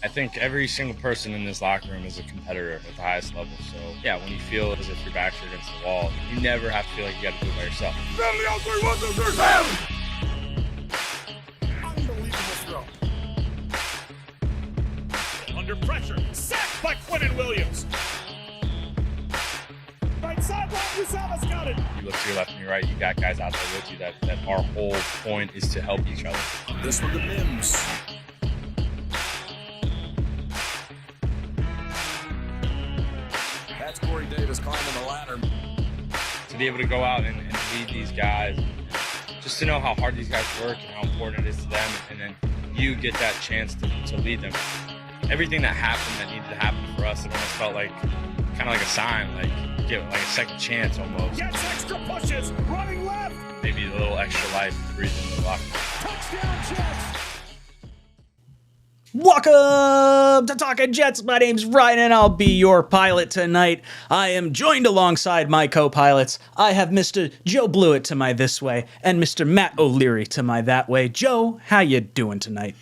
I think every single person in this locker room is a competitor at the highest level. So, yeah, when you feel as if your backs are against the wall, you never have to feel like you got to do it by yourself. Unbelievable throw. Under pressure. Sacked by Quinnen Williams. Right sideline, Uzama's got it. You look to your left and your right, you got guys out there with you that our whole point is to help each other. This one to Mims. That's Corey Davis climbing the ladder. To be able to go out and lead these guys, just to know how hard these guys work and how important it is to them, and then you get that chance to lead them. Everything that happened that needed to happen for us, it almost felt like kind of like a sign, like give it like a second chance almost. Gets extra pushes, running left. Maybe a little extra life breathing in the locker room. Touchdown Jets. Welcome to Talkin' Jets. My name's Ryan, and I'll be your pilot tonight. I am joined alongside my co-pilots. I have Mr. Joe Blewett to my this way, and Mr. Matt O'Leary to my that way. Joe, how you doing tonight?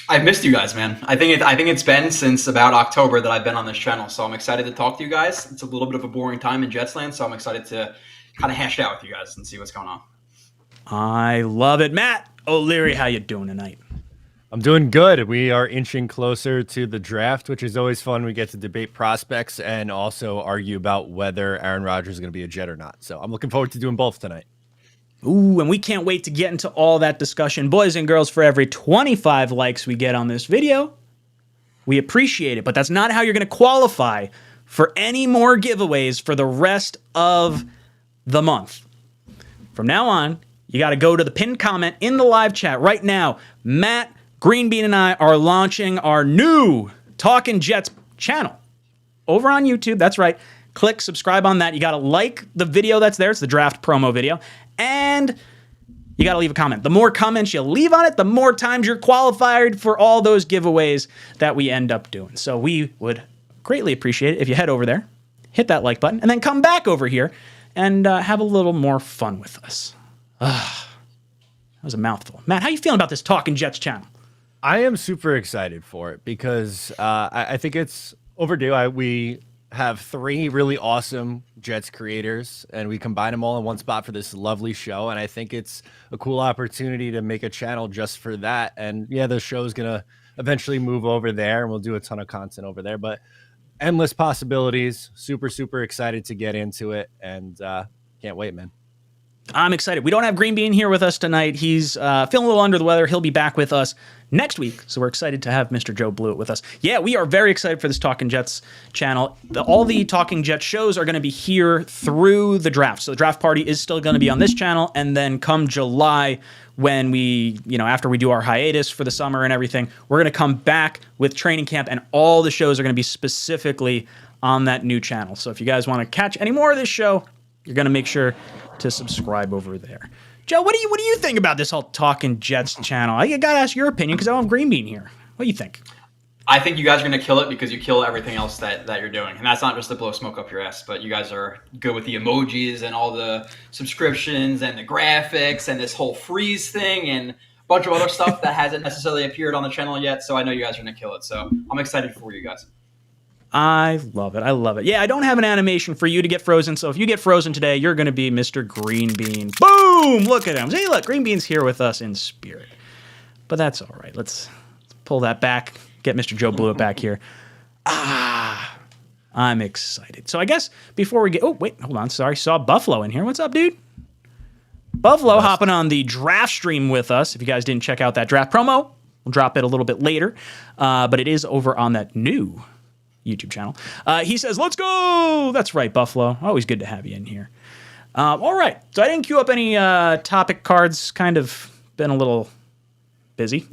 I've missed you guys, man. I think it's been since about October that I've been on this channel, so I'm excited to talk to you guys. It's a little bit of a boring time in Jetsland, so I'm excited to kind of hash it out with you guys and see what's going on. I love it. Matt O'Leary, how you doing tonight? I'm doing good. We are inching closer to the draft, which is always fun. We get to debate prospects and also argue about whether Aaron Rodgers is going to be a Jet or not. So I'm looking forward to doing both tonight. Ooh, and we can't wait to get into all that discussion. Boys and girls, for every 25 likes we get on this video, we appreciate it. But that's not how you're going to qualify for any more giveaways for the rest of the month. From now on, you got to go to the pinned comment in the live chat right now. Matt, Green Bean, and I are launching our new Talkin' Jets channel over on YouTube. That's right. Click subscribe on that. You got to like the video that's there. It's the draft promo video. And you got to leave a comment. The more comments you leave on it, the more times you're qualified for all those giveaways that we end up doing. So we would greatly appreciate it if you head over there, hit that like button, and then come back over here and have a little more fun with us. That was a mouthful. Matt, how you feeling about this Talkin' Jets channel? I am super excited for it because I think it's overdue. We have three really awesome Jets creators, and we combine them all in one spot for this lovely show. And I think it's a cool opportunity to make a channel just for that. And yeah, the show is going to eventually move over there, and we'll do a ton of content over there. But endless possibilities. Super, super excited to get into it, and can't wait, man. I'm excited. We don't have Green Bean here with us tonight. He's feeling a little under the weather. He'll be back with us next week, so we're excited to have Mr. Joe Blewett with us. Yeah, we are very excited for this Talkin' Jets channel. All the Talkin' Jets shows are going to be here through the draft. So the draft party is still going to be on this channel, and then come July, when we, after we do our hiatus for the summer and everything, we're going to come back with training camp, and all the shows are going to be specifically on that new channel. So if you guys want to catch any more of this show, you're going to make sure to subscribe over there. Joe, what do you think about this whole Talkin' Jets channel? I got to ask your opinion because I don't have Green Bean here. What do you think? I think you guys are going to kill it because you kill everything else that you're doing. And that's not just to blow smoke up your ass, but you guys are good with the emojis and all the subscriptions and the graphics and this whole freeze thing and a bunch of other stuff that hasn't necessarily appeared on the channel yet. So I know you guys are going to kill it. So I'm excited for you guys. I love it. I love it. Yeah, I don't have an animation for you to get frozen, so if you get frozen today, you're going to be Mr. Green Bean. Boom! Look at him. See, look, Green Bean's here with us in spirit. But that's all right. Let's pull that back, get Mr. Joe Blewett back here. I'm excited. So I guess before we get... Oh, wait, hold on. Sorry, saw Buffalo in here. What's up, dude? Buffalo hopping on the draft stream with us. If you guys didn't check out that draft promo, we'll drop it a little bit later. But it is over on that new YouTube channel. He says, let's go. That's right, Buffalo. Always good to have you in here. All right. So I didn't queue up any topic cards. Kind of been a little busy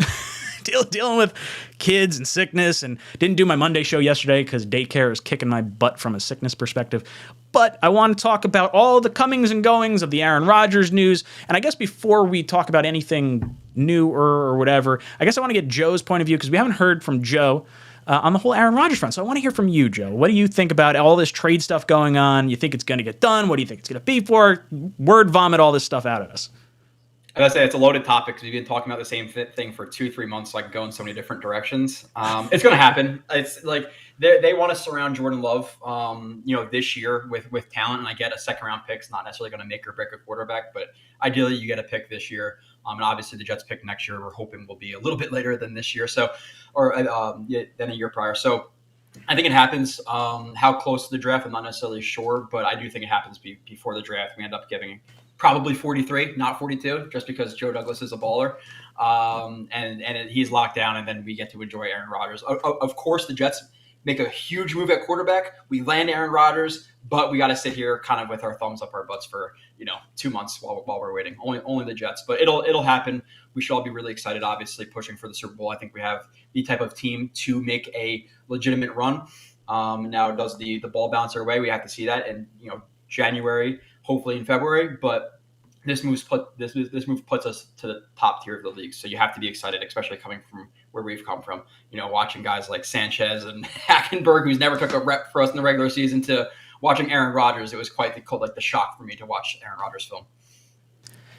dealing with kids and sickness, and didn't do my Monday show yesterday because daycare is kicking my butt from a sickness perspective. But I want to talk about all the comings and goings of the Aaron Rodgers news. And I guess before we talk about anything new or whatever, I guess I want to get Joe's point of view because we haven't heard from Joe on the whole Aaron Rodgers front. So I want to hear from you, Joe. What do you think about all this trade stuff going on? You think it's going to get done? What do you think it's going to be for? Word vomit all this stuff out at us. I gotta say it's a loaded topic because we've been talking about the same thing for 2-3 months, like going so many different directions. It's going to happen. It's like they want to surround Jordan Love, this year with talent. And I get a second round pick's not necessarily going to make or break a quarterback, but ideally you get a pick this year. And obviously the Jets pick next year, we're hoping will be a little bit later than this year. So, or than a year prior. So I think it happens. How close to the draft, I'm not necessarily sure, but I do think it happens before the draft. We end up giving probably 43, not 42, just because Joe Douglas is a baller, and he's locked down, and then we get to enjoy Aaron Rodgers. Of course, the Jets make a huge move at quarterback. We land Aaron Rodgers, but we got to sit here kind of with our thumbs up our butts for 2 months while we're waiting. Only the Jets, but it'll happen. We should all be really excited. Obviously, pushing for the Super Bowl. I think we have the type of team to make a legitimate run. Now, does the ball bounce our way? We have to see that in January, hopefully in February. But this move puts us to the top tier of the league. So you have to be excited, especially coming from where we've come from. Watching guys like Sanchez and Hackenberg, who's never took a rep for us in the regular season, to watching Aaron Rodgers. It was quite the shock for me to watch Aaron Rodgers film.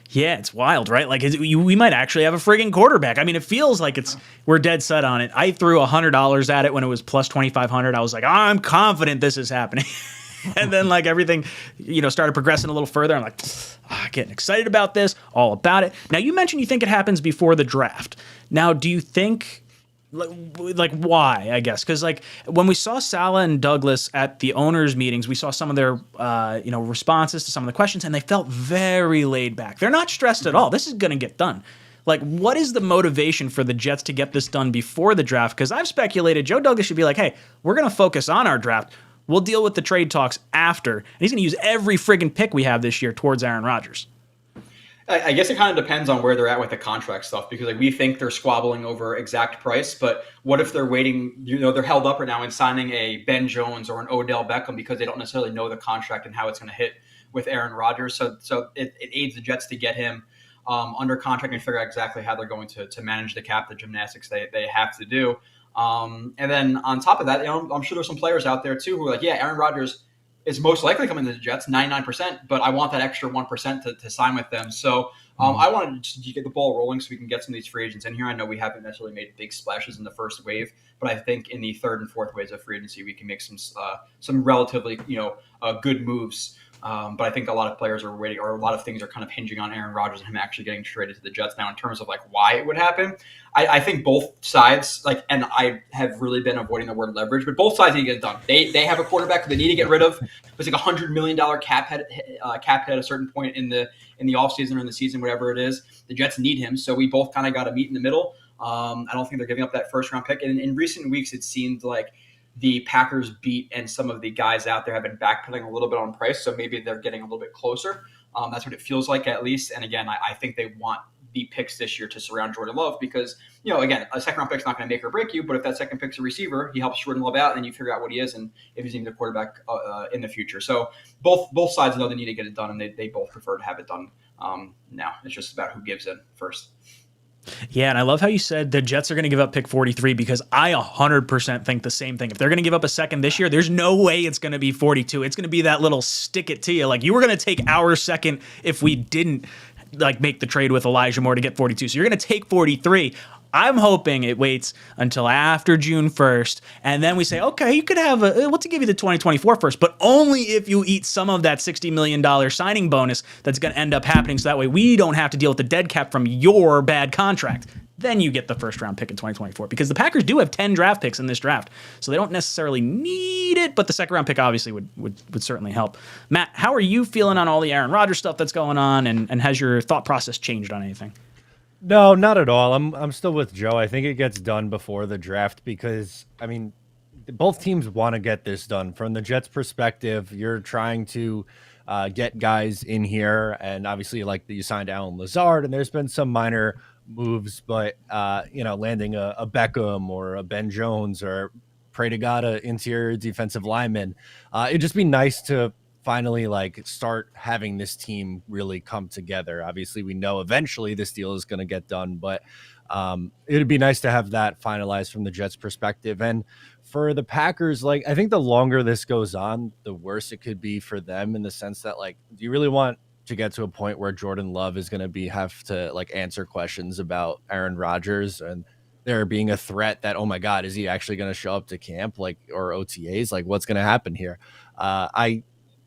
Yeah, it's wild, right? Like we might actually have a friggin' quarterback. I mean, it feels like we're dead set on it. I threw $100 at it when it was plus 2,500. I was like, I'm confident this is happening. And then like everything, started progressing a little further. I'm like, getting excited about this, all about it. Now, you mentioned you think it happens before the draft. Now, do you think, like why, I guess? Because like when we saw Saleh and Douglas at the owners' meetings, we saw some of their, responses to some of the questions, and they felt very laid back. They're not stressed at all. This is going to get done. Like, what is the motivation for the Jets to get this done before the draft? Because I've speculated Joe Douglas should be like, hey, we're going to focus on our draft. We'll deal with the trade talks after. And he's going to use every friggin' pick we have this year towards Aaron Rodgers. I guess it kind of depends on where they're at with the contract stuff, because like we think they're squabbling over exact price, but what if they're waiting, they're held up right now in signing a Ben Jones or an Odell Beckham because they don't necessarily know the contract and how it's going to hit with Aaron Rodgers. So it aids the Jets to get him under contract and figure out exactly how they're going to manage the cap, the gymnastics they have to do. And then on top of that, I'm sure there's some players out there too who are like, yeah, Aaron Rodgers is most likely coming to the Jets, 99%, but I want that extra 1% to sign with them. So I wanted to get the ball rolling so we can get some of these free agents in here. I know we haven't necessarily made big splashes in the first wave, but I think in the third and fourth waves of free agency, we can make some relatively, good moves. But I think a lot of players are waiting, or a lot of things are kind of hinging on Aaron Rodgers and him actually getting traded to the Jets. Now, in terms of like why it would happen, I think both sides, and I have really been avoiding the word leverage, but both sides need to get it done. They have a quarterback they need to get rid of. It's like $100 million cap hit at a certain point in the offseason or in the season, whatever it is. The Jets need him, so we both kind of got to meet in the middle. I don't think they're giving up that first round pick. And in recent weeks, it seemed like the Packers beat and some of the guys out there have been backpedaling a little bit on price, so maybe they're getting a little bit closer. That's what it feels like, at least. And again, I think they want the picks this year to surround Jordan Love because, again, a second round pick's not going to make or break you, but if that second pick's a receiver, he helps Jordan Love out, and then you figure out what he is and if he's even the quarterback in the future. So both sides know they need to get it done, and they both prefer to have it done now. It's just about who gives in first. Yeah, and I love how you said the Jets are going to give up pick 43 because I 100% think the same thing. If they're going to give up a second this year, there's no way it's going to be 42. It's going to be that little stick it to you. Like, you were going to take our second if we didn't make the trade with Elijah Moore to get 42. So you're going to take 43. I'm hoping it waits until after June 1st, and then we say, okay, you could have we'll give you the 2024 first, but only if you eat some of that $60 million signing bonus that's going to end up happening, so that way we don't have to deal with the dead cap from your bad contract. Then you get the first round pick in 2024, because the Packers do have 10 draft picks in this draft, so they don't necessarily need it, but the second round pick obviously would certainly help. Matt, how are you feeling on all the Aaron Rodgers stuff that's going on, and has your thought process changed on anything? No, not at all. I'm still with Joe. I think it gets done before the draft because, both teams want to get this done. From the Jets' perspective, you're trying to get guys in here, and obviously, like, you signed Allen Lazard, and there's been some minor moves, but landing a Beckham or a Ben Jones or pray to God a interior defensive lineman, it'd just be nice to finally start having this team really come together. Obviously, we know eventually this deal is going to get done, but it'd be nice to have that finalized from the Jets' perspective. And for the Packers, I think the longer this goes on, the worse it could be for them, in the sense that, do you really want to get to a point where Jordan Love is going to have to like answer questions about Aaron Rodgers and there being a threat that, oh my God, is he actually going to show up to camp like or OTAs? Like what's going to happen here?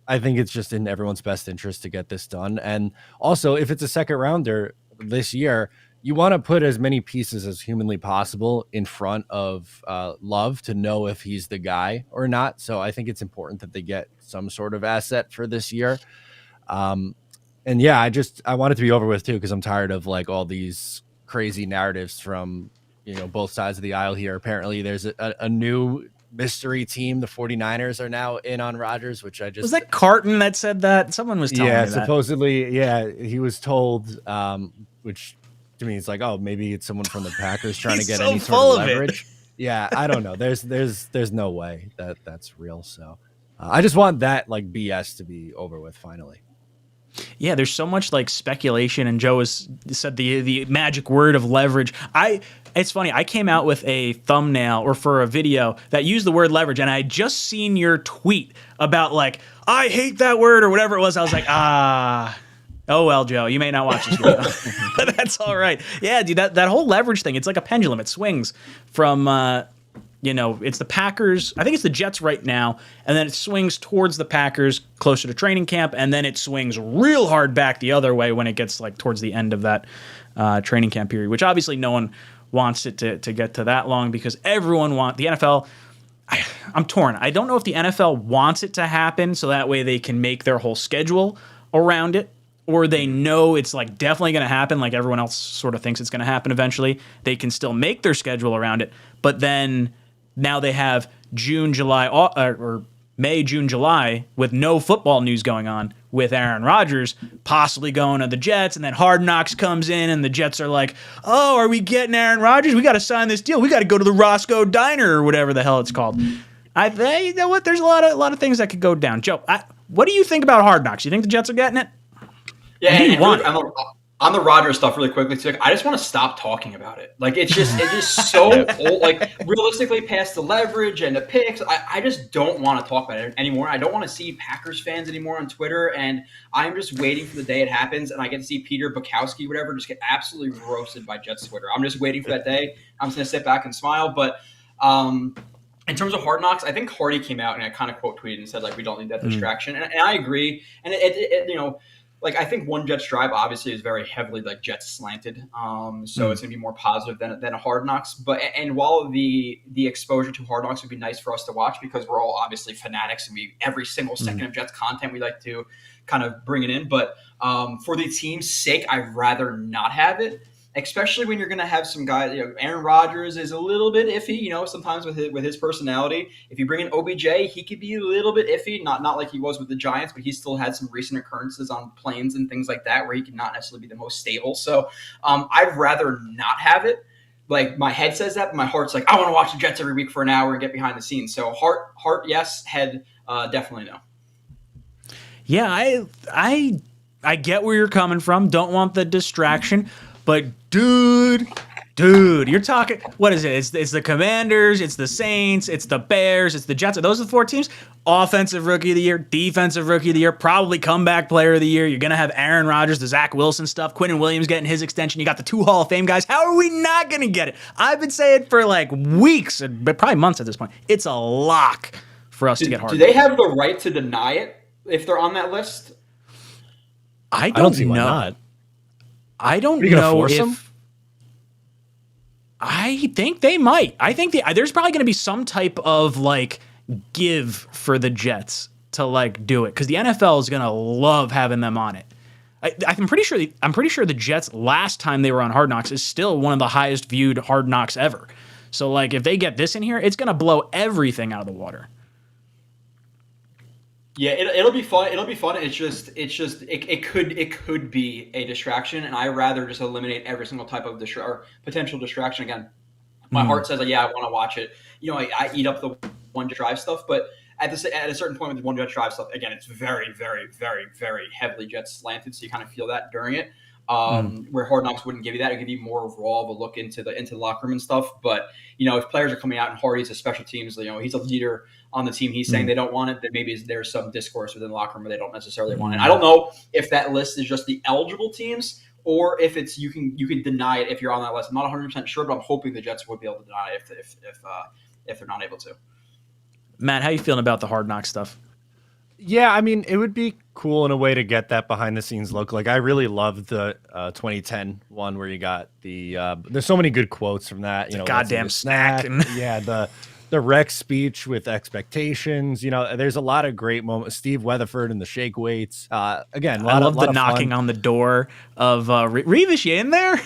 I think it's just in everyone's best interest to get this done. And also, if it's a second rounder this year, you want to put as many pieces as humanly possible in front of Love to know if he's the guy or not. So I think it's important that they get some sort of asset for this year. And yeah, I want it to be over with too, because I'm tired of like all these crazy narratives from, both sides of the aisle here. Apparently there's a new mystery team. The 49ers are now in on Rodgers, which was that Carton that said that? Someone was telling me that. Supposedly, he was told, which to me it's like, oh, maybe it's someone from the Packers trying to get any sort of leverage. Yeah, I don't know. There's no way that that's real. So I just want that like BS to be over with finally. Yeah, there's so much like speculation, and Joe has said the magic word of leverage. It's funny. I came out with a thumbnail or for a video that used the word leverage, and I had just seen your tweet about like, I hate that word or whatever it was. I was like, oh well, Joe, you may not watch this video, but that's all right. Yeah, dude, that whole leverage thing, it's like a pendulum. It swings from, it's the Packers. I think it's the Jets right now, and then it swings towards the Packers closer to training camp, and then it swings real hard back the other way when it gets like towards the end of that training camp period, which obviously no one wants it to get to that long because everyone wants the NFL. I'm torn. I don't know if the NFL wants it to happen so that way they can make their whole schedule around it, or they know it's like definitely going to happen, like everyone else sort of thinks it's going to happen eventually. They can still make their schedule around it, but then now they have June, July, or May, June, July with no football news going on with Aaron Rodgers possibly going to the Jets, and then Hard Knocks comes in and the Jets are like, oh, are we getting Aaron Rodgers? We got to sign this deal. We got to go to the Roscoe Diner or whatever the hell it's called. You know what? There's a lot of things that could go down. Joe, what do you think about Hard Knocks? You think the Jets are getting it? Yeah, and on the Rodgers stuff really quickly too, I just want to stop talking about it. Like it's just so old. Like realistically, past the leverage and the picks, I just don't want to talk about it anymore. I don't want to see Packers fans anymore on Twitter, and I'm just waiting for the day it happens, and I get to see Peter Bukowski, whatever, just get absolutely roasted by Jets Twitter. I'm just waiting for that day. I'm just gonna sit back and smile. But in terms of Hard Knocks, I think Hardy came out and I kind of quote tweeted and said like we don't need that distraction, and I agree. And it like I think one Jets drive obviously is very heavily like Jets slanted, so it's gonna be more positive than a Hard Knocks. But and while the exposure to Hard Knocks would be nice for us to watch because we're all obviously fanatics and every single second of Jets content we like to kind of bring it in. But for the team's sake, I'd rather not have it. Especially when you're going to have some guys, Aaron Rodgers is a little bit iffy, sometimes with his personality. If you bring in OBJ, he could be a little bit iffy, not like he was with the Giants, but he still had some recent occurrences on planes and things like that where he could not necessarily be the most stable. So I'd rather not have it. Like my head says that, but my heart's like, I want to watch the Jets every week for an hour and get behind the scenes. So heart yes, head definitely no. Yeah, I get where you're coming from. Don't want the distraction. But dude, you're talking, what is it? It's the Commanders, it's the Saints, it's the Bears, it's the Jets. Are those the four teams? Offensive Rookie of the Year, Defensive Rookie of the Year, probably Comeback Player of the Year. You're going to have Aaron Rodgers, the Zach Wilson stuff, Quinnen Williams getting his extension. You got the 2 Hall of Fame guys. How are we not going to get it? I've been saying for like weeks, but probably months at this point. It's a lock for us to get hard. Do they have the right to deny it if they're on that list? I don't see know. Why not. I don't Are you gonna know force if them? I think they might. I think there's probably going to be some type of like give for the Jets to like do it because the NFL is going to love having them on it. I'm pretty sure the Jets last time they were on Hard Knocks is still one of the highest viewed Hard Knocks ever. So like if they get this in here, it's going to blow everything out of the water. Yeah, it'll be fun. It'll be fun. It's just it could be a distraction, and I rather just eliminate every single type of potential distraction. Again, my heart says, I want to watch it. I eat up the one drive stuff, but at a certain point with the one Jets drive stuff, again, it's very, very, very, very heavily Jets slanted, so you kind of feel that during it. where Hard Knocks wouldn't give you that. It'd give you more raw of a look into the locker room and stuff. But, if players are coming out and Hardy's a special teams, he's a leader on the team. He's saying they don't want it, then maybe there's some discourse within the locker room where they don't necessarily want it. I don't know if that list is just the eligible teams or if it's you can deny it if you're on that list. I'm not 100% sure, but I'm hoping the Jets would be able to deny it if they're not able to. Matt, how you feeling about the Hard Knock stuff? Yeah, I mean, it would be cool in a way to get that behind the scenes look. Like, I really loved the 2010 one where you got the there's so many good quotes from that. Goddamn snack. Yeah, the Rex speech with expectations. There's a lot of great moments. Steve Weatherford and the shake weights. Again, I love the knocking on the door of Revis. You in there?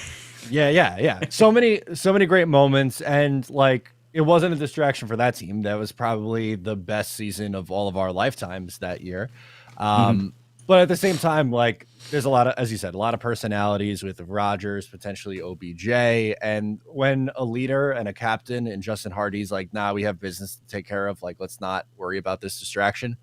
Yeah. So many great moments, and like, it wasn't a distraction for that team. That was probably the best season of all of our lifetimes that year. But at the same time, like, there's a lot of, as you said, a lot of personalities with Rodgers, potentially OBJ. And when a leader and a captain and Justin Hardy's like, nah, we have business to take care of. Like, let's not worry about this distraction.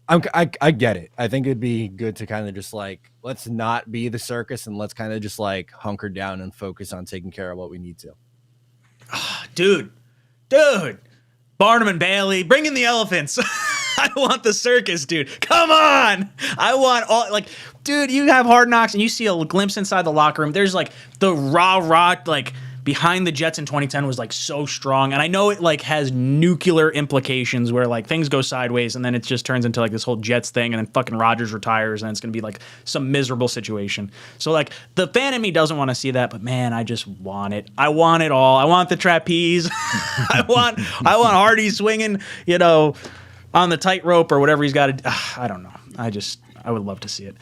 I get it. I think it'd be good to kind of just like, let's not be the circus and let's kind of just like hunker down and focus on taking care of what we need to. Dude, Barnum and Bailey, bring in the elephants. I want the circus, dude. Come on. I want all, like, dude, you have Hard Knocks and you see a glimpse inside the locker room. There's like the rah, like, behind the Jets in 2010 was like so strong. And I know it like has nuclear implications where like things go sideways and then it just turns into like this whole Jets thing and then fucking Rodgers retires and it's going to be like some miserable situation. So like the fan in me doesn't want to see that, but man, I just want it. I want it all. I want the trapeze. I want Hardy swinging, on the tightrope or whatever he's got to. I don't know. I would love to see it.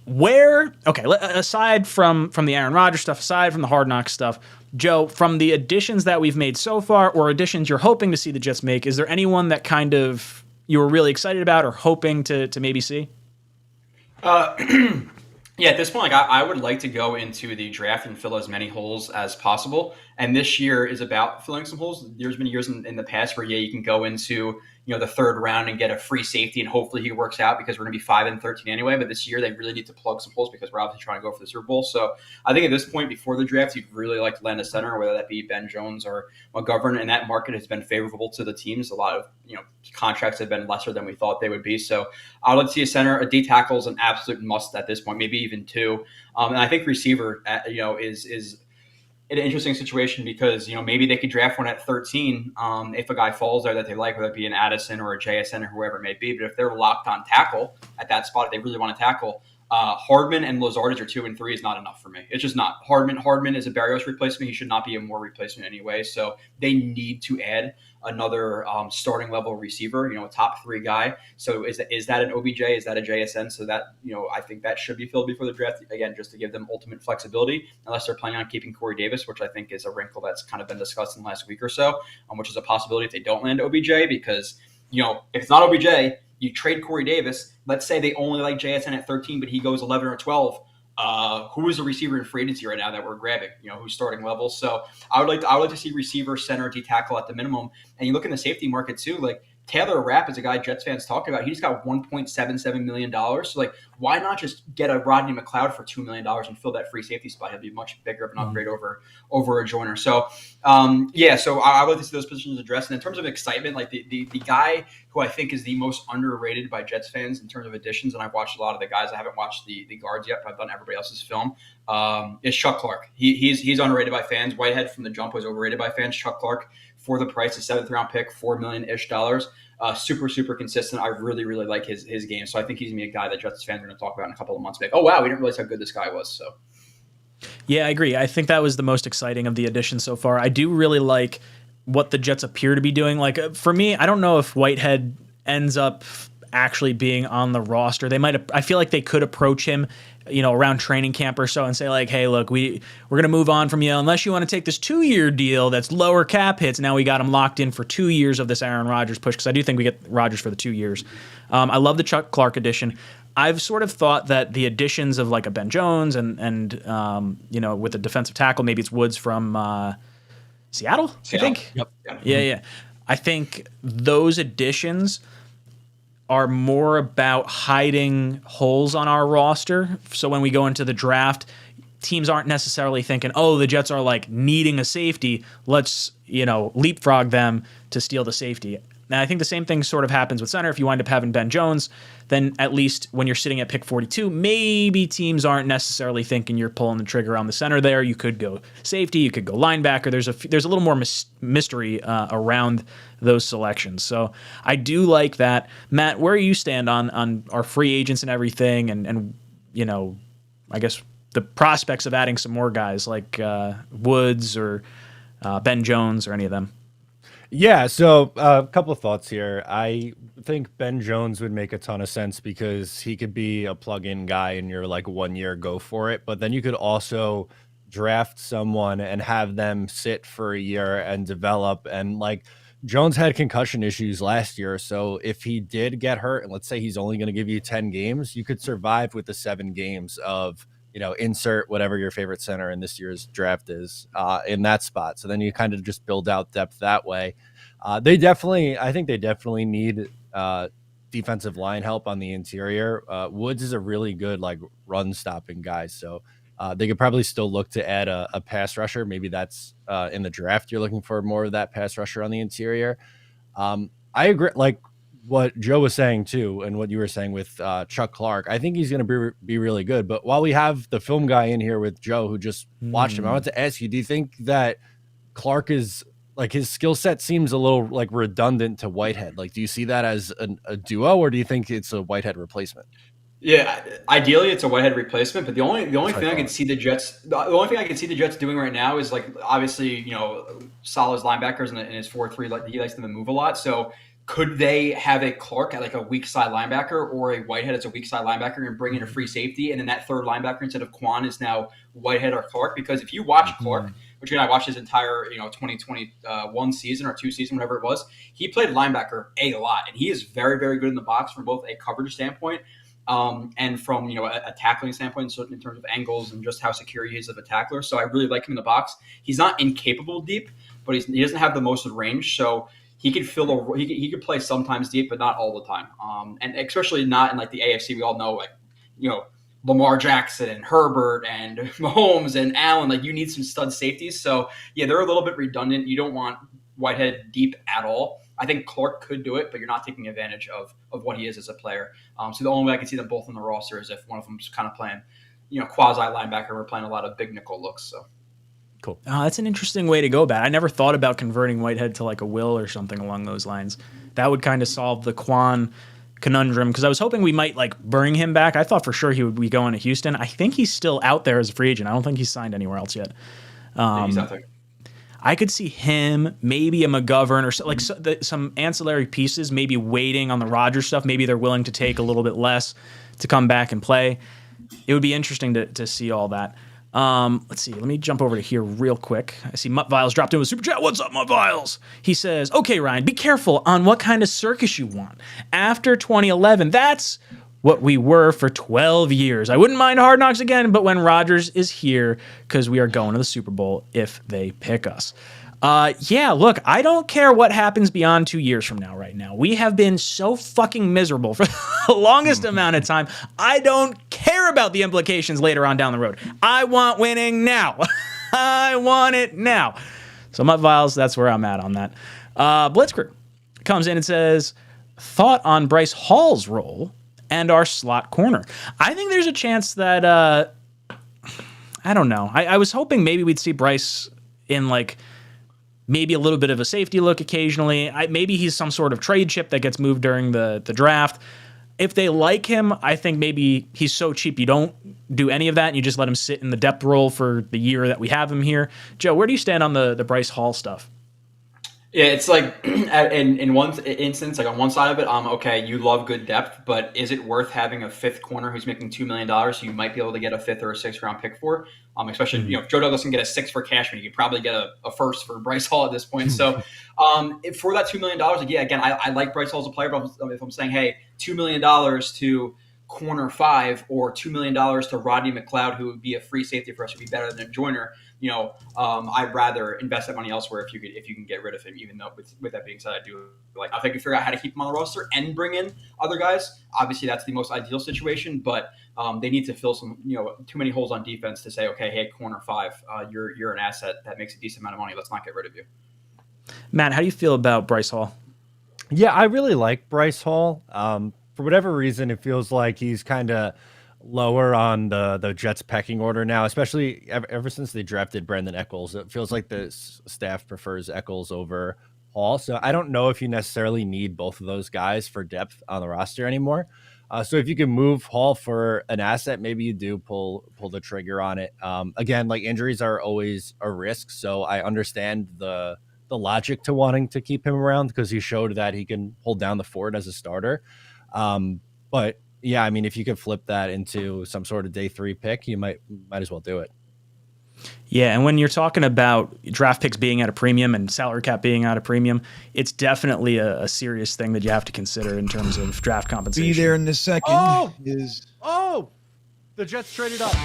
Aside from the Aaron Rodgers stuff, aside from the Hard Knocks stuff, Joe, from the additions that we've made so far or additions you're hoping to see the Jets make, is there anyone that kind of you were really excited about or hoping to maybe see? Yeah, at this point, like I would like to go into the draft and fill as many holes as possible. And this year is about filling some holes. There's been years in the past where, you can go into, the third round and get a free safety, and hopefully he works out because we're going to be 5-13 anyway. But this year they really need to plug some holes because we're obviously trying to go for the Super Bowl. So I think at this point before the draft, you'd really like to land a center, whether that be Ben Jones or McGovern. And that market has been favorable to the teams. A lot of, contracts have been lesser than we thought they would be. So I would see a center. A D tackle is an absolute must at this point, maybe even two. And I think receiver, is in an interesting situation because, maybe they could draft one at 13 if a guy falls there that they like, whether it be an Addison or a JSN or whoever it may be. But if they're locked on tackle at that spot, if they really want to tackle, Hardman and Lazard as your 2 and 3 is not enough for me. It's just not. Hardman is a Barrios replacement. He should not be a Moore replacement anyway. So they need to add another starting level receiver, a top 3 guy. So is that an OBJ? Is that a JSN? So that, I think that should be filled before the draft, again, just to give them ultimate flexibility, unless they're planning on keeping Corey Davis, which I think is a wrinkle that's kind of been discussed in the last week or so, which is a possibility if they don't land OBJ because, if it's not OBJ, you trade Corey Davis. Let's say they only like JSN at 13, but he goes 11 or 12. Who is a receiver in free agency right now that we're grabbing? Who's starting level? So I would like to see receiver, center, D tackle at the minimum. And you look in the safety market too. Like Taylor Rapp is a guy Jets fans talk about. He just got $1.77 million. So like, why not just get a Rodney McLeod for $2 million and fill that free safety spot? He'll be much bigger of an upgrade over a Joyner. So so I would like to see those positions addressed. And in terms of excitement, like the guy who I think is the most underrated by Jets fans in terms of additions, and I've watched a lot of the guys. I haven't watched the guards yet, but I've done everybody else's film. Is Chuck Clark. He's underrated by fans. Whitehead from the jump was overrated by fans. Chuck Clark, for the price, a 7th round pick, $4 million-ish. Super consistent. I really like his game. So I think he's gonna be a guy that Jets fans are gonna talk about in a couple of months. Like, oh wow, we didn't realize how good this guy was. So yeah, I agree. I think that was the most exciting of the additions so far. I do really like what the Jets appear to be doing. Like for me, I don't know if Whitehead ends up actually being on the roster. They might. I feel like they could approach him, around training camp or so, and say like, "Hey, look, we're gonna move on from you unless you want to take this 2-year deal that's lower cap hits." Now we got him locked in for 2 years of this Aaron Rodgers push because I do think we get Rodgers for the 2 years. I love the Chuck Clark addition. I've sort of thought that the additions of like a Ben Jones and with a defensive tackle, maybe it's Woods from Seattle. I think. Yep. Yeah. I think those additions are more about hiding holes on our roster. So when we go into the draft, teams aren't necessarily thinking, oh, the Jets are like needing a safety. Let's, leapfrog them to steal the safety. And I think the same thing sort of happens with center. If you wind up having Ben Jones, then at least when you're sitting at pick 42, maybe teams aren't necessarily thinking you're pulling the trigger on the center there. You could go safety, you could go linebacker. There's a little more mystery around those selections. So I do like that. Matt, where you stand on our free agents and everything, and I guess the prospects of adding some more guys like Woods or Ben Jones or any of them? Yeah, so a couple of thoughts here. I think Ben Jones would make a ton of sense because he could be a plug-in guy in your like 1 year go for it. But then you could also draft someone and have them sit for a year and develop. And like Jones had concussion issues last year. So if he did get hurt, and let's say he's only going to give you 10 games, you could survive with the 7 games of insert whatever your favorite center in this year's draft is in that spot. So then you kind of just build out depth that way. I think they definitely need defensive line help on the interior. Woods is a really good like run stopping guy. So they could probably still look to add a pass rusher. Maybe that's in the draft. You're looking for more of that pass rusher on the interior. I agree. Like what Joe was saying too, and what you were saying with Chuck Clark, I think he's going to be really good. But while we have the film guy in here with Joe, who just watched him, I want to ask you: do you think that Clark is like his skill set seems a little like redundant to Whitehead? Like, do you see that as a duo, or do you think it's a Whitehead replacement? Yeah, ideally it's a Whitehead replacement, but the only thing I can see the Jets doing right now is like obviously Salah's linebackers in his 4-3, like he likes them to move a lot. So could they have a Clark at like a weak side linebacker or a Whitehead as a weak side linebacker and bring in a free safety, and then that third linebacker instead of Quan is now Whitehead or Clark? Because if you watch Clark, which I watched his entire 2021 season or 2 season, whatever it was, he played linebacker a lot, and he is very, very good in the box from both a coverage standpoint and from a tackling standpoint, so in terms of angles and just how secure he is of a tackler. So I really like him in the box. He's not incapable deep, but he doesn't have the most range. So he could he could play sometimes deep, but not all the time. And especially not in like the AFC. We all know Lamar Jackson and Herbert and Mahomes and Allen. Like you need some stud safeties. So yeah, they're a little bit redundant. You don't want Whitehead deep at all. I think Clark could do it, but you're not taking advantage of what he is as a player. So the only way I can see them both on the roster is if one of them's kind of playing, quasi linebacker. We're playing a lot of big nickel looks. So cool. That's an interesting way to go about it. I never thought about converting Whitehead to like a Will or something along those lines. That would kind of solve the Quan conundrum, because I was hoping we might like bring him back. I thought for sure he would be going to Houston. I think he's still out there as a free agent. I don't think he's signed anywhere else yet. He's out there. I could see him, maybe a McGovern or some ancillary pieces, maybe waiting on the Rodgers stuff. Maybe they're willing to take a little bit less to come back and play. It would be interesting to see all that. Let's see. Let me jump over to here real quick. I see Mutt Viles dropped in with Super Chat. What's up, Mutt Viles? He says, okay, Ryan, be careful on what kind of circus you want. After 2011, that's what we were for 12 years. I wouldn't mind Hard Knocks again, but when Rodgers is here, because we are going to the Super Bowl if they pick us. Yeah, look, I don't care what happens beyond 2 years from now right now. We have been so fucking miserable for the longest amount of time. I don't care about the implications later on down the road. I want winning now. I want it now. So Mutt Viles, that's where I'm at on that. Blitzkrieg comes in and says, thought on Bryce Hall's role and our slot corner. I think there's a chance that, I don't know. I was hoping maybe we'd see Bryce in like maybe a little bit of a safety look occasionally. Maybe he's some sort of trade chip that gets moved during the draft. If they like him, I think maybe he's so cheap you don't do any of that and you just let him sit in the depth role for the year that we have him here. Joe, where do you stand on the Bryce Hall stuff? Yeah, it's like in one instance, like on one side of it, okay, you love good depth, but is it worth having a fifth corner who's making $2 million so you might be able to get a 5th or a 6th round pick for? Especially, if Joe Douglas can get a 6 for Cashman, you could probably get a 1st for Bryce Hall at this point. So for that $2 million, like, yeah, again, I like Bryce Hall as a player, but if I'm saying, hey, $2 million to corner 5 or $2 million to Rodney McLeod, who would be a free safety for us, would be better than a Joyner, I'd rather invest that money elsewhere if you can get rid of him. Even though with that being said, I do like if I can figure out how to keep him on the roster and bring in other guys. Obviously, that's the most ideal situation, but they need to fill some too many holes on defense to say, okay, hey, corner 5, you're an asset that makes a decent amount of money. Let's not get rid of you. Matt, how do you feel about Bryce Hall? Yeah, I really like Bryce Hall. For whatever reason, it feels like he's kind of lower on the Jets pecking order now, especially ever since they drafted Brandon Eccles. It feels like the staff prefers Eccles over Hall. So I don't know if you necessarily need both of those guys for depth on the roster anymore. So if you can move Hall for an asset, maybe you do pull the trigger on it. Again, like injuries are always a risk, so I understand the logic to wanting to keep him around because he showed that he can hold down the fort as a starter. But yeah, I mean, if you could flip that into some sort of day 3 pick, you might as well do it. Yeah, and when you're talking about draft picks being at a premium and salary cap being at a premium, it's definitely a serious thing that you have to consider in terms of draft compensation. Be there in the second. The Jets traded up.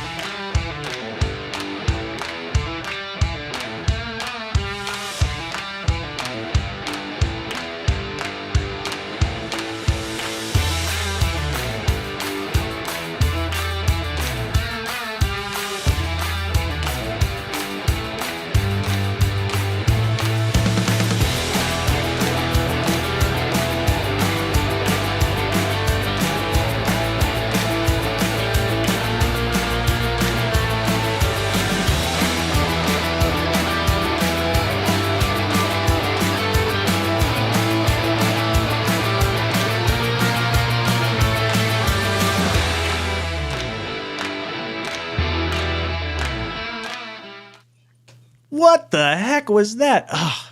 What the heck was that? Oh.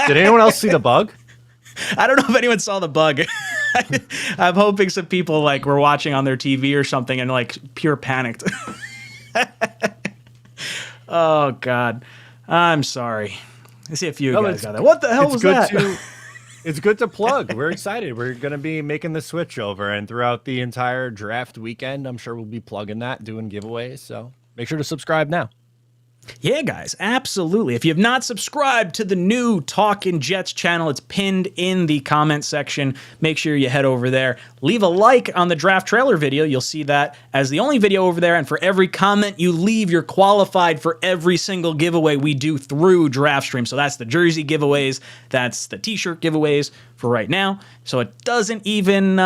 Did anyone else see the bug? I don't know if anyone saw the bug. I'm hoping some people were watching on their TV or something and pure panicked. Oh God, I'm sorry. I see a few guys got that. What the hell was that? It's good to plug. We're excited. We're going to be making the switch over, and throughout the entire draft weekend, I'm sure we'll be plugging that, doing giveaways. So make sure to subscribe now. Yeah, guys, absolutely. If you have not subscribed to the new Talkin' Jets channel, it's pinned in the comment section. Make sure you head over there. Leave a like on the draft trailer video. You'll see that as the only video over there. And for every comment you leave, you're qualified for every single giveaway we do through DraftStream. So that's the jersey giveaways. That's the t-shirt giveaways for right now. So it doesn't even,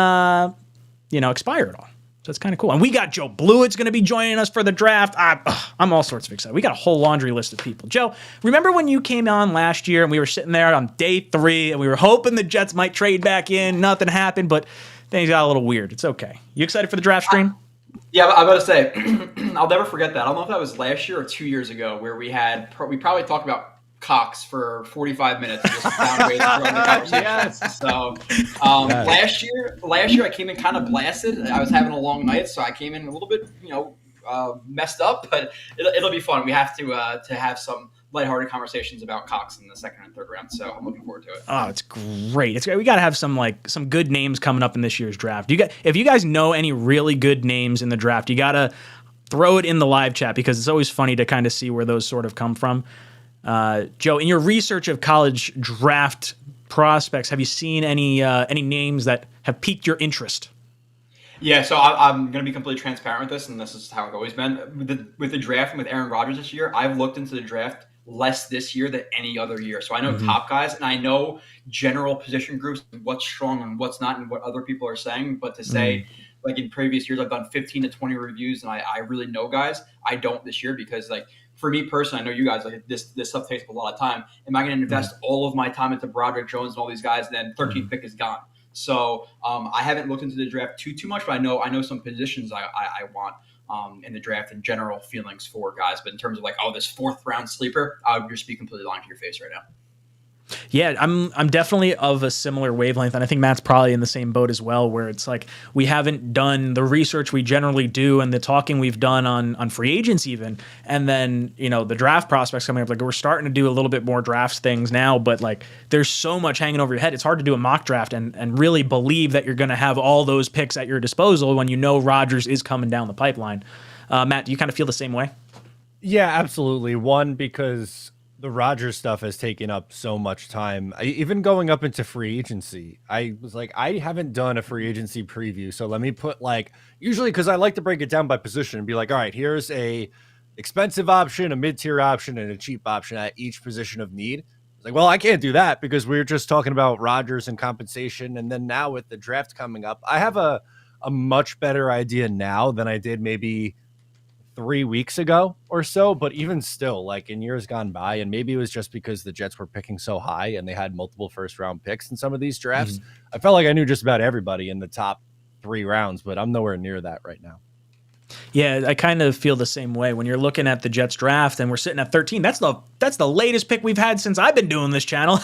expire at all. So it's kind of cool. And we got Joe Blewett's going to be joining us for the draft. I'm all sorts of excited. We got a whole laundry list of people. Joe, remember when you came on last year and we were sitting there on day 3 and we were hoping the Jets might trade back in? Nothing happened, but things got a little weird. It's okay. You excited for the draft stream? Yeah, I'm about to say, I'll never forget that. I don't know if that was last year or 2 years ago where we probably talked about Cox for 45 minutes and just found ways to run the conversation. Yes. So last year I came in kind of blasted. I was having a long night, so I came in a little bit, messed up, but it'll be fun. We have to have some lighthearted conversations about Cox in the second and third round. So I'm looking forward to it. Oh, it's great. It's great. We got to have some good names coming up in this year's draft. If you guys know any really good names in the draft, you got to throw it in the live chat because it's always funny to kind of see where those sort of come from. Joe, in your research of college draft prospects, have you seen any names that have piqued your interest? Yeah, so I'm going to be completely transparent with this, and this is how I've always been. With the draft and with Aaron Rodgers this year, I've looked into the draft less this year than any other year. So I know top guys, and I know general position groups, what's strong and what's not, and what other people are saying. But to say, in previous years, I've done 15 to 20 reviews, and I really know guys. I don't this year because, for me personally, I know you guys, this stuff takes up a lot of time. Am I going to invest all of my time into Broderick Jones and all these guys, and then 13th pick is gone? So I haven't looked into the draft too much, but I know some positions I want in the draft and general feelings for guys. But in terms of this 4th round sleeper, I would just be completely lying to your face right now. Yeah, I'm definitely of a similar wavelength, and I think Matt's probably in the same boat as well, where it's we haven't done the research we generally do and the talking we've done on free agents even, and then the draft prospects coming up. We're starting to do a little bit more drafts things now, but there's so much hanging over your head. It's hard to do a mock draft and really believe that you're going to have all those picks at your disposal when Rodgers is coming down the pipeline. Matt, do you kind of feel the same way? Yeah, absolutely. One, because the Rodgers stuff has taken up so much time. Even going up into free agency, I was like, I haven't done a free agency preview, so let me put like usually because I like to break it down by position and be like, all right, here's a expensive option, a mid-tier option, and a cheap option at each position of need. It's like, well, I can't do that because we are just talking about Rodgers and compensation, and then now with the draft coming up, I have a much better idea now than I did maybe 3 weeks ago or so. But even still, like in years gone by, and maybe it was just because the Jets were picking so high and they had multiple first round picks in some of these drafts, I felt like I knew just about everybody in the top 3 rounds, but I'm nowhere near that right now. Yeah, I kind of feel the same way. When you're looking at the Jets draft and we're sitting at 13, that's the latest pick we've had since I've been doing this channel.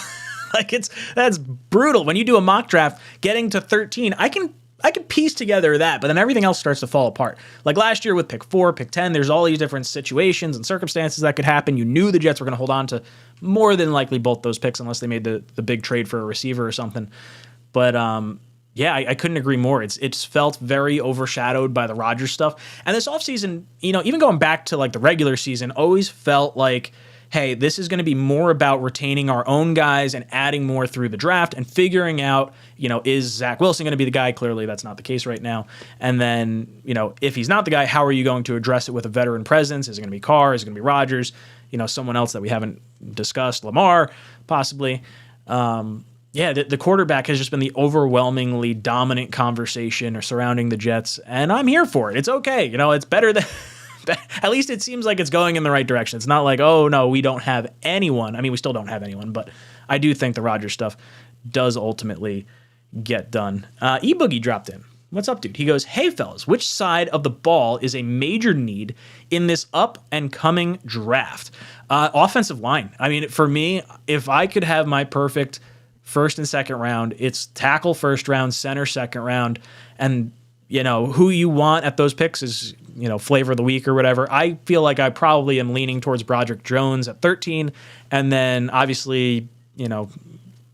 Like that's brutal. When you do a mock draft, getting to 13, I can piece together that, but then everything else starts to fall apart. Like last year with pick 4, pick 10, there's all these different situations and circumstances that could happen. You knew the Jets were going to hold on to more than likely both those picks unless they made the big trade for a receiver or something. But yeah, I couldn't agree more. It's felt very overshadowed by the Rodgers stuff. And this offseason, even going back to like the regular season, always felt like, hey, this is going to be more about retaining our own guys and adding more through the draft and figuring out, is Zach Wilson going to be the guy? Clearly, that's not the case right now. And then, if he's not the guy, how are you going to address it with a veteran presence? Is it going to be Carr? Is it going to be Rodgers? Someone else that we haven't discussed, Lamar, possibly. Yeah, the quarterback has just been the overwhelmingly dominant conversation or surrounding the Jets, and I'm here for it. It's okay. It's better than... At least it seems like it's going in the right direction. It's not like, oh, no, we don't have anyone. I mean, we still don't have anyone, but I do think the Rodgers stuff does ultimately get done. 𝐒𝐮𝐬𝐫𝐢 dropped in. What's up, dude? He goes, hey, fellas, which side of the ball is a major need in this up-and-coming draft? Offensive line. I mean, for me, if I could have my perfect first and second round, it's tackle first round, center second round, and who you want at those picks is, flavor of the week or whatever. I feel like I probably am leaning towards Broderick Jones at 13. And then obviously,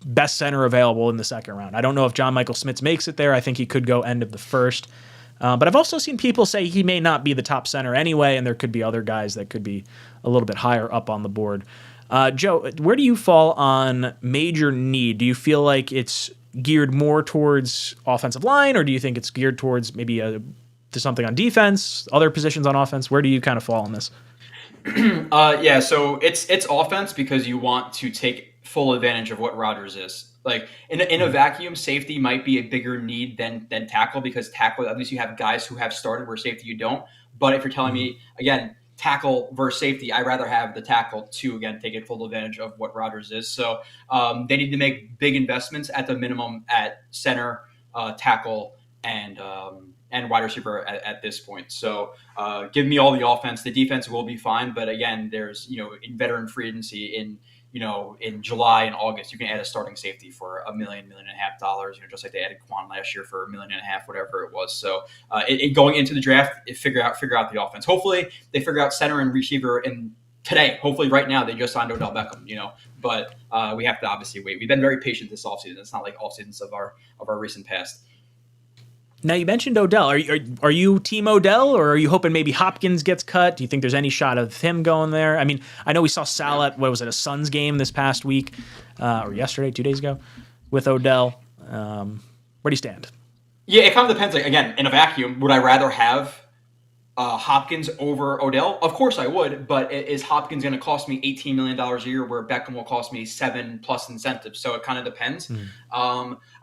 best center available in the second round. I don't know if John Michael Schmitz makes it there. I think he could go end of the first. But I've also seen people say he may not be the top center anyway, and there could be other guys that could be a little bit higher up on the board. Joe, where do you fall on major need? Do you feel like it's geared more towards offensive line, or do you think it's geared towards maybe to something on defense, other positions on offense? Where do you kind of fall on this? Yeah, so it's offense because you want to take full advantage of what Rodgers is. Like in a vacuum, safety might be a bigger need than tackle, because tackle, at least you have guys who have started where safety you don't. But if you're telling me, again, tackle versus safety, I'd rather have the tackle to, again, take full advantage of what Rodgers is. So they need to make big investments at the minimum at center, tackle, and wide receiver at this point. So give me all the offense. The defense will be fine. But again, there's, in veteran free agency in July and August, you can add a starting safety for $1 million, $1.5 million, just like they added Quan last year for $1.5 million, whatever it was. So going into the draft, figure out the offense. Hopefully they figure out center and receiver in today. Hopefully right now they just signed Odell Beckham, but we have to obviously wait. We've been very patient this offseason. It's not like all seasons of our recent past. Now, you mentioned Odell. Are you team Odell, or are you hoping maybe Hopkins gets cut? Do you think there's any shot of him going there? I mean, I know we saw Sal at, a Suns game this past week, or yesterday, 2 days ago, with Odell. Where do you stand? Yeah, it kind of depends. Like, again, in a vacuum, would I rather have Hopkins over Odell? Of course I would, but is Hopkins going to cost me $18 million a year where Beckham will cost me 7+ incentives? So it kind of depends.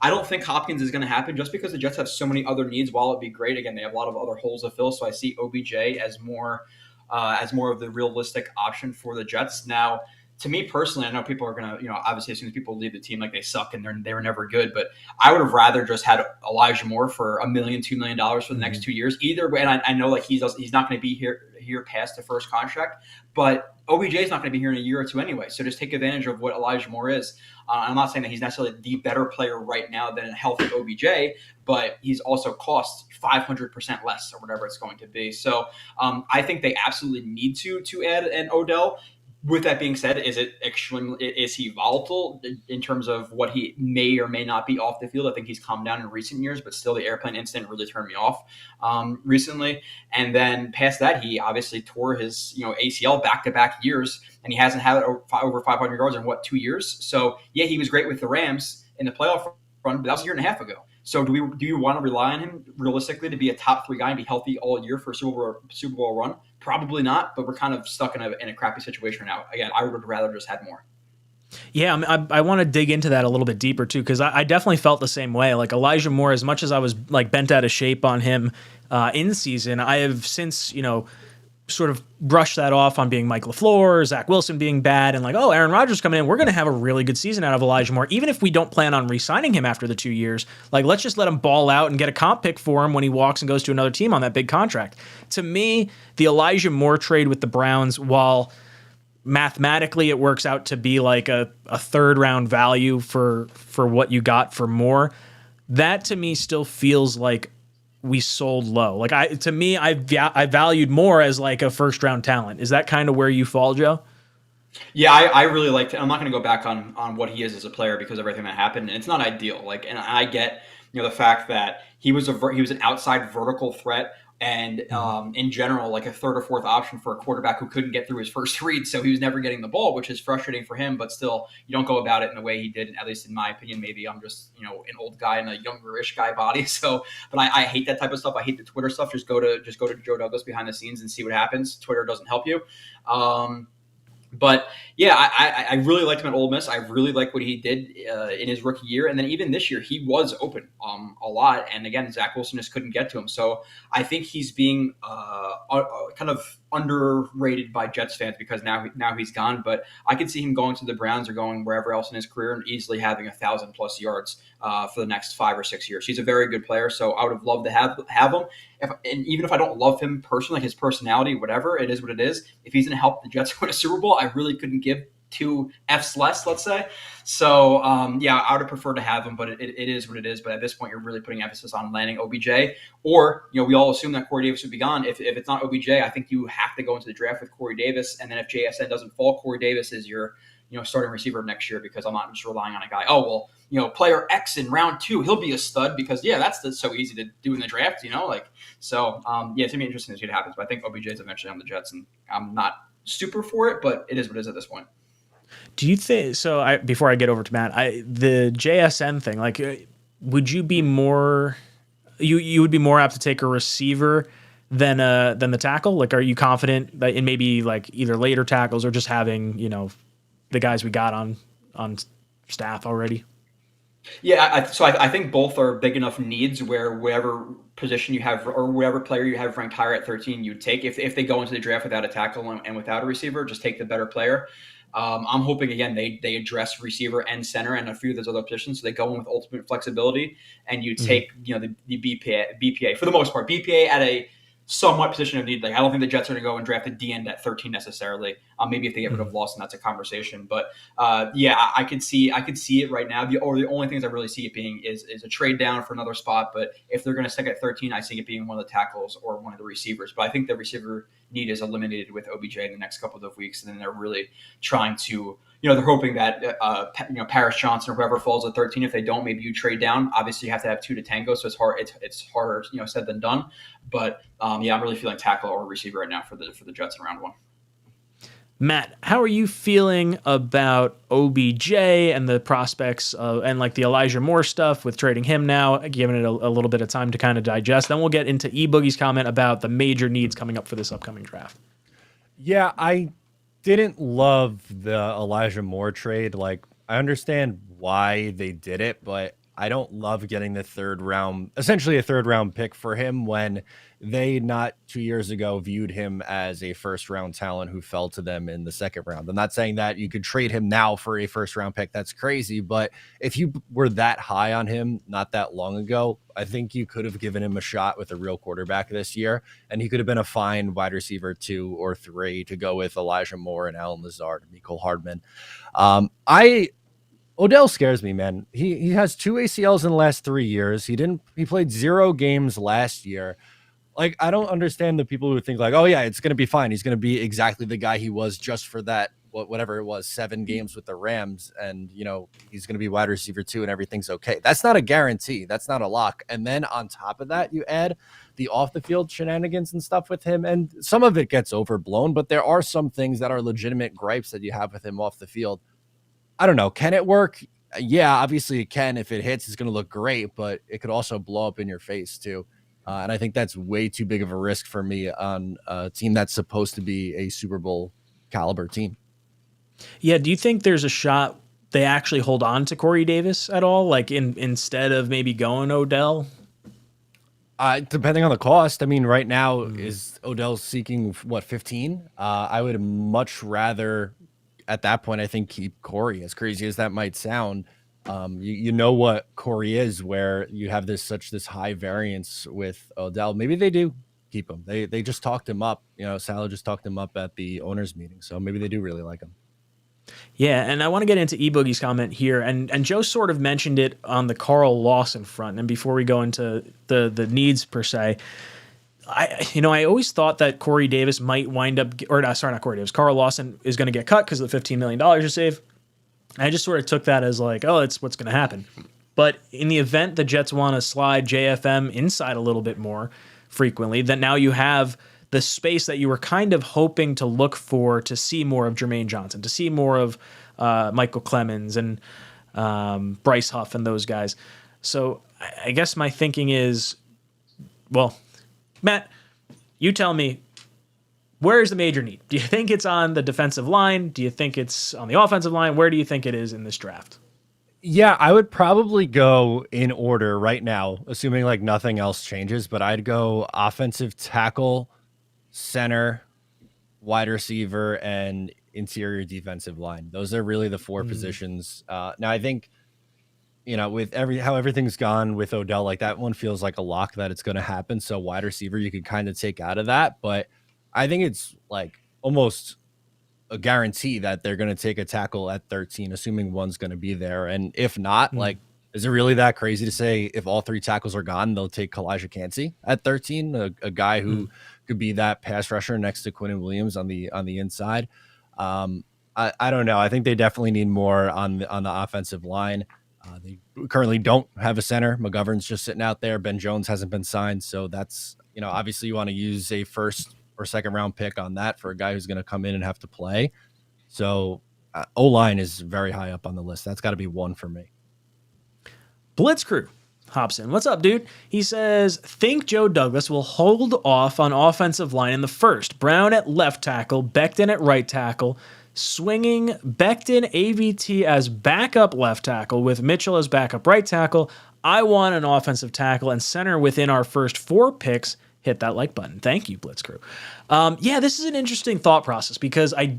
I don't think Hopkins is going to happen just because the Jets have so many other needs. While it'd be great, again, they have a lot of other holes to fill. So I see OBJ as more of the realistic option for the Jets. Now, to me personally, I know people are going to, obviously as soon as people leave the team, like they suck and they were never good, but I would have rather just had Elijah Moore for $1 million, $2 million for the next 2 years. Either way, and I know like he's not going to be here past the first contract, but OBJ is not going to be here in a year or two anyway. So just take advantage of what Elijah Moore is. I'm not saying that he's necessarily the better player right now than a healthy OBJ, but he's also cost 500% less or whatever it's going to be. So I think they absolutely need to add an Odell. With that being said, is he volatile in terms of what he may or may not be off the field? I think he's calmed down in recent years, but still the airplane incident really turned me off recently. And then past that, he obviously tore his ACL back-to-back years, and he hasn't had over 500 yards in 2 years. So yeah, he was great with the Rams in the playoff run, but that was a year and a half ago. So do you want to rely on him realistically to be a top 3 guy and be healthy all year for a Super Bowl run? Probably not, but we're kind of stuck in a crappy situation right now. Again, I would rather just have more. Yeah, I want to dig into that a little bit deeper too, because I definitely felt the same way. Like Elijah Moore, as much as I was like bent out of shape on him in season, I have since sort of brushed that off on being Mike LaFleur, Zach Wilson being bad, and like, oh, Aaron Rodgers coming in, we're going to have a really good season out of Elijah Moore, even if we don't plan on re-signing him after the 2 years. Like, let's just let him ball out and get a comp pick for him when he walks and goes to another team on that big contract. To me, the Elijah Moore trade with the Browns, while mathematically it works out to be like a third round value for what you got for Moore, that to me still feels like we sold low. Like I valued Moore as like a first round talent. Is that kind of where you fall, Joe? Yeah, I really liked it. I'm not going to go back on what he is as a player because of everything that happened. And it's not ideal. Like, and I get the fact that he was an outside vertical threat. And in general, like a third or fourth option for a quarterback who couldn't get through his first read. So he was never getting the ball, which is frustrating for him. But still, you don't go about it in the way he did, at least in my opinion. Maybe I'm just, an old guy in a younger-ish guy body. So, but I hate that type of stuff. I hate the Twitter stuff. Just go to Joe Douglas behind the scenes and see what happens. Twitter doesn't help you. But yeah, I really liked him at Ole Miss. I really liked what he did in his rookie year, and then even this year he was open a lot. And again, Zach Wilson just couldn't get to him. So I think he's being kind of underrated by Jets fans because now he's gone. But I could see him going to the Browns or going wherever else in his career and easily having 1,000+ yards for the next 5 or 6 years. He's a very good player, so I would have loved to have him. And even if I don't love him personally, his personality, whatever, it is what it is. If he's going to help the Jets win a Super Bowl, I really couldn't give 2 Fs less, let's say. So, yeah, I would have preferred to have him, but it is what it is. But at this point, you're really putting emphasis on landing OBJ. Or, we all assume that Corey Davis would be gone. If it's not OBJ, I think you have to go into the draft with Corey Davis. And then if JSN doesn't fall, Corey Davis is your starting receiver next year because I'm not just relying on a guy. Oh, well, player X in round 2, he'll be a stud because, yeah, that's so easy to do in the draft, So, yeah, it's going to be interesting to see what happens. But I think OBJ is eventually on the Jets, and I'm not super for it, but it is what it is at this point. Do you think so? Before I get over to Matt, the JSN thing, like, would you be more? You would be more apt to take a receiver than the tackle? Like, are you confident that in maybe like either later tackles or just having the guys we got on staff already? Yeah, so I think both are big enough needs where whatever position you have or whatever player you have ranked higher at 13, you'd take. If they go into the draft without a tackle and without a receiver, just take the better player. I'm hoping, again, they address receiver and center and a few of those other positions. So they go in with ultimate flexibility and you take, the BPA for the most part, BPA at a somewhat position of need. Like, I don't think the Jets are going to go and draft a D-end at 13 necessarily. Maybe if they get rid of Lawson, that's a conversation. But yeah, I could see it right now. The only things I really see it being is a trade down for another spot. But if they're going to stick at 13, I see it being one of the tackles or one of the receivers. But I think the receiver need is eliminated with OBJ in the next couple of weeks, and then they're really trying to. They're hoping that Paris Johnson or whoever falls at 13. If they don't, maybe you trade down. Obviously, you have to have 2 to tango, so it's hard. It's harder, said than done. But yeah, I'm really feeling tackle or receiver right now for the Jets in round 1. Matt, how are you feeling about OBJ and the prospects and like the Elijah Moore stuff with trading him now, giving it a little bit of time to kind of digest? Then we'll get into eBoogie's comment about the major needs coming up for this upcoming draft. Yeah, I didn't love the Elijah Moore trade. Like, I understand why they did it, but I don't love getting essentially a third round pick for him when they not 2 years ago viewed him as a first round talent who fell to them in the second round. I'm not saying that you could trade him now for a first round pick. That's crazy. But if you were that high on him not that long ago, I think you could have given him a shot with a real quarterback this year, and he could have been a fine wide receiver 2 or 3 to go with Elijah Moore and Allen Lazard and Mecole Hardman. Odell scares me, man. He has 2 ACLs in the last 3 years. He played 0 games last year. Like, I don't understand the people who think like, oh yeah, it's going to be fine. He's going to be exactly the guy he was just for that, whatever it was, 7 games with the Rams, and he's going to be wide receiver 2 and everything's okay. That's not a guarantee. That's not a lock. And then on top of that, you add the off the field shenanigans and stuff with him, and some of it gets overblown, but there are some things that are legitimate gripes that you have with him off the field. I don't know. Can it work? Yeah, obviously it can. If it hits, it's going to look great, but it could also blow up in your face too. And I think that's way too big of a risk for me on a team that's supposed to be a Super Bowl caliber team. Yeah. Do you think there's a shot they actually hold on to Corey Davis at all? Like instead of maybe going Odell? Depending on the cost. I mean, right now is Odell seeking 15? I would much rather at that point, I think, keep Corey, as crazy as that might sound. You know what Corey is, where you have this high variance with Odell. Maybe they do keep him. They just talked him up. Salah just talked him up at the owners meeting, so maybe they do really like him. Yeah, and I want to get into 𝐒𝐵oogie's comment here, and Joe sort of mentioned it on the Carl Lawson front. And before we go into the needs per se, I always thought that Corey Davis might wind up, not Corey Davis, Carl Lawson is going to get cut because of the $15 million to save. I just sort of took that as like, oh, it's what's going to happen. But in the event the Jets want to slide JFM inside a little bit more frequently, then now you have the space that you were kind of hoping to look for to see more of Jermaine Johnson, to see more of Michael Clemens and Bryce Huff and those guys. So I guess my thinking is, well, Matt, you tell me, where is the major need? Do you think it's on the defensive line? Do you think it's on the offensive line? Where do you think it is in this draft? Yeah, I would probably go in order right now, assuming like nothing else changes, but I'd go offensive tackle, center, wide receiver, and interior defensive line. Those are really the 4 positions. Now I think, with how everything's gone with Odell, like that one feels like a lock that it's going to happen. So wide receiver, you could kind of take out of that, but I think it's like almost a guarantee that they're going to take a tackle at 13, assuming one's going to be there. And if not, like, is it really that crazy to say if all 3 tackles are gone, they'll take 𝐒𝐭 at 13, a guy who could be that pass rusher next to Quinnen Williams on the inside? I don't know. I think they definitely need more on the offensive line. They currently don't have a center. McGovern's just sitting out there. Ben Jones hasn't been signed. So that's, obviously you want to use a first or second round pick on that for a guy who's going to come in and have to play. So O-line is very high up on the list. That's got to be 1 for me. Blitz Crew hops in. What's up, dude? He says, think Joe Douglas will hold off on offensive line in the first. Brown at left tackle, Becton at right tackle, swinging Becton AVT as backup left tackle with Mitchell as backup right tackle. I want an offensive tackle and center within our first 4 picks. Hit that like button. Thank you, Blitz Crew. Yeah, this is an interesting thought process because I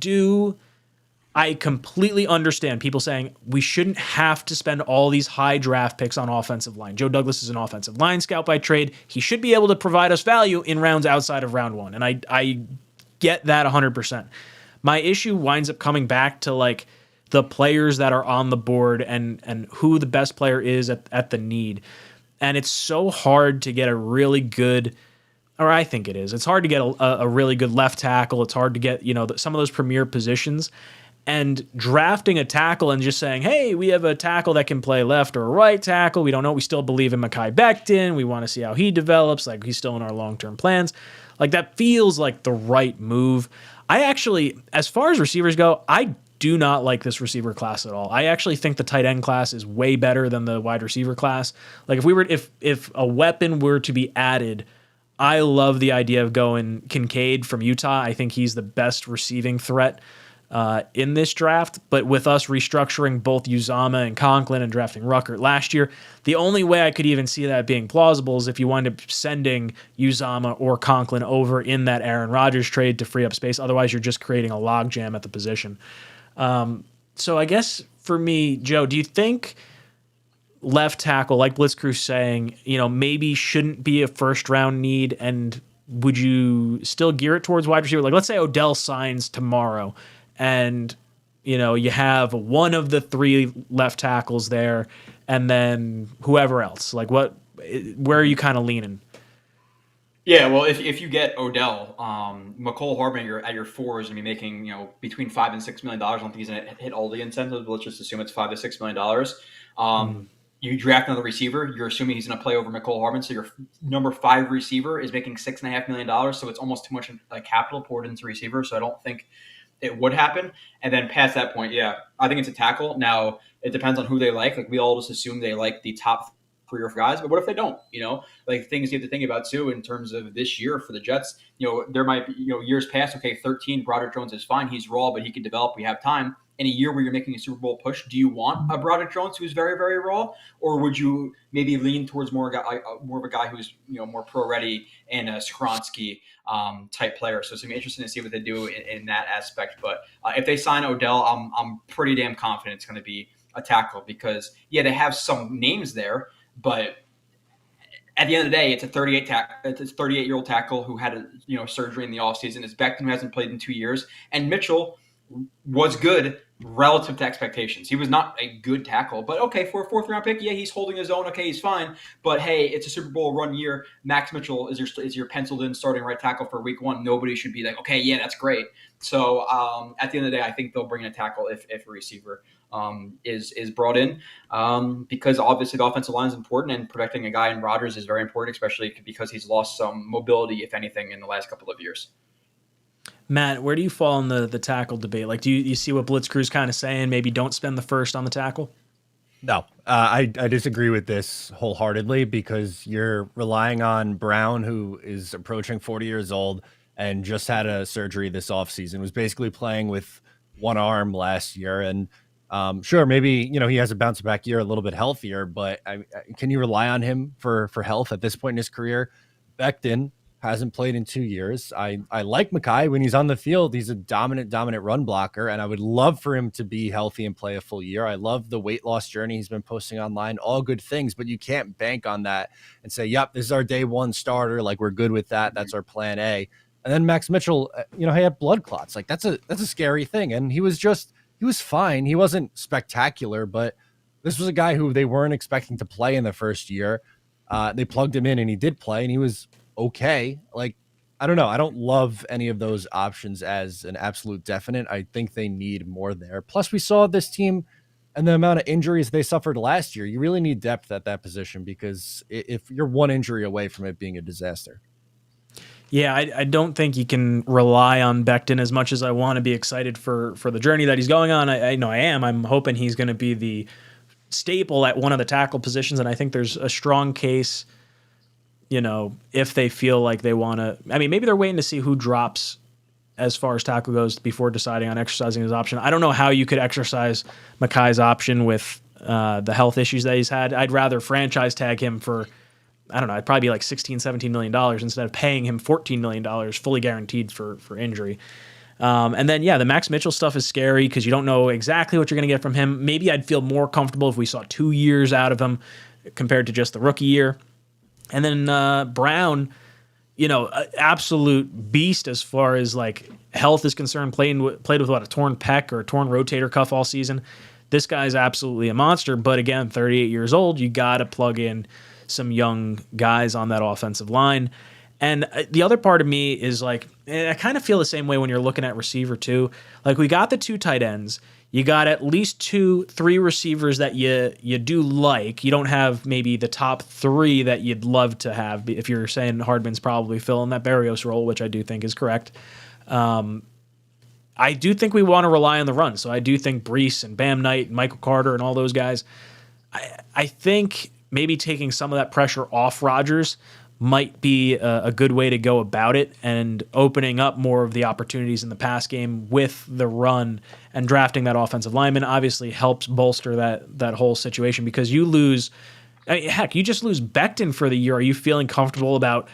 completely understand people saying we shouldn't have to spend all these high draft picks on offensive line. Joe Douglas is an offensive line scout by trade. He should be able to provide us value in rounds outside of round 1. And I get that 100%. My issue winds up coming back to like the players that are on the board and who the best player is at the need. And it's so hard to get a really good, or I think it is. It's hard to get a really good left tackle. It's hard to get, some of those premier positions. And drafting a tackle and just saying, hey, we have a tackle that can play left or right tackle. We don't know. We still believe in Mekhi Becton. We want to see how he develops. Like, he's still in our long-term plans. Like, that feels like the right move. I actually, as far as receivers go, I do not like this receiver class at all. I actually think the tight end class is way better than the wide receiver class. Like, if a weapon were to be added, I love the idea of going Kincaid from Utah. I think he's the best receiving threat in this draft, but with us restructuring both Uzomah and Conklin and drafting Ruckert last year, the only way I could even see that being plausible is if you wind up sending Uzomah or Conklin over in that Aaron Rodgers trade to free up space. Otherwise, you're just creating a logjam at the position. So I guess for me, Joe, do you think left tackle, like Blitzcrew saying, maybe shouldn't be a first round need, and would you still gear it towards wide receiver? Like, let's say Odell signs tomorrow and, you have one of the 3 left tackles there and then whoever else. Like, where are you kind of leaning? Yeah, well, if you get Odell, McCole Hardman at your four is going to be making between $5 and $6 million. I don't think he's going to hit all the incentives, but let's just assume it's $5 to $6 million. You draft another receiver, you're assuming he's going to play over McCole Hardman, so your number 5 receiver is making $6.5 million. So it's almost too much capital poured into receiver. So I don't think it would happen. And then past that point, yeah, I think it's a tackle. Now it depends on who they like. Like we all just assume they like the top 3 or 4 guys, but what if they don't? Things you have to think about too in terms of this year for the Jets. There might be years past. Okay, 13, Broderick Jones is fine. He's raw, but he can develop. We have time. In a year where you're making a Super Bowl push, do you want a Broderick Jones who's very, very raw, or would you maybe lean towards more of a guy who's more pro ready and a 𝐒𝐮𝐞𝐫𝐢𝐻𝐞 type player? So it's gonna be interesting to see what they do in that aspect. But if they sign Odell, I'm pretty damn confident it's going to be a tackle because they have some names there, but at the end of the day, it's a 38-year-old tackle who had surgery in the offseason. It's Becton, who hasn't played in 2 years, and Mitchell was good relative to expectations. He was not a good tackle, but okay, for a 4th-round pick, he's holding his own. Okay, he's fine. But hey, it's a Super Bowl run year. Max Mitchell is your penciled in starting right tackle for week 1. Nobody should be like, okay, yeah, that's great. So at the end of the day, I think they'll bring in a tackle if a receiver is brought in because obviously the offensive line is important and protecting a guy in Rodgers is very important, especially because he's lost some mobility, if anything, in the last couple of years. Matt, where do you fall in the tackle debate? Like, do you see what Blitzcrew's kind of saying? Maybe don't spend the first on the tackle? No, I disagree with this wholeheartedly because you're relying on Brown, who is approaching 40 years old and just had a surgery this offseason, was basically playing with one arm last year. And sure, maybe, he has a bounce back year, a little bit healthier, but can you rely on him for health at this point in his career? Becton hasn't played in 2 years. I like 𝐒𝐭𝐿 when he's on the field. He's a dominant run blocker, and I would love for him to be healthy and play a full year. I love the weight loss journey he's been posting online, all good things, but you can't bank on that and say, yep, this is our day 1 starter. Like, we're good with that. That's our plan A. And then Max Mitchell, he had blood clots. Like, that's a scary thing. And he was fine. He wasn't spectacular, but this was a guy who they weren't expecting to play in the first year. They plugged him in and he did play and he was okay. Like, I don't know. I don't love any of those options as an absolute definite. I think they need more there. Plus, we saw this team and the amount of injuries they suffered last year. You really need depth at that position because if you're one injury away from it being a disaster. Yeah, I don't think you can rely on Becton as much as I want to be excited for the journey that he's going on. I know I am. I'm hoping he's going to be the staple at one of the tackle positions, and I think there's a strong case, if they feel like they want to. I mean, maybe they're waiting to see who drops as far as tackle goes before deciding on exercising his option. I don't know how you could exercise 𝐒𝐭𝐿's option with the health issues that he's had. I'd rather franchise tag him for, I don't know, it'd probably be like $16, $17 million instead of paying him $14 million fully guaranteed for injury. And then, the Max Mitchell stuff is scary because you don't know exactly what you're going to get from him. Maybe I'd feel more comfortable if we saw 2 years out of him compared to just the rookie year. And then Brown, absolute beast as far as like health is concerned, played with a torn pec or a torn rotator cuff all season. This guy's absolutely a monster. But again, 38 years old, you got to plug in some young guys on that offensive line. And the other part of me is like, I kind of feel the same way when you're looking at receiver too. Like, we got the 2 tight ends. You got at least 2, 3 receivers that you do like. You don't have maybe the top 3 that you'd love to have. If you're saying Hardman's probably filling that Berrios role, which I do think is correct. I do think we want to rely on the run. So I do think Brees and Bam Knight and Michael Carter and all those guys, I think maybe taking some of that pressure off Rodgers might be a good way to go about it, and opening up more of the opportunities in the pass game with the run and drafting that offensive lineman obviously helps bolster that whole situation because you lose, heck, you just lose Becton for the year. Are you feeling comfortable about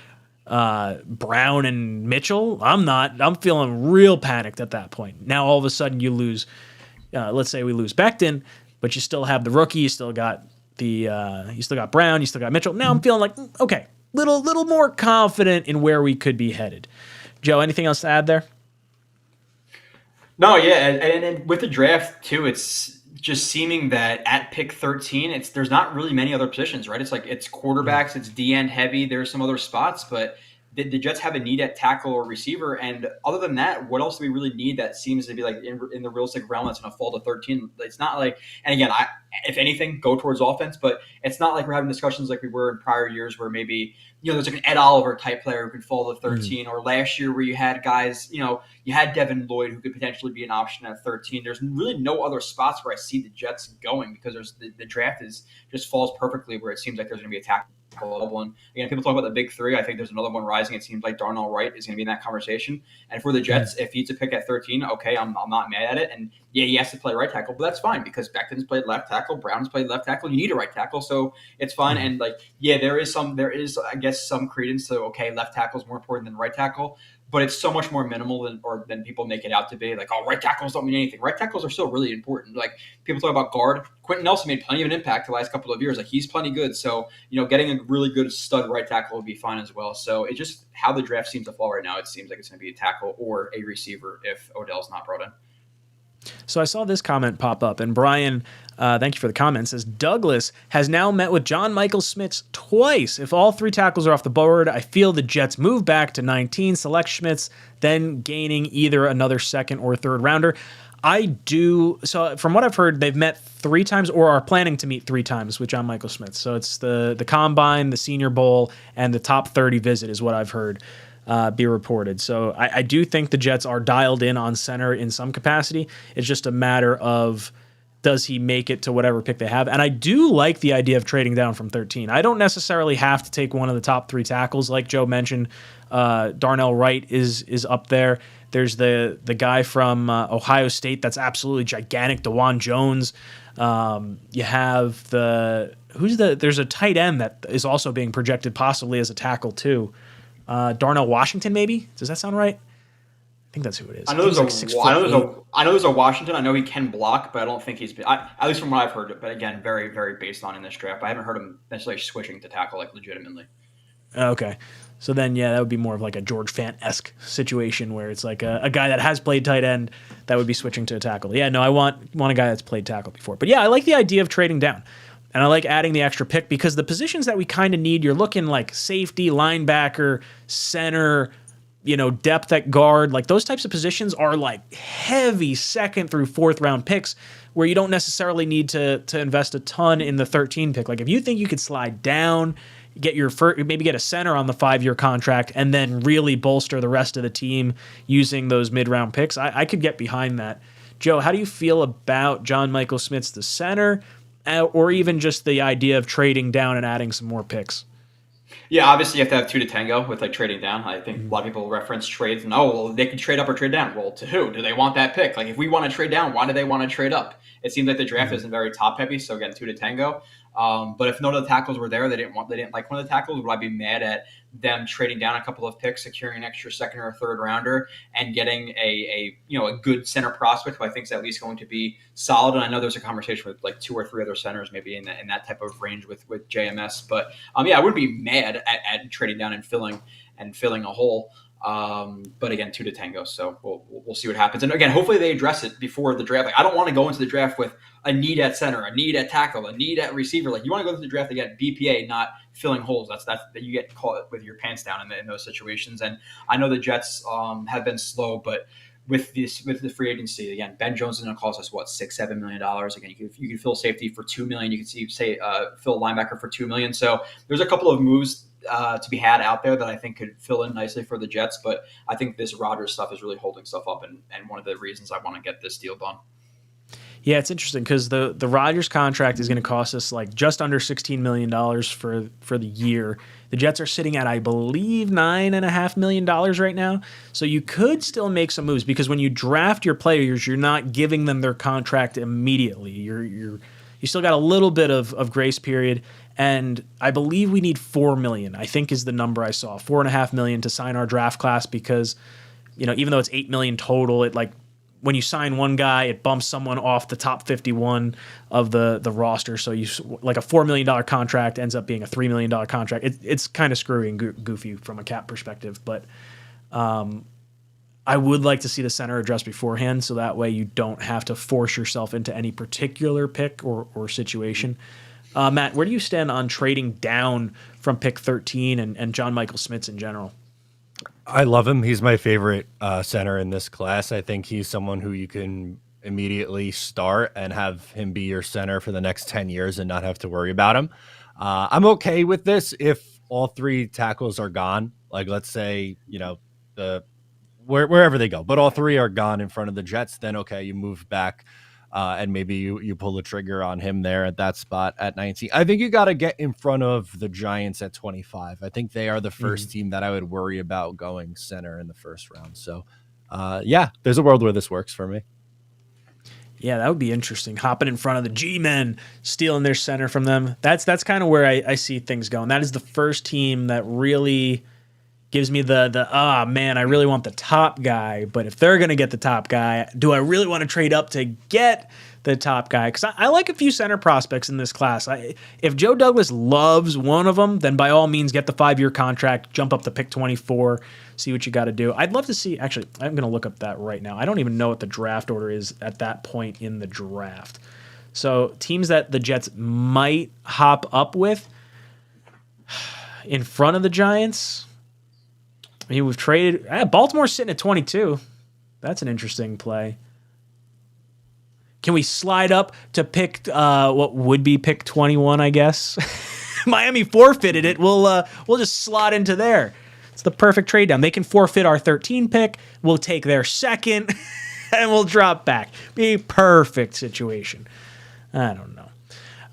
Brown and Mitchell? I'm not. I'm feeling real panicked at that point. Now all of a sudden you lose, let's say we lose Becton, but you still have the rookie, you still got Brown, you still got Mitchell. Now I'm feeling like, okay, little more confident in where we could be headed. Joe, anything else to add there? No, yeah, and with the draft too, it's just seeming that at pick 13, there's not really many other positions, right? It's like it's quarterbacks, it's D-end heavy. There's some other spots, but the Jets have a need at tackle or receiver, and other than that, what else do we really need that seems to be like in the realistic realm that's going to fall to 13? It's not like, and again, if anything, go towards offense, but it's not like we're having discussions like we were in prior years where maybe, there's like an Ed Oliver type player who could fall to 13, or last year where you had guys, you had Devin Lloyd who could potentially be an option at 13. There's really no other spots where I see the Jets going because the draft just falls perfectly where it seems like there's going to be a tackle. One again, people talk about the big three. I think there's another one rising. It seems like Darnell Wright is going to be in that conversation. And for the Jets, if he's a pick at 13, okay, I'm not mad at it. And yeah, he has to play right tackle, but that's fine because Becton's played left tackle, Brown's played left tackle. You need a right tackle, so it's fine. And there is I guess some credence to left tackle is more important than right tackle. But it's so much more minimal than people make it out to be. Like, right tackles don't mean anything. Right tackles are still really important. Like, people talk about guard. Quentin Nelson made plenty of an impact the last couple of years. Like, he's plenty good. So, getting a really good stud right tackle would be fine as well. So, it's just how the draft seems to fall right now. It seems like it's going to be a tackle or a receiver if Odell's not brought in. So I saw this comment pop up, and Brian, thank you for the comment, says, Douglas has now met with John Michael Schmitz twice. If all 3 tackles are off the board, I feel the Jets move back to 19, select Schmitz, then gaining either another second or third rounder. I do. So from what I've heard, they've met 3 times or are planning to meet 3 times with John Michael Schmitz. So it's the Combine, the Senior Bowl, and the top 30 visit is what I've heard be reported. So I do think the Jets are dialed in on center in some capacity. It's just a matter of, does he make it to whatever pick they have? And I do like the idea of trading down from 13. I don't necessarily have to take one of the top 3 tackles. Like Joe mentioned, Darnell Wright is up there. There's the guy from Ohio State that's absolutely gigantic, DeJuan Jones. You have there's a tight end that is also being projected possibly as a tackle too. Darnell Washington, maybe? Does that sound right? I think that's who it is. I know there's a Washington. I know he can block, but I don't think he's been, at least from what I've heard. But again, very, very based on in this draft. I haven't heard him necessarily switching to tackle legitimately. Okay. So then, that would be more of like a George Fant-esque situation where it's like a guy that has played tight end that would be switching to a tackle. Yeah, no, I want a guy that's played tackle before. But yeah, I like the idea of trading down. And I like adding the extra pick because the positions that we kind of need, you're looking like safety, linebacker, center, depth at guard. Like those types of positions are like heavy 2nd through 4th round picks where you don't necessarily need to invest a ton in the 13 pick. Like if you think you could slide down, maybe get a center on the 5-year contract and then really bolster the rest of the team using those mid-round picks, I could get behind that. Joe, how do you feel about John Michael Schmitz, the center, or even just the idea of trading down and adding some more picks? Yeah, obviously you have to have 2 to tango with trading down. I think a lot of people reference trades and they can trade up or trade down. Well, to who? Do they want that pick? Like if we want to trade down, why do they want to trade up? It seems like the draft isn't very top heavy, so again, 2 to tango. But if none of the tackles were there, they didn't like one of the tackles, would I be mad at them trading down a couple of picks, securing an extra 2nd or 3rd rounder, and getting a good center prospect who I think is at least going to be solid? And I know there's a conversation with like 2 or 3 other centers maybe in that type of range with JMS. But I wouldn't be mad at trading down and filling a hole. But again, 2 to tango. So we'll see what happens. And again, hopefully they address it before the draft. Like I don't want to go into the draft with a need at center, a need at tackle, a need at receiver. Like you want to go into the draft to get BPA, not filling holes. That's that you get caught with your pants down in those situations. And I know the Jets have been slow, but with the free agency, again, Ben Jones is going to cost us $6-7 million. Again, you can fill safety for $2 million. You can fill linebacker for $2 million. So there's a couple of moves to be had out there that I think could fill in nicely for the Jets. But I think this Rodgers stuff is really holding stuff up, and one of the reasons I want to get this deal done. Yeah, it's interesting because the Rodgers contract is going to cost us like just under $16 million for the year. The Jets are sitting at, I believe, $9.5 million right now. So you could still make some moves because when you draft your players, you're not giving them their contract immediately. You still got a little bit of grace period. And I believe we need $4 million, I think is the number I saw, $4.5 million to sign our draft class because, even though it's $8 million total, it like when you sign one guy, it bumps someone off the top 51 of the roster. So you like a $4 million contract ends up being a $3 million contract. It's kind of screwy and goofy from a cap perspective, but I would like to see the center addressed beforehand so that way you don't have to force yourself into any particular pick or situation. Matt, where do you stand on trading down from pick 13 and John Michael Schmitz in general? I love him. He's my favorite center in this class. I think he's someone who you can immediately start and have him be your center for the next 10 years and not have to worry about him. I'm okay with this if all three tackles are gone. Like, let's say, wherever they go, but all three are gone in front of the Jets, then okay, you move back and maybe you pull the trigger on him there at that spot at 19. I think you got to get in front of the Giants at 25. I think they are the first team that I would worry about going center in the first round. So, yeah, there's a world where this works for me. Yeah, that would be interesting. Hopping in front of the G-men, stealing their center from them. That's kind of where I see things going. That is the first team that really gives me man, I really want the top guy. But if they're going to get the top guy, do I really want to trade up to get the top guy? Because I like a few center prospects in this class. If Joe Douglas loves one of them, then by all means get the 5-year contract, jump up to pick 24, see what you got to do. I'd love to see, actually, I'm going to look up that right now. I don't even know what the draft order is at that point in the draft. So teams that the Jets might hop up with in front of the Giants. I mean, we've traded. Baltimore's sitting at 22. That's an interesting play. Can we slide up to pick what would be pick 21? I guess Miami forfeited it. We'll just slot into there. It's the perfect trade down. They can forfeit our 13 pick. We'll take their second, and we'll drop back. Be a perfect situation. I don't know.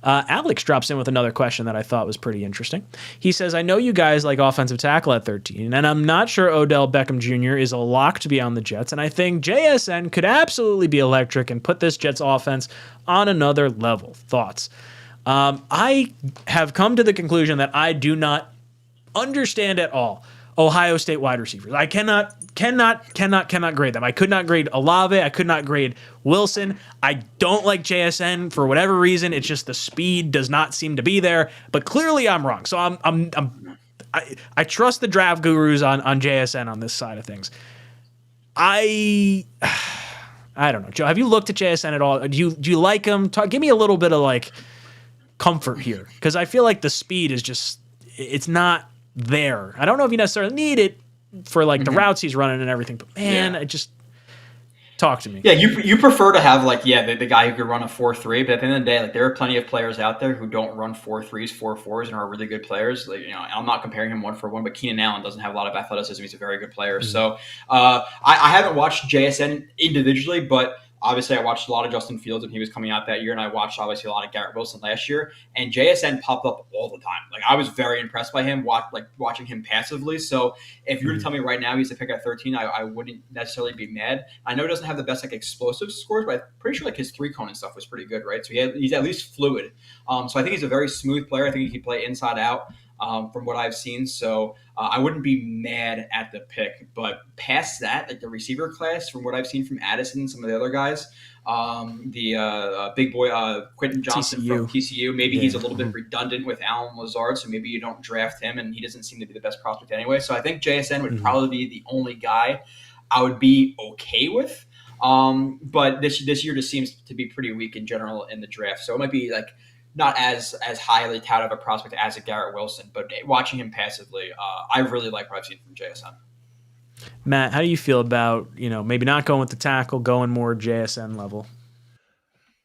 Alex drops in with another question that I thought was pretty interesting. He says, I know you guys like offensive tackle at 13, and I'm not sure Odell Beckham Jr. is a lock to be on the Jets, and I think JSN could absolutely be electric and put this Jets offense on another level. Thoughts? I have come to the conclusion that I do not understand at all Ohio State wide receivers. I cannot grade them. I could not grade Olave. I could not grade Wilson. I don't like JSN for whatever reason. It's just the speed does not seem to be there. But clearly I'm wrong. So I trust the draft gurus on JSN on this side of things. I don't know. Joe, have you looked at JSN at all? Do you like him? Give me a little bit of like comfort here, because I feel like the speed is just it's not there. I don't know if you necessarily need it for like the routes he's running and everything, but man, I just talk to me. Yeah, you prefer to have like the guy who could run a 4.3, but at the end of the day, like there are plenty of players out there who don't run 4.3s, 4.4s, and are really good players. Like, I'm not comparing him one for one, but Keenan Allen doesn't have a lot of athleticism. He's a very good player. So I haven't watched JSN individually, but obviously, I watched a lot of Justin Fields when he was coming out that year, and I watched obviously a lot of Garrett Wilson last year. And JSN popped up all the time. Like I was very impressed by him, watching him passively. So if you were to tell me right now he's a pick at 13, I wouldn't necessarily be mad. I know he doesn't have the best like explosive scores, but I'm pretty sure like his 3-cone and stuff was pretty good, right? So he's at least fluid. So I think he's a very smooth player. I think he can play inside out. From what I've seen. So I wouldn't be mad at the pick. But past that, like the receiver class, from what I've seen from Addison and some of the other guys, the big boy Quentin Johnson from TCU, maybe he's a little bit redundant with Allen Lazard, so maybe you don't draft him, and he doesn't seem to be the best prospect anyway. So I think JSN would probably be the only guy I would be okay with. But this year just seems to be pretty weak in general in the draft. So it might be like not as highly touted of a prospect as a Garrett Wilson, but watching him passively, I really like what I've seen from JSN. Matt, how do you feel about, maybe not going with the tackle, going more JSN level?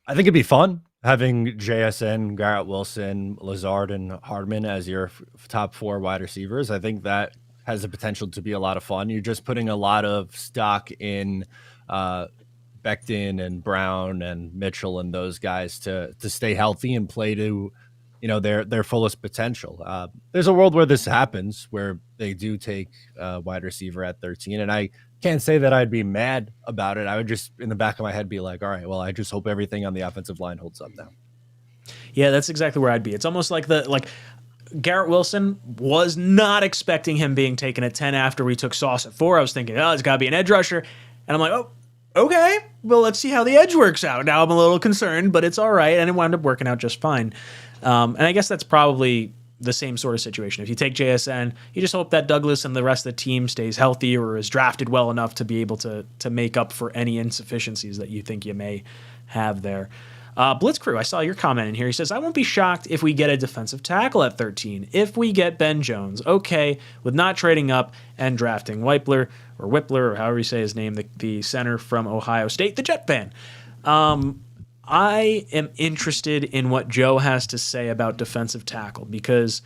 I think it'd be fun having JSN, Garrett Wilson, Lazard, and Hardman as your top 4 wide receivers. I think that has the potential to be a lot of fun. You're just putting a lot of stock in Becton and Brown and Mitchell and those guys to stay healthy and play to, their fullest potential. There's a world where this happens, where they do take a wide receiver at 13, and I can't say that I'd be mad about it. I would just, in the back of my head, be like, all right, well, I just hope everything on the offensive line holds up now. Yeah, that's exactly where I'd be. It's almost like Garrett Wilson, was not expecting him being taken at 10 after we took Sauce at 4. I was thinking, it's got to be an edge rusher. And I'm like, oh, okay, well, let's see how the edge works out. Now I'm a little concerned, but it's all right. And it wound up working out just fine. And I guess that's probably the same sort of situation. If you take JSN, you just hope that Douglas and the rest of the team stays healthy or is drafted well enough to be able to make up for any insufficiencies that you think you may have there. Blitzcrew, I saw your comment in here. He says, I won't be shocked if we get a defensive tackle at 13. If we get Ben Jones, okay, with not trading up and drafting Whippler, or however you say his name, the center from Ohio State, the Jet fan. I am interested in what Joe has to say about defensive tackle, because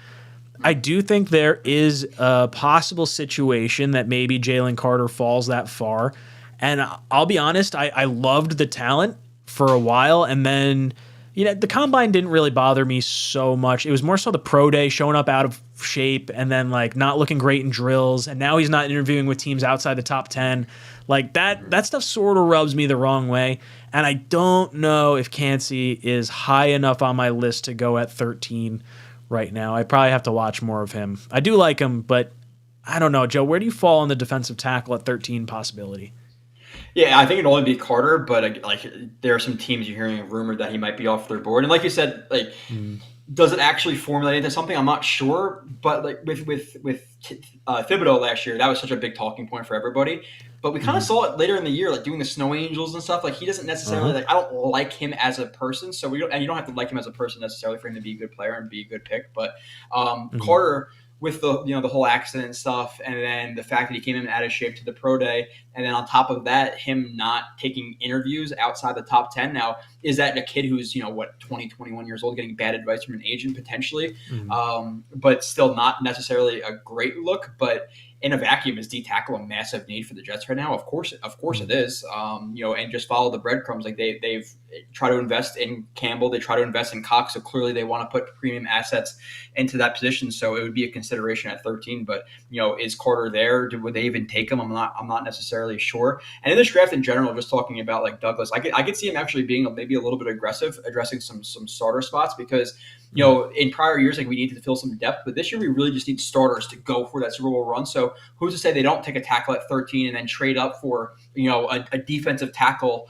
I do think there is a possible situation that maybe Jalen Carter falls that far. And I'll be honest, I loved the talent for a while, and then the combine didn't really bother me so much. It was more so the pro day, showing up out of shape, and then like not looking great in drills. And now he's not interviewing with teams outside the top 10. Like that stuff sort of rubs me the wrong way. And I don't know if Cansey is high enough on my list to go at 13 right now. I probably have to watch more of him. I do like him, but I don't know. Joe, where do you fall on the defensive tackle at 13 possibility? Yeah, I think it'd only be Carter, but like there are some teams you're hearing rumored that he might be off their board. And like you said, like does it actually formulate into something? I'm not sure. But like with Thibodeau last year, that was such a big talking point for everybody. But we kind of saw it later in the year, like doing the Snow Angels and stuff. Like he doesn't necessarily like. I don't like him as a person, so you don't have to like him as a person necessarily for him to be a good player and be a good pick. But Carter, with the whole accident and stuff, and then the fact that he came in out of shape to the pro day, and then on top of that, him not taking interviews outside the top 10. Now, is that a kid who's 20, 21 years old getting bad advice from an agent potentially, but still not necessarily a great look, but in a vacuum, is D tackle a massive need for the Jets right now? Of course it is. And just follow the breadcrumbs. Like they've tried to invest in Campbell, they try to invest in Cox. So clearly they want to put premium assets into that position. So it would be a consideration at 13. But is Carter there? Would they even take him? I'm not necessarily sure. And in this draft in general, just talking about like Douglas, I could see him actually being maybe a little bit aggressive, addressing some starter spots, because in prior years, like we needed to fill some depth, but this year we really just need starters to go for that Super Bowl run. So who's to say they don't take a tackle at 13 and then trade up for, a defensive tackle,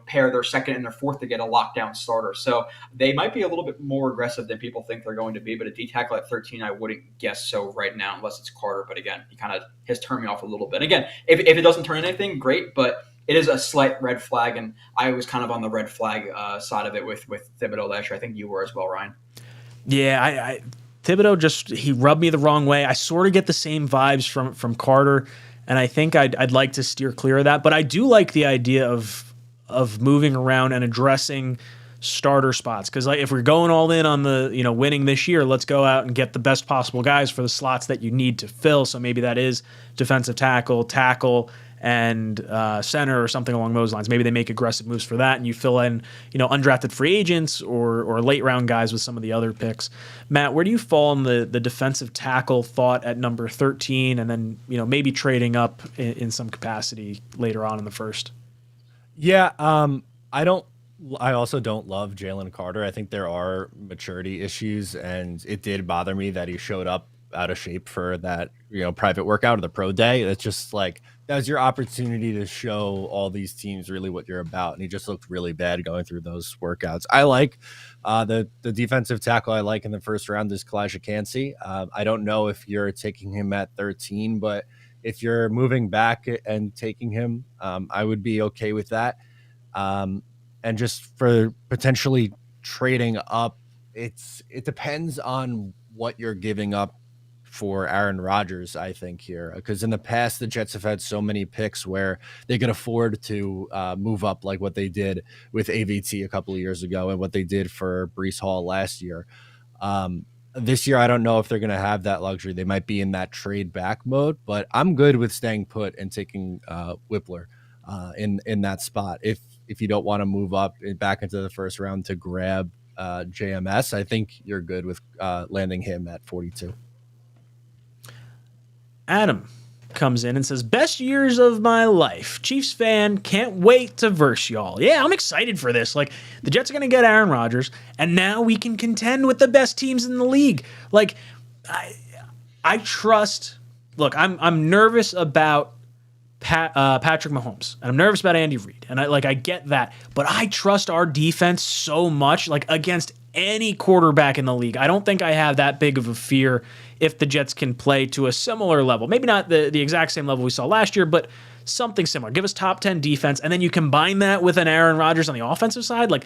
pair their second and their fourth to get a lockdown starter. So they might be a little bit more aggressive than people think they're going to be, but a D tackle at 13, I wouldn't guess so right now, unless it's Carter. But again, he kind of has turned me off a little bit. Again, if it doesn't turn anything, great, but it is a slight red flag, and I was kind of on the red flag side of it with Thibodeau last year. I think you were as well, Ryan. Yeah, Thibodeau he rubbed me the wrong way. I sort of get the same vibes from Carter, and I think I'd like to steer clear of that. But I do like the idea of moving around and addressing starter spots, because like if we're going all in on the winning this year, let's go out and get the best possible guys for the slots that you need to fill. So maybe that is defensive tackle, and center or something along those lines. Maybe they make aggressive moves for that, and you fill in, undrafted free agents or late round guys with some of the other picks. Matt, where do you fall in the defensive tackle thought at number 13, and then maybe trading up in some capacity later on in the first? Yeah, I also don't love Jalen Carter. I think there are maturity issues, and it did bother me that he showed up out of shape for that private workout or the pro day. It's just like that was your opportunity to show all these teams really what you're about, and he just looked really bad going through those workouts. I like the defensive tackle I like in the first round is 𝐒𝐭𝐫𝐲 Cansey. I don't know if you're taking him at 13, but if you're moving back and taking him, I would be okay with that. And just for potentially trading up, it depends on what you're giving up for Aaron Rodgers, I think, here, because in the past the Jets have had so many picks where they could afford to move up, like what they did with AVT a couple of years ago and what they did for Breece Hall last year. This year, I don't know if they're going to have that luxury. They might be in that trade back mode, but I'm good with staying put and taking Whippler in that spot. If you don't want to move up back into the first round to grab JMS, I think you're good with landing him at 42. Adam comes in and says, best years of my life. Chiefs fan, can't wait to verse y'all. Yeah, I'm excited for this. Like, the Jets are going to get Aaron Rodgers, and now we can contend with the best teams in the league. Like, I trust. Look, I'm nervous about Patrick Mahomes, and I'm nervous about Andy Reid, and I get that, but I trust our defense so much, like against any quarterback in the league. I don't think I have that big of a fear if the Jets can play to a similar level. Maybe not the exact same level we saw last year, but something similar. Give us top 10 defense, and then you combine that with an Aaron Rodgers on the offensive side. Like,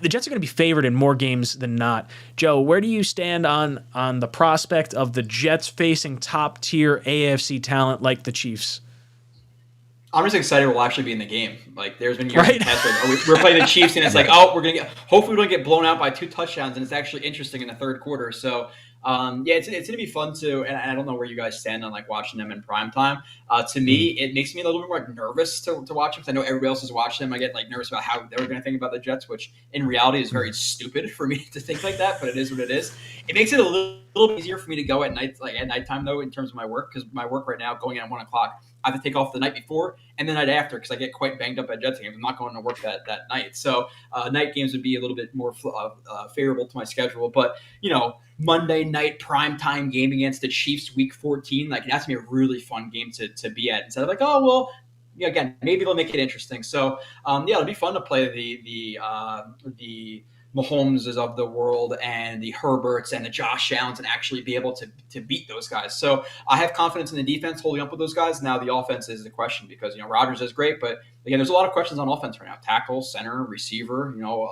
the Jets are going to be favored in more games than not. Joe, where do you stand on the prospect of the Jets facing top tier AFC talent like the Chiefs? I'm just excited we'll actually be in the game. Like, there's been years Right. in the past where we're playing the Chiefs, and it's like, oh, hopefully we don't get blown out by 2 touchdowns, and it's actually interesting in the third quarter. So, yeah, it's going to be fun too. And I don't know where you guys stand on like watching them in prime time. To me, it makes me a little bit more nervous to watch them because I know everybody else is watching them. I get like nervous about how they were going to think about the Jets, which in reality is very stupid for me to think like that. But it is what it is. It makes it a little bit easier for me to go at night, like at nighttime though, in terms of my work, because my work right now going in at 1 o'clock. I have to take off the night before and the night after because I get quite banged up at Jets games. I'm not going to work that night. So night games would be a little bit more favorable to my schedule. But, you know, Monday night primetime game against the Chiefs week 14, like that's going to be a really fun game to be at. Instead of like, oh, well, yeah, again, maybe they'll make it interesting. So, yeah, it'll be fun to play the Mahomeses of the world and the Herberts and the Josh Allens and actually be able to beat those guys. So I have confidence in the defense holding up with those guys. Now the offense is the question because, you know, Rodgers is great, but again, there's a lot of questions on offense right now. Tackle, center, receiver, you know,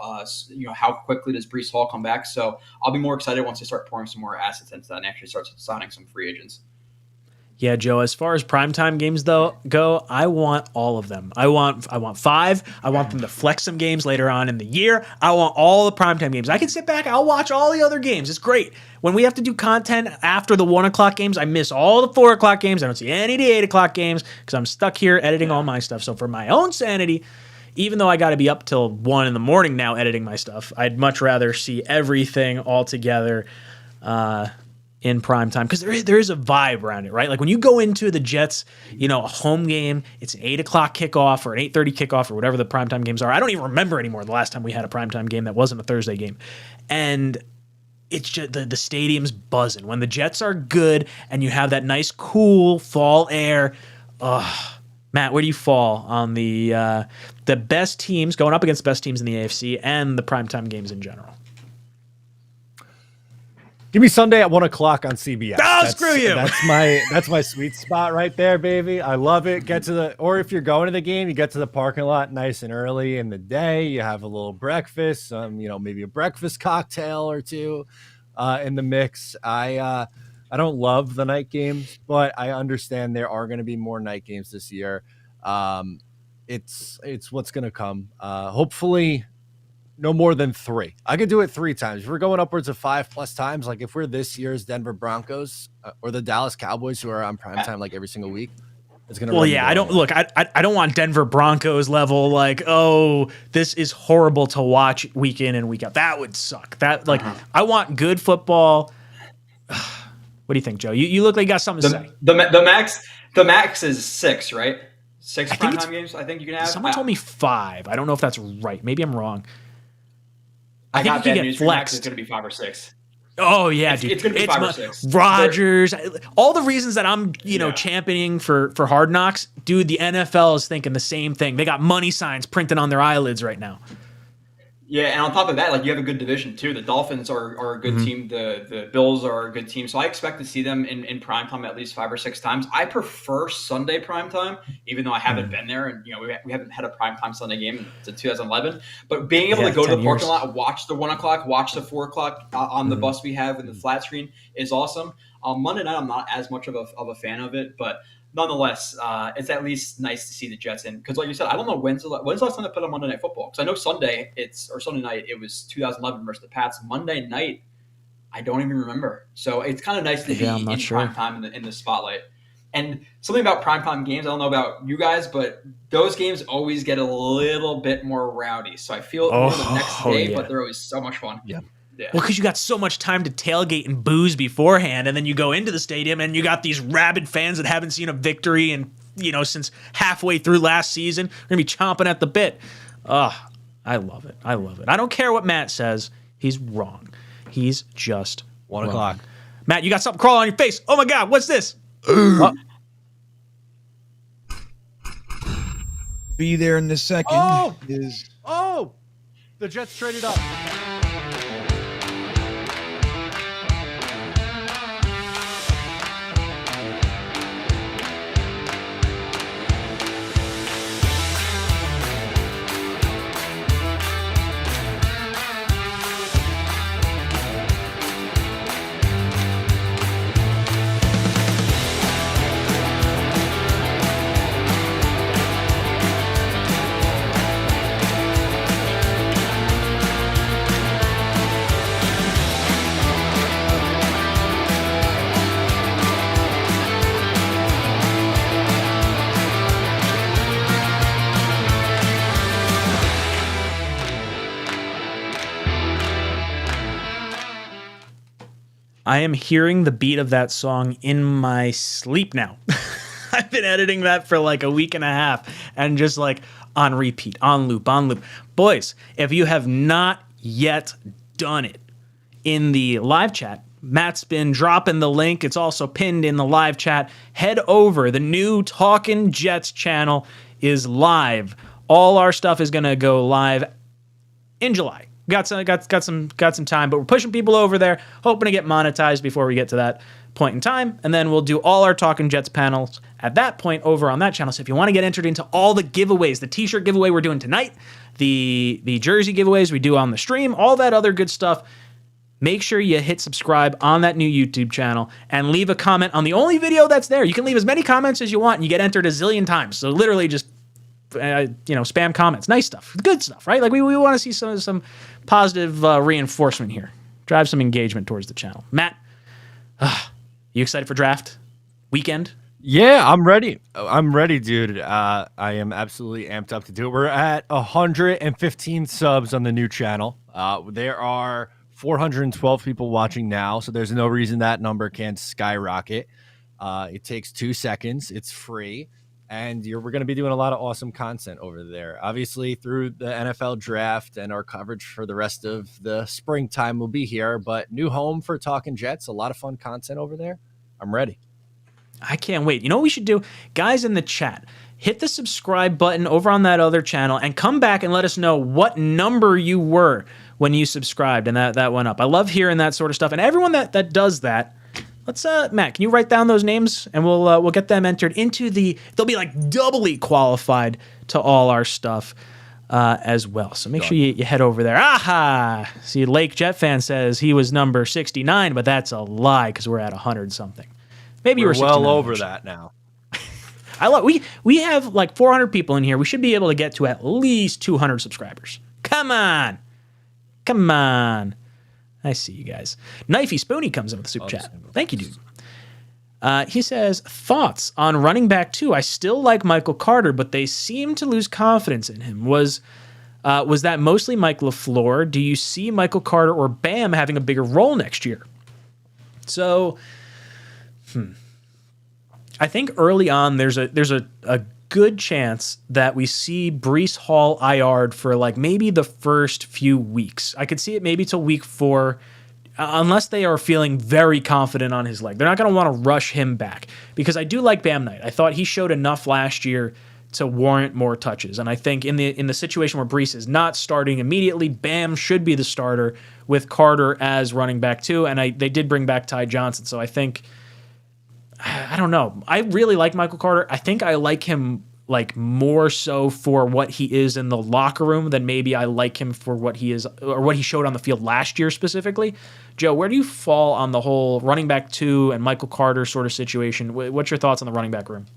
how quickly does Breece Hall come back? So I'll be more excited once they start pouring some more assets into that and actually start signing some free agents. Yeah, Joe, as far as primetime games though go, I want all of them. I want 5. I want them to flex some games later on in the year. I want all the primetime games. I can sit back, I'll watch all the other games. It's great. When we have to do content after the 1 o'clock games, I miss all the 4 o'clock games. I don't see any of the 8 o'clock games because I'm stuck here editing all my stuff. So for my own sanity, even though I got to be up till 1 in the morning now editing my stuff, I'd much rather see everything all together in prime time because there is a vibe around it, right? Like when you go into the Jets, you know, a home game, it's an 8 o'clock kickoff or an 8:30 kickoff or whatever the primetime games are. I don't even remember anymore the last time we had a primetime game that wasn't a Thursday game. And it's just the stadium's buzzing. When the Jets are good and you have that nice, cool fall air, Matt, where do you fall on the best teams going up against best teams in the AFC and the primetime games in general? Give me Sunday at 1 o'clock on CBS. Screw you. That's my sweet spot right there, baby. I love it. Or if you're going to the game, you get to the parking lot nice and early in the day. You have a little breakfast, maybe a breakfast cocktail or two in the mix. I don't love the night games, but I understand there are going to be more night games this year. It's what's going to come. Hopefully no more than 3. I could do it 3 times. If we're going upwards of 5+ times, like if we're this year's Denver Broncos or the Dallas Cowboys, who are on primetime like every single week, it's gonna. Well, yeah, I don't want Denver Broncos level like, oh, this is horrible to watch week in and week out. That would suck. I want good football. What do you think, Joe? You look like you got something to say. The max is 6, right? 6 primetime games. I think you can have. Someone told me 5. I don't know if that's right. Maybe I'm wrong. I think got you bad get news. flexed. It's going to be 5 or 6. Oh yeah, dude. It's going to be 5 or 6. Rodgers, all the reasons that I'm, championing for Hard Knocks, dude. The NFL is thinking the same thing. They got money signs printed on their eyelids right now. Yeah, and on top of that, like you have a good division too. The Dolphins are a good team. The Bills are a good team. So I expect to see them in primetime at least 5 or 6 times. I prefer Sunday primetime, even though I haven't been there, and we haven't had a primetime Sunday game since 2011. But being able to go to the parking lot, watch the 1 o'clock, watch the 4 o'clock on the bus we have in the flat screen is awesome. Monday night, I'm not as much of a fan of it, but nonetheless, it's at least nice to see the Jets in because, like you said, I don't know when's the last time they put on Monday Night Football. Because I know Sunday night it was 2011 versus the Pats. Monday night, I don't even remember. So it's kind of nice to be in prime time in the spotlight. And something about primetime games, I don't know about you guys, but those games always get a little bit more rowdy. So I feel more the next day, but they're always so much fun. Yeah. Yeah. Well, because you got so much time to tailgate and booze beforehand, and then you go into the stadium and you got these rabid fans that haven't seen a victory and since halfway through last season. They're gonna be chomping at the bit. I love it. I love it. I don't care what Matt says. He's wrong. He's just 1 wrong. o'clock. Matt, you got something crawling on your face. Oh my God, what's this? Be there in the second. The Jets traded up. I am hearing the beat of that song in my sleep now. I've been editing that for like a week and a half and just like on repeat, on loop, on loop. Boys, if you have not yet done it in the live chat, Matt's been dropping the link. It's also pinned in the live chat. Head over. The new Talkin' Jets channel is live. All our stuff is going to go live in July. Got some time, but we're pushing people over there, hoping to get monetized before we get to that point in time, and then we'll do all our Talkin' Jets panels at that point over on that channel. So if you want to get entered into all the giveaways, the t-shirt giveaway we're doing tonight, the jersey giveaways we do on the stream, all that other good stuff, make sure you hit subscribe on that new YouTube channel and leave a comment on the only video that's there. You can leave as many comments as you want, and you get entered a zillion times. So literally just spam comments, nice stuff, good stuff, right? Like we want to see some positive reinforcement here, drive some engagement towards the channel. Matt, you excited for draft weekend? Yeah, I'm ready. I'm ready, dude. I am absolutely amped up to do it. We're at 115 subs on the new channel. There are 412 people watching now, so there's no reason that number can't skyrocket. It takes 2 seconds. It's free. And we're going to be doing a lot of awesome content over there. Obviously, through the NFL draft and our coverage for the rest of the springtime will be here. But new home for Talkin' Jets, a lot of fun content over there. I'm ready. I can't wait. You know what we should do? Guys in the chat, hit the subscribe button over on that other channel and come back and let us know what number you were when you subscribed and that went up. I love hearing that sort of stuff. And everyone that does that, let's Matt, can you write down those names and we'll get them entered into they'll be like doubly qualified to all our stuff as well. So make sure you head over there. Aha! See, Lake Jet fan says he was number 69, but that's a lie because we're at 100 something. Maybe we're we're 69, well over actually. that now. We have like 400 people in here. We should be able to get to at least 200 subscribers. Come on. I see you guys. Knifey Spoony comes in with the super chat. Thank you, dude. He says, thoughts on running back 2. I still like Michael Carter, but they seem to lose confidence in him. Was that mostly Mike LaFleur? Do you see Michael Carter or Bam having a bigger role next year? So, I think early on there's a good chance that we see Breece Hall IR'd for like maybe the first few weeks. I could see it maybe till week 4, unless they are feeling very confident on his leg. They're not going to want to rush him back because I do like Bam Knight. I thought he showed enough last year to warrant more touches. And I think in the situation where Breece is not starting immediately, Bam should be the starter with Carter as running back 2. And they did bring back Ty Johnson. So I think, I don't know. I really like Michael Carter. I think I like him like more so for what he is in the locker room than maybe I like him for what he is or what he showed on the field last year specifically. Joe, where do you fall on the whole running back 2 and Michael Carter sort of situation? What's your thoughts on the running back room?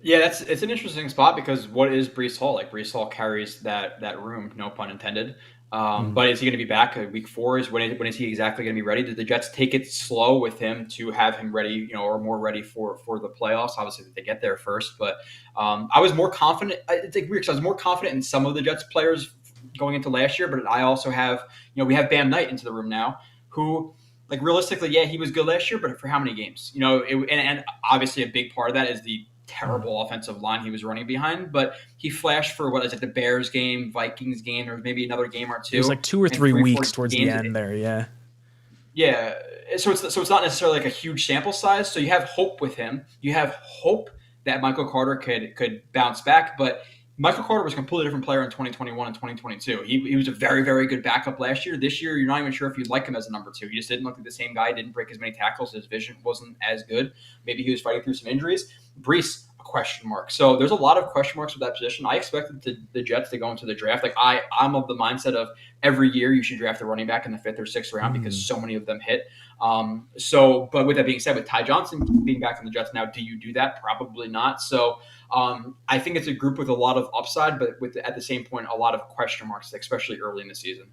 Yeah, it's an interesting spot because what is Breece Hall? Like Breece Hall carries that room, no pun intended. But is he going to be back week 4? When is he exactly going to be ready? Did the Jets take it slow with him to have him ready, or more ready for the playoffs? Obviously, they get there first, but I was more confident. It's like weird because I was more confident in some of the Jets players going into last year, but I also have, we have Bam Knight into the room now, who, like realistically, yeah, he was good last year, but for how many games? And obviously a big part of that is the terrible offensive line he was running behind, but he flashed for the Bears game, Vikings game, or maybe another game or 2. It was like 2 or 3 weeks towards the end there, yeah. Yeah, so it's not necessarily like a huge sample size. So you have hope with him. You have hope that Michael Carter could bounce back, but Michael Carter was a completely different player in 2021 and 2022. He was a very, very good backup last year. This year, you're not even sure if you'd like him as a number 2. He just didn't look like the same guy. Didn't break as many tackles. His vision wasn't as good. Maybe he was fighting through some injuries. Breece, a question mark. So there's a lot of question marks with that position. I expected the Jets to go into the draft. Like I'm of the mindset of every year you should draft a running back in the 5th or 6th round because so many of them hit. But with that being said, with Ty Johnson being back in the Jets now, do you do that? Probably not. So I think it's a group with a lot of upside, but with at the same point, a lot of question marks, especially early in the season.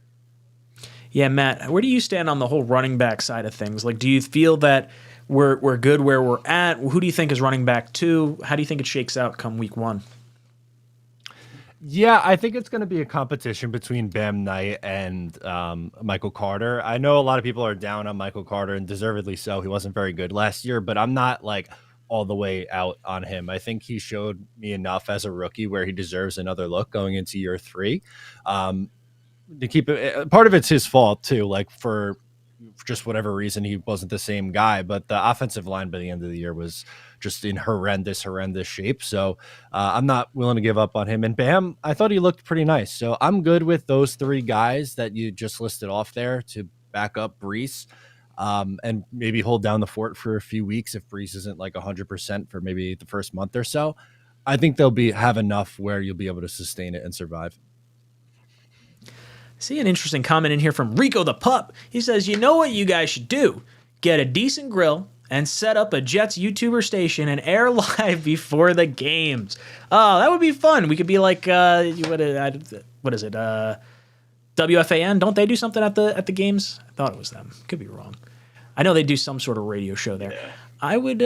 Yeah, Matt, where do you stand on the whole running back side of things? Like, do you feel that we're good where we're at? Who do you think is running back 2? How do you think it shakes out come week 1? Yeah, I think it's going to be a competition between Bam Knight and Michael Carter. I know a lot of people are down on Michael Carter, and deservedly so. He wasn't very good last year, but I'm not like all the way out on him. I think he showed me enough as a rookie where he deserves another look going into year 3. To keep it, part of it's his fault too. Like for just whatever reason, he wasn't the same guy. But the offensive line by the end of the year was just in horrendous shape. So I'm not willing to give up on him. And Bam, I thought he looked pretty nice. So I'm good with those 3 guys that you just listed off there to back up Brees, and maybe hold down the fort for a few weeks if Brees isn't like 100% for maybe the first month or so. I think they'll have enough where you'll be able to sustain it and survive. See an interesting comment in here from Rico the Pup. He says, you know what you guys should do? Get a decent grill and set up a Jets YouTuber station and air live before the games. Oh, that would be fun. We could be like, what is it? WFAN? Don't they do something at the games? I thought it was them. Could be wrong. I know they do some sort of radio show there. Yeah. I would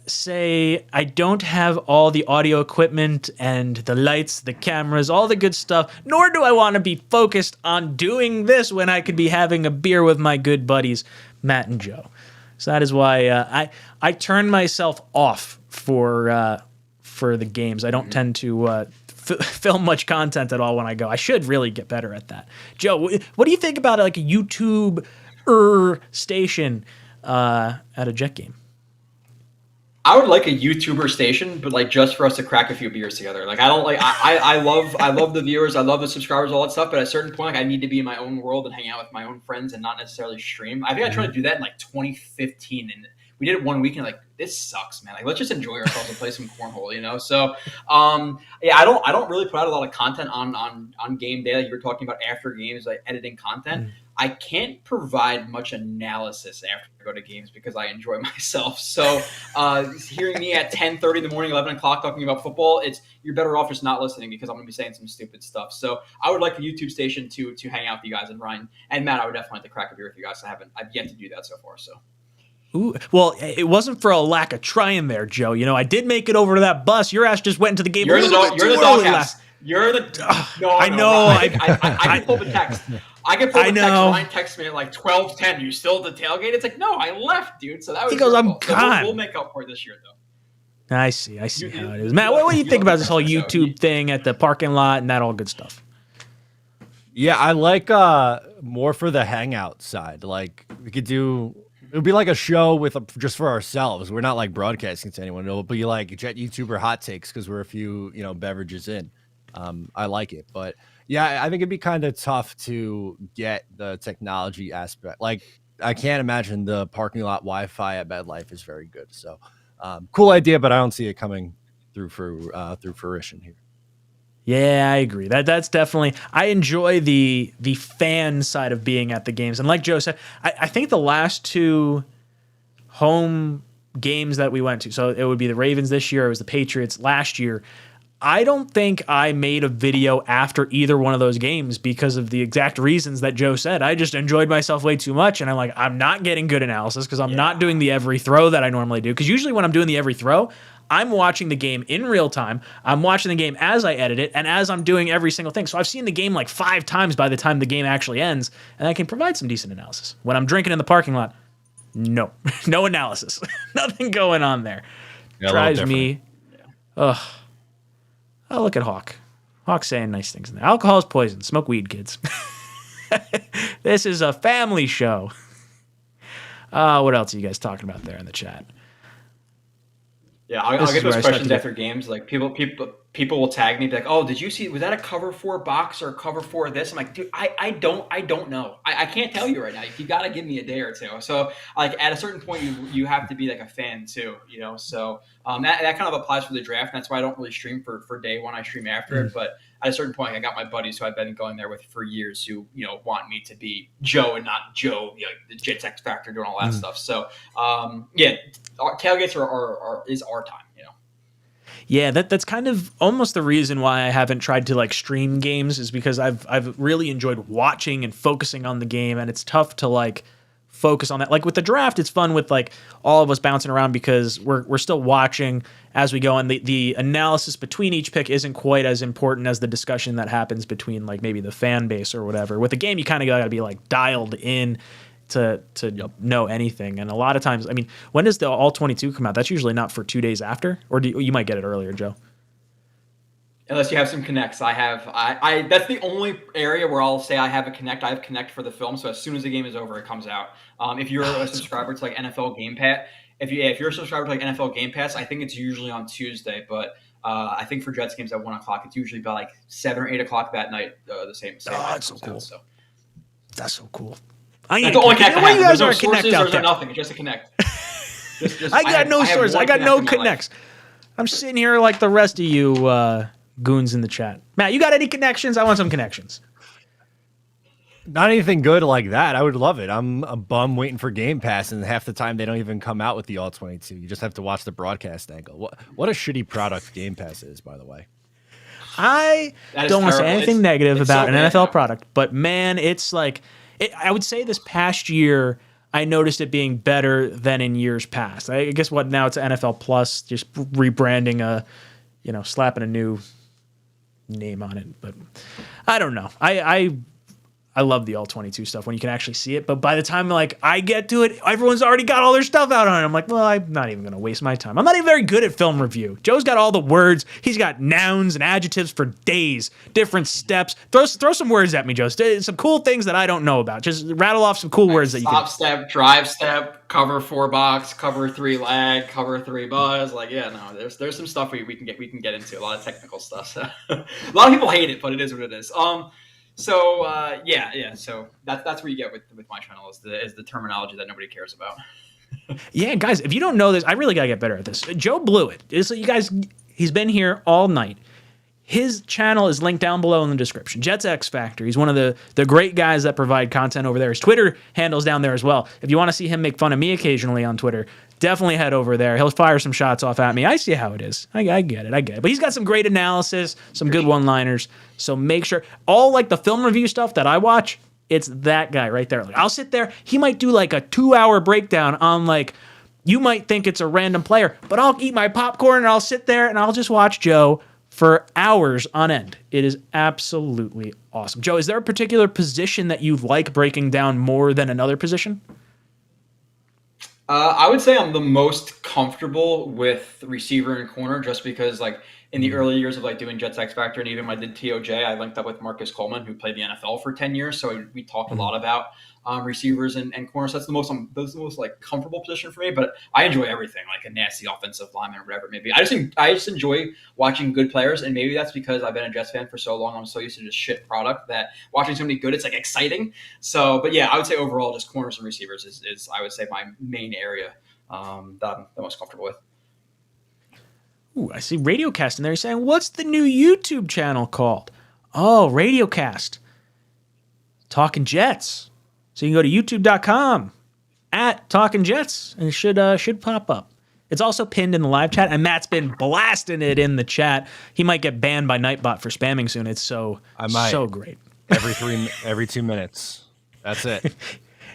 say I don't have all the audio equipment and the lights, the cameras, all the good stuff, nor do I want to be focused on doing this when I could be having a beer with my good buddies, Matt and Joe. So that is why I turn myself off for the games. I don't tend to film much content at all when I go. I should really get better at that. Joe, what do you think about like a YouTube station at a Jet game? I would like a YouTuber station, but like just for us to crack a few beers together. Like I love the viewers, I love the subscribers, all that stuff. But at a certain point, like I need to be in my own world and hang out with my own friends and not necessarily stream. I think I tried to do that in like 2015, and we did it one weekend. Like this sucks, man. Like let's just enjoy ourselves and play some cornhole, you know. So yeah, I don't really put out a lot of content on game day. Like you were talking about after games, like editing content. I can't provide much analysis after I go to games because I enjoy myself. So hearing me at 10:30 in the morning, 11 o'clock talking about football, you're better off just not listening because I'm going to be saying some stupid stuff. So I would like a YouTube station to hang out with you guys, and Ryan and Matt, I would definitely like to crack a beer with you guys. I've yet to do that so far. So. Ooh, well, it wasn't for a lack of trying there, Joe. You know, I did make it over to that bus. Your ass just went into the game. You're the doghouse. You're the. No, I know. I can pull the text. I can pull the text. Ryan texts me at like 12:10. You still at the tailgate? It's like, no, I left, dude. So that was. He goes, I'm gone. So we'll make up for it this year, though. I see how it is, Matt. What do you think about this whole YouTube thing at the parking lot and that all good stuff? Yeah, I like more for the hangout side. Like we could do. It would be like a show with just for ourselves. We're not like broadcasting to anyone. It'll be like Jet YouTuber hot takes because we're a few, beverages in. I like it, but yeah, I think it'd be kind of tough to get the technology aspect. Like I can't imagine the parking lot Wi-Fi at MetLife is very good. So cool idea, but I don't see it coming through fruition here. Yeah, I agree. That's definitely. I enjoy the fan side of being at the games, and like Joe said, I think the last 2 home games that we went to, so it would be the Ravens this year, it was the Patriots last year. I don't think I made a video after either one of those games because of the exact reasons that Joe said. I just enjoyed myself way too much, and I'm not getting good analysis because I'm not doing the every throw that I normally do. Because usually when I'm doing the every throw, I'm watching the game in real time. I'm watching the game as I edit it and as I'm doing every single thing. So I've seen the game like 5 times by the time the game actually ends, and I can provide some decent analysis. When I'm drinking in the parking lot, no analysis. Nothing going on there. Yeah, drives me. Ugh. Oh, look at Hawk. Hawk's saying nice things in there. Alcohol is poison. Smoke weed, kids. This is a family show. What else are you guys talking about there in the chat? Yeah, I'll get those questions after games. Like people will tag me, be like, "Oh, did you see? Was that a cover 4 box or a cover 4 this?" I'm like, "Dude, I don't know. I can't tell you right now. You got to give me a day or two." So, like at a certain point, you have to be like a fan too, you know. So that kind of applies for the draft. And that's why I don't really stream for day one. I stream after it. But at a certain point, I got my buddies who I've been going there with for years who want me to be Joe and not Joe, the Jets X Factor doing all that stuff. So yeah, tailgates is our time, Yeah, that's kind of almost the reason why I haven't tried to like stream games is because I've really enjoyed watching and focusing on the game, and it's tough to like focus on that. Like with the draft, it's fun with like all of us bouncing around because we're still watching as we go, and the analysis between each pick isn't quite as important as the discussion that happens between like maybe the fan base or whatever. With the game, you kind of got to be like dialed in to know anything. And a lot of times, I mean, when does the All 22 come out? That's usually not for 2 days after, or you might get it earlier, Joe. Unless you have some connects. I that's the only area where I'll say I have a connect. I have connect for the film, so as soon as the game is over, it comes out. If you're a subscriber to like NFL Game Pass, if you're a subscriber to like NFL Game Pass, I think it's usually on Tuesday. But I think for Jets games at 1 o'clock, it's usually about like 7 or 8 o'clock that night. The same. Oh, that's so cool. So. That's so cool. That's the only connect I have. You guys There's no are connect sources, out there's there. nothing. It's just a connect. I got no sources. I got no connects. I'm sitting here like the rest of you goons in the chat. Matt, you got any connections? I want some connections. Not anything good like that. I would love it. I'm a bum waiting for Game Pass, and half the time they don't even come out with the All 22. You just have to watch the broadcast angle. What a shitty product Game Pass is, by the way. I don't want to say anything negative about an NFL product, but man, it's like I would say this past year I noticed it being better than in years past. I guess what now it's NFL Plus, just rebranding slapping a new name on it, but I don't know. I love the All 22 stuff when you can actually see it, but by the time like I get to it, everyone's already got all their stuff out on it. I'm like, well, I'm not even going to waste my time. I'm not even very good at film review. Joe's got all the words. He's got nouns and adjectives for days, different steps. Throw some words at me, Joe. Some cool things that I don't know about. Just rattle off some cool words that you can. Stop step, drive step, cover 4 box, cover 3 lag, cover 3 buzz. Like, yeah, no, there's some stuff we can get into, a lot of technical stuff. So. A lot of people hate it, but it is what it is. So so that's where you get with my channel is the terminology that nobody cares about. Yeah, guys, if you don't know this, I really gotta get better at this. Joe Blewett, you guys, he's been here all night. His channel is linked down below in the description. Jets X Factor. He's one of the great guys that provide content over there. His Twitter handle's down there as well. If you want to see him make fun of me occasionally on Twitter, definitely head over there. He'll fire some shots off at me. I see how it is. I get it. But he's got some great analysis, some good one-liners. So make sure all like the film review stuff that I watch, it's that guy right there. Like I'll sit there. He might do like a 2-hour breakdown on like you might think it's a random player, but I'll eat my popcorn and I'll sit there and I'll just watch Joe for hours on end. It is absolutely awesome. Joe, is there a particular position that you like breaking down more than another position? I would say I'm the most comfortable with receiver and corner just because like in the early years of like doing Jets X Factor and even when I did TOJ, I linked up with Marcus Coleman, who played the NFL for 10 years. So we talked a lot about receivers and corners. That's the most like comfortable position for me, but I enjoy everything, like a nasty offensive lineman or whatever it may be. I just enjoy watching good players, and maybe that's because I've been a Jets fan for so long. I'm so used to just shit product that watching somebody good, it's like exciting. So, but yeah, I would say overall just corners and receivers is I would say my main area that I'm the most comfortable with. Ooh, I see Radiocast in there saying, what's the new YouTube channel called? Oh, Radiocast. Talking Jets. So you can go to youtube.com @TalkinJets and it should pop up. It's also pinned in the live chat, and Matt's been blasting it in the chat. He might get banned by Nightbot for spamming soon. It's so great. Every 2 minutes. That's it.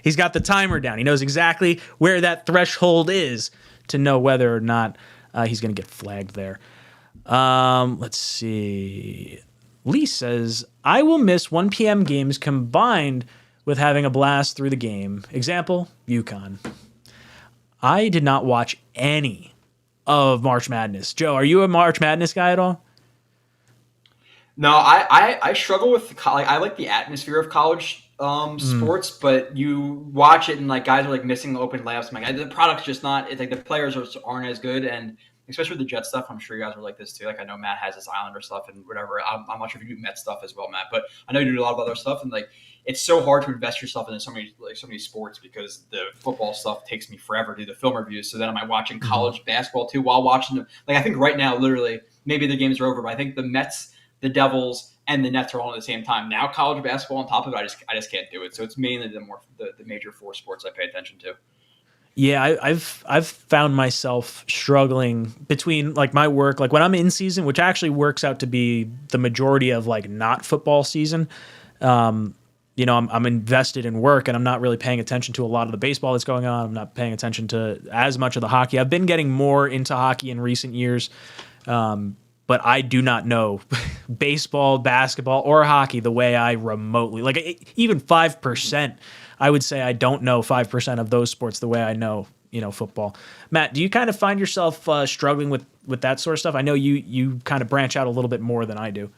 He's got the timer down. He knows exactly where that threshold is to know whether or not he's going to get flagged there. Let's see. Lee says, I will miss 1 p.m. games combined with having a blast through the game. Example, UConn. I did not watch any of March Madness. Joe, are you a March Madness guy at all? No, I struggle with I like the atmosphere of college sports, but you watch it and like guys are like missing the open layups. I'm like, the product's just not. It's like the players aren't as good, and especially with the Jet stuff, I'm sure you guys are like this too. Like I know Matt has his Islander stuff and whatever. I'm not sure if you do Met stuff as well, Matt, but I know you do a lot of other stuff, and like it's so hard to invest yourself into so many sports because the football stuff takes me forever to do the film reviews. So then am I watching college basketball too while watching them? Like I think right now, literally, maybe the games are over, but I think the Mets, the Devils, and the Nets are all at the same time. Now college basketball on top of it, I just can't do it. So it's mainly the major 4 sports I pay attention to. Yeah, I've found myself struggling between like my work, like when I'm in season, which actually works out to be the majority of like not football season. I'm invested in work and I'm not really paying attention to a lot of the baseball that's going on. I'm not paying attention to as much of the hockey. I've been getting more into hockey in recent years, but I do not know baseball, basketball, or hockey the way I remotely, like even 5%, I would say I don't know 5% of those sports the way I know, football. Matt, do you kind of find yourself struggling with that sort of stuff? I know you kind of branch out a little bit more than I do.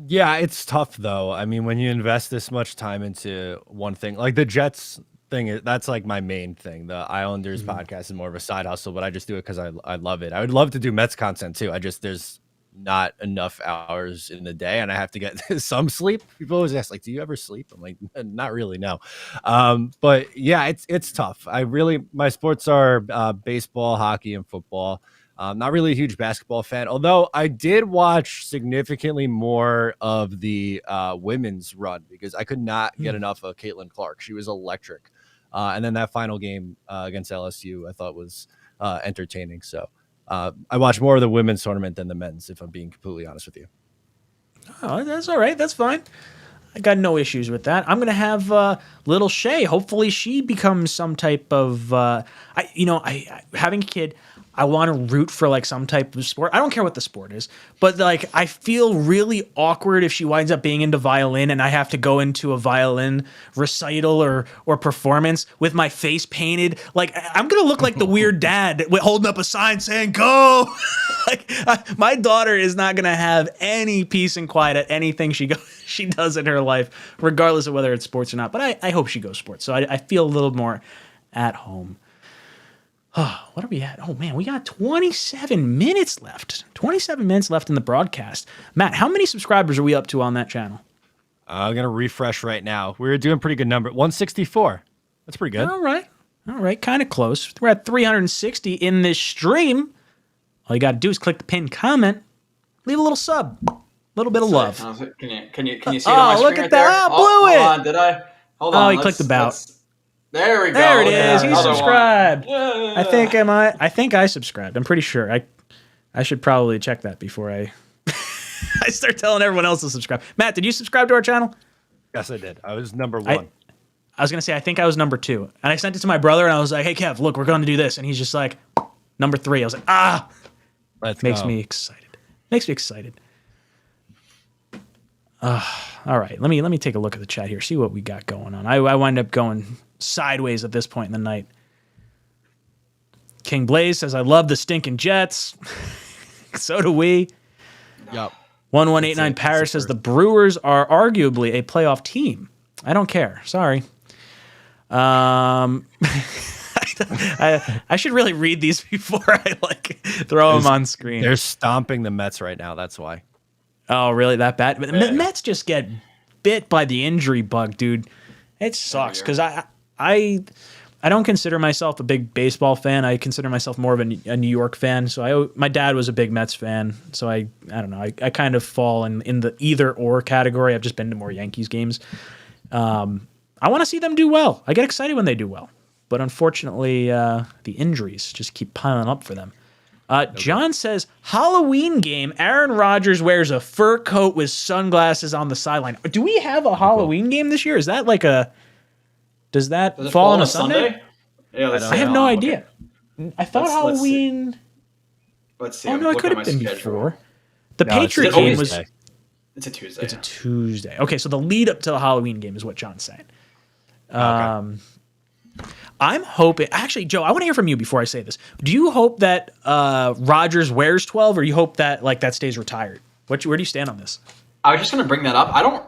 Yeah, it's tough though. I mean, when you invest this much time into one thing, like the Jets thing, that's like my main thing. The Islanders podcast is more of a side hustle, but I just do it because I love it. I would love to do Mets content too. There's not enough hours in the day, and I have to get some sleep. People always ask, like, do you ever sleep? I'm like, not really, no. But yeah, it's tough. My sports are baseball, hockey, and football. Not really a huge basketball fan, although I did watch significantly more of the women's run because I could not get enough of Caitlin Clark. She was electric. And then that final game against LSU I thought was entertaining. So I watched more of the women's tournament than the men's, if I'm being completely honest with you. Oh, that's all right. That's fine. I got no issues with that. I'm going to have little Shay. Hopefully she becomes some type of, having a kid, I want to root for like some type of sport. I don't care what the sport is, but like I feel really awkward if she winds up being into violin and I have to go into a violin recital or performance with my face painted. Like I'm going to look like the weird dad holding up a sign saying go. My daughter is not going to have any peace and quiet at anything she does in her life, regardless of whether it's sports or not. But I hope she goes sports. So I feel a little more at home. Oh, what are we at? Oh, man, we got 27 minutes left. 27 minutes left in the broadcast. Matt, how many subscribers are we up to on that channel? I'm going to refresh right now. We're doing a pretty good number. 164. That's pretty good. All right. Kind of close. We're at 360 in this stream. All you got to do is click the pinned comment, leave a little sub, a little bit of love. Can you see it on my look screen at right that. there? Blewett. Hold on, did I? Hold on. Oh, he clicked about. There we go. There it is. He's Another subscribed. Yeah. I think I subscribed. I'm pretty sure. I should probably check that before I I start telling everyone else to subscribe. Matt, did you subscribe to our channel? Yes, I did. I was number one. I was going to say, I think I was number 2. And I sent it to my brother, and I was like, hey, Kev, look, we're going to do this. And he's just like, number 3. I was like, Makes me excited. All right, let me take a look at the chat here, see what we got going on. I wind up going sideways at this point in the night. King Blaze says, I love the stinking Jets. So do we. Yep. 1189 Paris says, the Brewers are arguably a playoff team. I don't care. Sorry. I should really read these before I throw them on screen. They're stomping the Mets right now. That's why. Oh, really? That bad? But the Mets just get bit by the injury bug, dude. It sucks because I don't consider myself a big baseball fan. I consider myself more of a New York fan. So my dad was a big Mets fan. So I don't know. I kind of fall in the either or category. I've just been to more Yankees games. I want to see them do well. I get excited when they do well. But unfortunately, the injuries just keep piling up for them. John says, Halloween game, Aaron Rodgers wears a fur coat with sunglasses on the sideline. Do we have a Halloween game this year? Is that does that fall on a Sunday? Yeah, I have no idea. I thought Halloween. Let's see. Oh, no, it could have been before. The No, Patriot game was. It's a Tuesday. It's a Tuesday. Okay, so the lead up to the Halloween game is what John's saying. Okay. I'm hoping. Actually, Joe, I want to hear from you before I say this. Do you hope that Rodgers wears 12, or you hope that that stays retired? Where do you stand on this? I was just gonna bring that up. I don't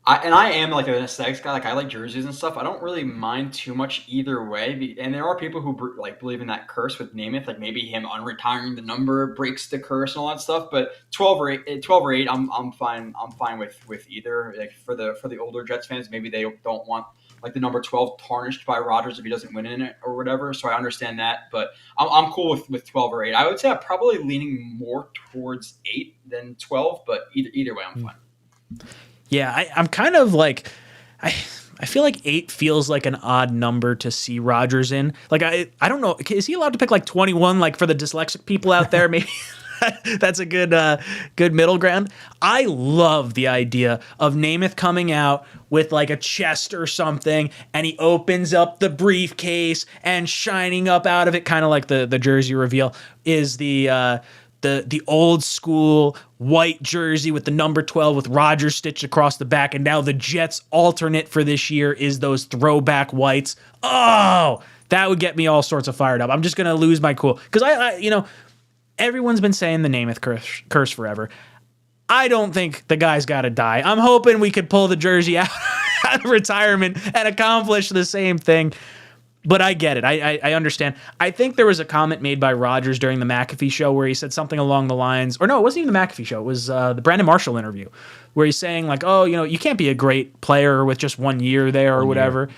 I am an aesthetics guy. I like jerseys and stuff. I don't really mind too much either way. And there are people who believe in that curse with Namath, like maybe him unretiring the number breaks the curse and all that stuff. But 12 or 8, I'm fine. I'm fine with either. Like for the older Jets fans, maybe they don't want the number 12 tarnished by Rodgers if he doesn't win in it or whatever. So I understand that, but I'm cool with 12 or 8. I would say I'm probably leaning more towards 8 than 12, but either way, I'm fine. Yeah, I'm kind of I feel like 8 feels like an odd number to see Rodgers in. I don't know. Is he allowed to pick 21? For the dyslexic people out there, maybe That's a good middle ground. I love the idea of Namath coming out with like a chest or something, and he opens up the briefcase, and shining up out of it, kind of like the jersey reveal, is the old school white jersey with the number 12 with Rodgers stitched across the back, and now the Jets alternate for this year is those throwback whites. Oh, that would get me all sorts of fired up. I'm just gonna lose my cool because I everyone's been saying the Namath curse forever. I don't think the guy's got to die. I'm hoping we could pull the jersey out of retirement and accomplish the same thing. But I get it. I understand. I think there was a comment made by Rodgers during the McAfee show where he said something along the lines, or no, it wasn't even the McAfee show. It was the Brandon Marshall interview where he's saying like, oh, you can't be a great player with just 1 year there or whatever.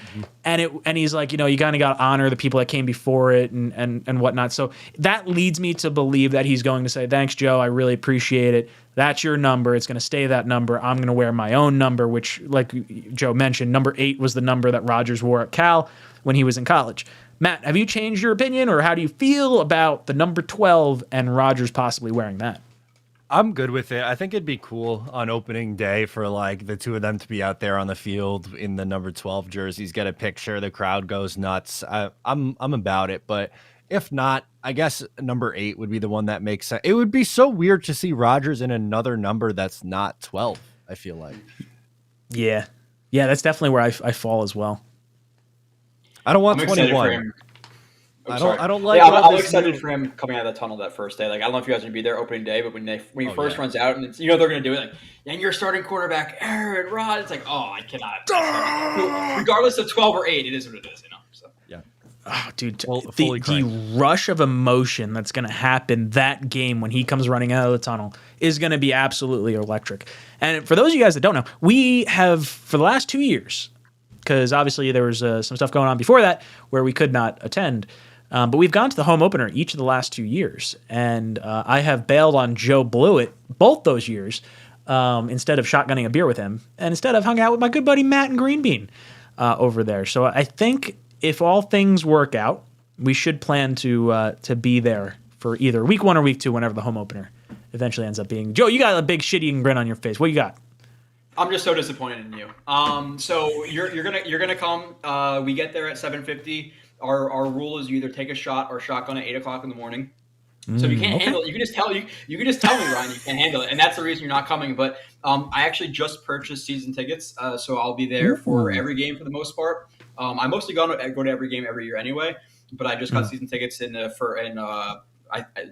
Mm-hmm. And he's like, you kind of got to honor the people that came before it and whatnot. So that leads me to believe that he's going to say, thanks, Joe. I really appreciate it. That's your number. It's going to stay that number. I'm going to wear my own number, which, like Joe mentioned, number 8 was the number that Rodgers wore at Cal when he was in college. Matt, have you changed your opinion, or how do you feel about the number 12 and Rodgers possibly wearing that? I'm good with it. I think it'd be cool on opening day for like the two of them to be out there on the field in the number 12 jerseys, get a picture, the crowd goes nuts. I'm about it, but if not, I guess number 8 would be the one that makes sense. It would be so weird to see Rodgers in another number that's not 12, I feel like. Yeah, that's definitely where I fall as well. I don't want I'm 21. I don't like. Yeah, I'm this excited for him coming out of the tunnel that first day. Like, I don't know if you guys are gonna be there opening day, but when he first runs out and they're gonna do it, like, and your starting quarterback Aaron Rodgers, it's like, oh, I cannot. Regardless of 12 or 8, it is what it is, So yeah. Oh, dude, fully the rush of emotion that's going to happen that game when he comes running out of the tunnel is going to be absolutely electric. And for those of you guys that don't know, we have, for the last 2 years, because obviously there was some stuff going on before that where we could not attend, but we've gone to the home opener each of the last 2 years. And I have bailed on Joe Blewett both those years instead of shotgunning a beer with him, and instead I've hung out with my good buddy Matt and Greenbean over there. So I think if all things work out, we should plan to be there for either week 1 or week 2, whenever the home opener eventually ends up being. Joe, you got a big shit-eating grin on your face. What you got? I'm just so disappointed in you. So you're gonna come. We get there at 7:50. Our rule is you either take a shot or shotgun at 8 o'clock in the morning. So if you can't handle it, you can just tell me, Ryan, you can't handle it, and that's the reason you're not coming. But I actually just purchased season tickets, so I'll be there for every game for the most part. I mostly go to every game every year anyway, but I just got season tickets in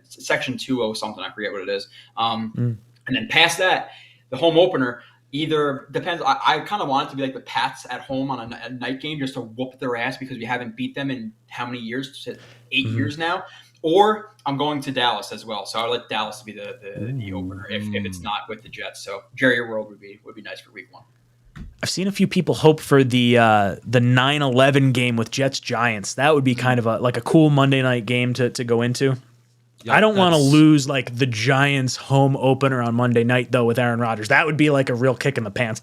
section 2 something. I forget what it is. And then past that, the home opener either depends. I kind of want it to be like the Pats at home on a night game, just to whoop their ass because we haven't beat them in how many years? 8 years now. Or I'm going to Dallas as well, so I'll let Dallas be the opener if it's not with the Jets. So Jerry World would be nice for week 1. I've seen a few people hope for the 9/11 game with Jets Giants. That would be kind of a cool Monday night game to go into. Yep, I don't want to lose like the Giants home opener on Monday night though with Aaron Rodgers. That would be like a real kick in the pants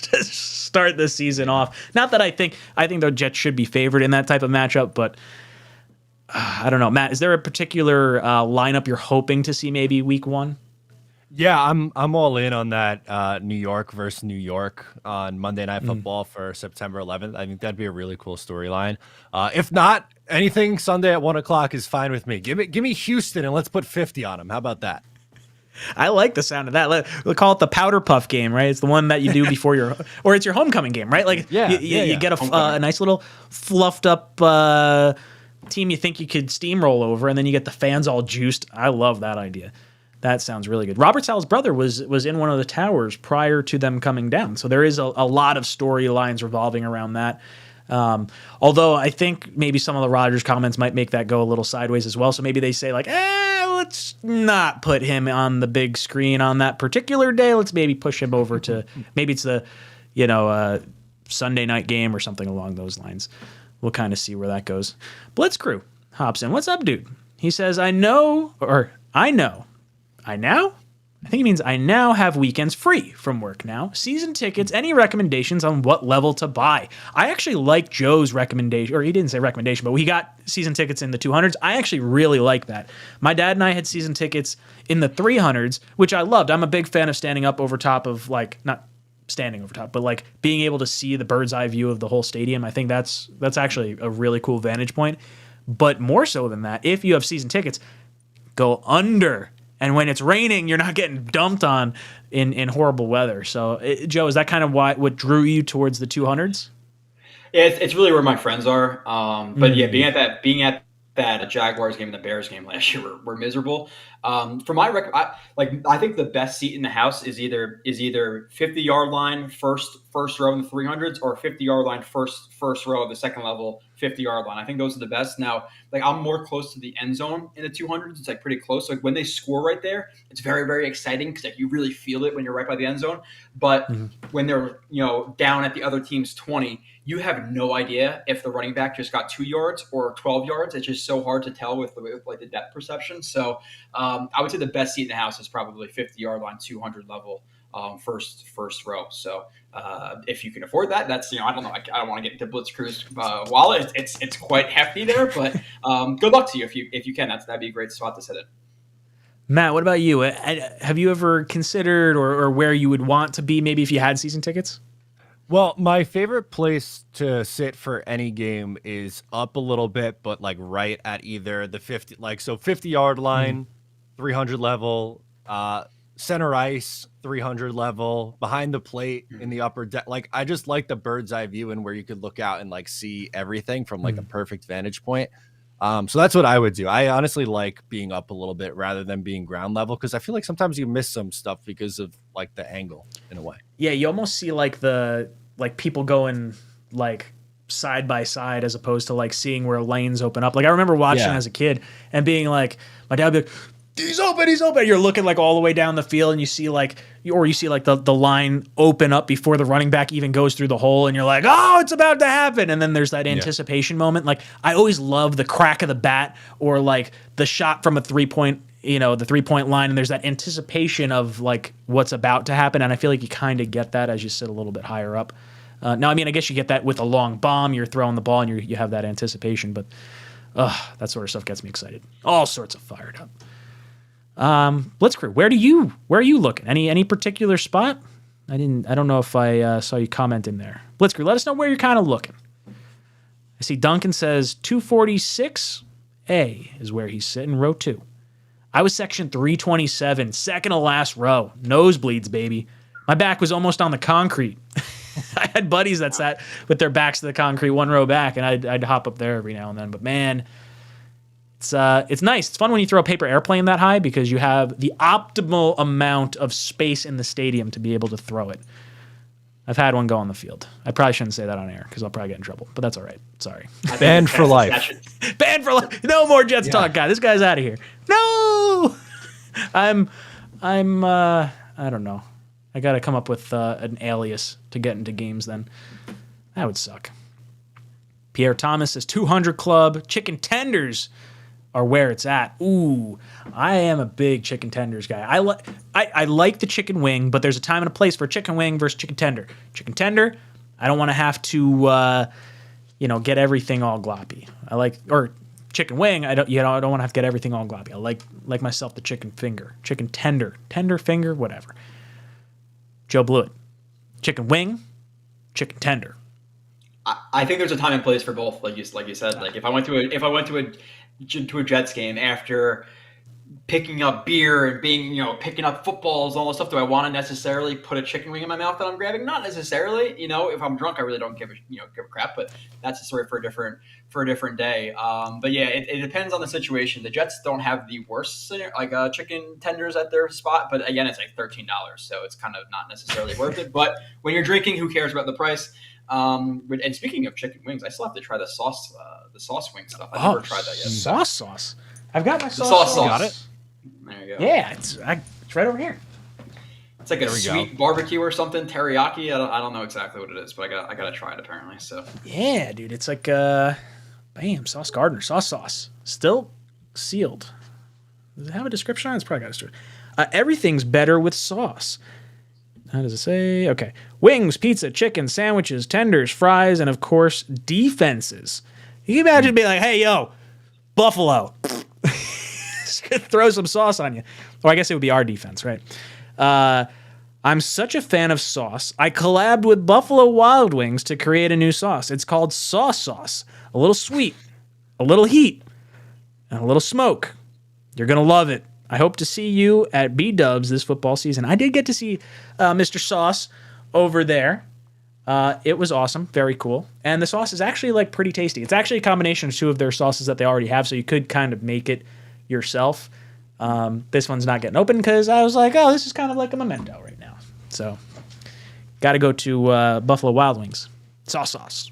to start the season off. Not that I think the Jets should be favored in that type of matchup, but I don't know. Matt, is there a particular lineup you're hoping to see maybe week 1? Yeah, I'm all in on that New York versus New York on Monday Night Football for September 11th. I think that'd be a really cool storyline. If not, anything Sunday at 1 o'clock is fine with me. Give me Houston and let's put 50 on them. How about that? I like the sound of that. We'll call it the powder puff game, right? It's the one that you do before or it's your homecoming game, right? Like you get a nice little fluffed up team you think you could steamroll over, and then you get the fans all juiced. I love that idea. That sounds really good. Robert Sala's brother was in one of the towers prior to them coming down, so there is a lot of storylines revolving around that. Although I think maybe some of the Rodgers comments might make that go a little sideways as well. So maybe they say like, let's not put him on the big screen on that particular day. Let's maybe push him over to maybe it's the Sunday night game or something along those lines. We'll kind of see where that goes. Blitz Crew hops in. What's up, dude? He says, I know. I think he means I now have weekends free from work now. Season tickets, any recommendations on what level to buy? I actually like Joe's recommendation, or he didn't say recommendation, but he got season tickets in the 200s. I actually really like that. My dad and I had season tickets in the 300s, which I loved. I'm a big fan of standing up over top of, like, not standing over top, but like being able to see the bird's eye view of the whole stadium. I think that's actually a really cool vantage point. But more so than that, if you have season tickets, go under. And when it's raining, you're not getting dumped on in horrible weather. So, Joe, is that kind of what drew you towards the 200s? Yeah, it's really where my friends are. But yeah, being at that Jaguars game and the Bears game last year were miserable. For my I think the best seat in the house is either 50-yard line first row in the 300s or 50-yard line first row of the second level 50-yard line. I think those are the best. Now, like, I'm more close to the end zone in the 200s. It's like pretty close. Like when they score right there, it's very, very exciting because like you really feel it when you're right by the end zone. But when they're down at the other team's 20, you have no idea if the running back just got 2 yards or 12 yards. It's just so hard to tell with like the depth perception. So I would say the best seat in the house is probably 50-yard line, 200 level, first row. So if you can afford that, that's I don't know. I don't want to get into Blitzkrieg's wallet. It's quite hefty there, but good luck to you if you can. That'd be a great spot to sit in. Matt, what about you? Have you ever considered or where you would want to be maybe if you had season tickets? Well, my favorite place to sit for any game is up a little bit, but like right at either the 50-yard line, 300 level, center ice, 300 level, behind the plate in the upper deck. Like, I just like the bird's eye view and where you could look out and like see everything from like a perfect vantage point. So that's what I would do. I honestly like being up a little bit rather than being ground level because I feel like sometimes you miss some stuff because of like the angle in a way. Yeah, you almost see like people going like side by side as opposed to like seeing where lanes open up. Like I remember watching as a kid and being like, my dad would be like, he's open. You're looking like all the way down the field and you see like the line open up before the running back even goes through the hole and you're like, oh, it's about to happen. And then there's that anticipation moment. Like I always love the crack of the bat or like the shot from a 3-point, the 3-point line. And there's that anticipation of like what's about to happen. And I feel like you kind of get that as you sit a little bit higher up. Now, I mean, I guess you get that with a long bomb. You're throwing the ball and you have that anticipation. But that sort of stuff gets me excited. All sorts of fired up. Blitzkrieg, where are you looking? Any particular spot? I don't know if I saw you comment in there. Blitzkrieg, let us know where you're kind of looking. I see Duncan says 246A is where he's sitting, row 2. I was section 327, second to last row. Nosebleeds, baby. My back was almost on the concrete. I had buddies that sat with their backs to the concrete, one row back, and I'd hop up there every now and then. But man, it's nice. It's fun when you throw a paper airplane that high because you have the optimal amount of space in the stadium to be able to throw it. I've had one go on the field. I probably shouldn't say that on air because I'll probably get in trouble, but that's all right. Sorry. Banned for life. Banned for life. No more Jets talk, guy. This guy's out of here. No. I don't know. I got to come up with an alias to get into games then. That would suck. Pierre Thomas says 200 Club. Chicken tenders are where it's at. Ooh, I am a big chicken tenders guy. I like the chicken wing, but there's a time and a place for chicken wing versus chicken tender. Chicken tender, I don't want to have to, get everything all gloppy. Or chicken wing, I don't want to have to get everything all gloppy. I like myself the chicken finger, chicken tender finger, whatever. Joe Blewett, chicken wing, chicken tender. I think there's a time and place for both, like you said. Like if I went to a Jets game after picking up beer and being picking up footballs and all this stuff, do I want to necessarily put a chicken wing in my mouth that I'm grabbing? Not necessarily. If I'm drunk, I really don't give a crap. But that's a story for a different day. But yeah, it depends on the situation. The Jets don't have the worst chicken tenders at their spot, but again, it's like $13, so it's kind of not necessarily worth it. But when you're drinking, who cares about the price? And speaking of chicken wings, I still have to try the sauce wing stuff. I've never tried that yet. Sauce. I've got my sauce. Got it. There you go. Yeah, it's right over here. It's like a sweet barbecue or something, teriyaki. I don't know exactly what it is, but I gotta try it apparently. So yeah, dude, it's like Sauce Gardner sauce, still sealed. Does it have a description on it? It's probably got a story. Everything's better with sauce. How does it say? Okay. Wings, pizza, chicken, sandwiches, tenders, fries, and of course, defenses. You can imagine being like, hey, yo, Buffalo. Just gonna throw some sauce on you. Or I guess it would be our defense, right? I'm such a fan of sauce. I collabed with Buffalo Wild Wings to create a new sauce. It's called Sauce Sauce. A little sweet, a little heat, and a little smoke. You're going to love it. I hope to see you at B-Dubs this football season. I did get to see Mr. Sauce over there. It was awesome. Very cool. And the sauce is actually like pretty tasty. It's actually a combination of two of their sauces that they already have, so you could kind of make it yourself. This one's not getting open because I was like, oh, this is kind of like a memento right now. So, got to go to Buffalo Wild Wings. Sauce.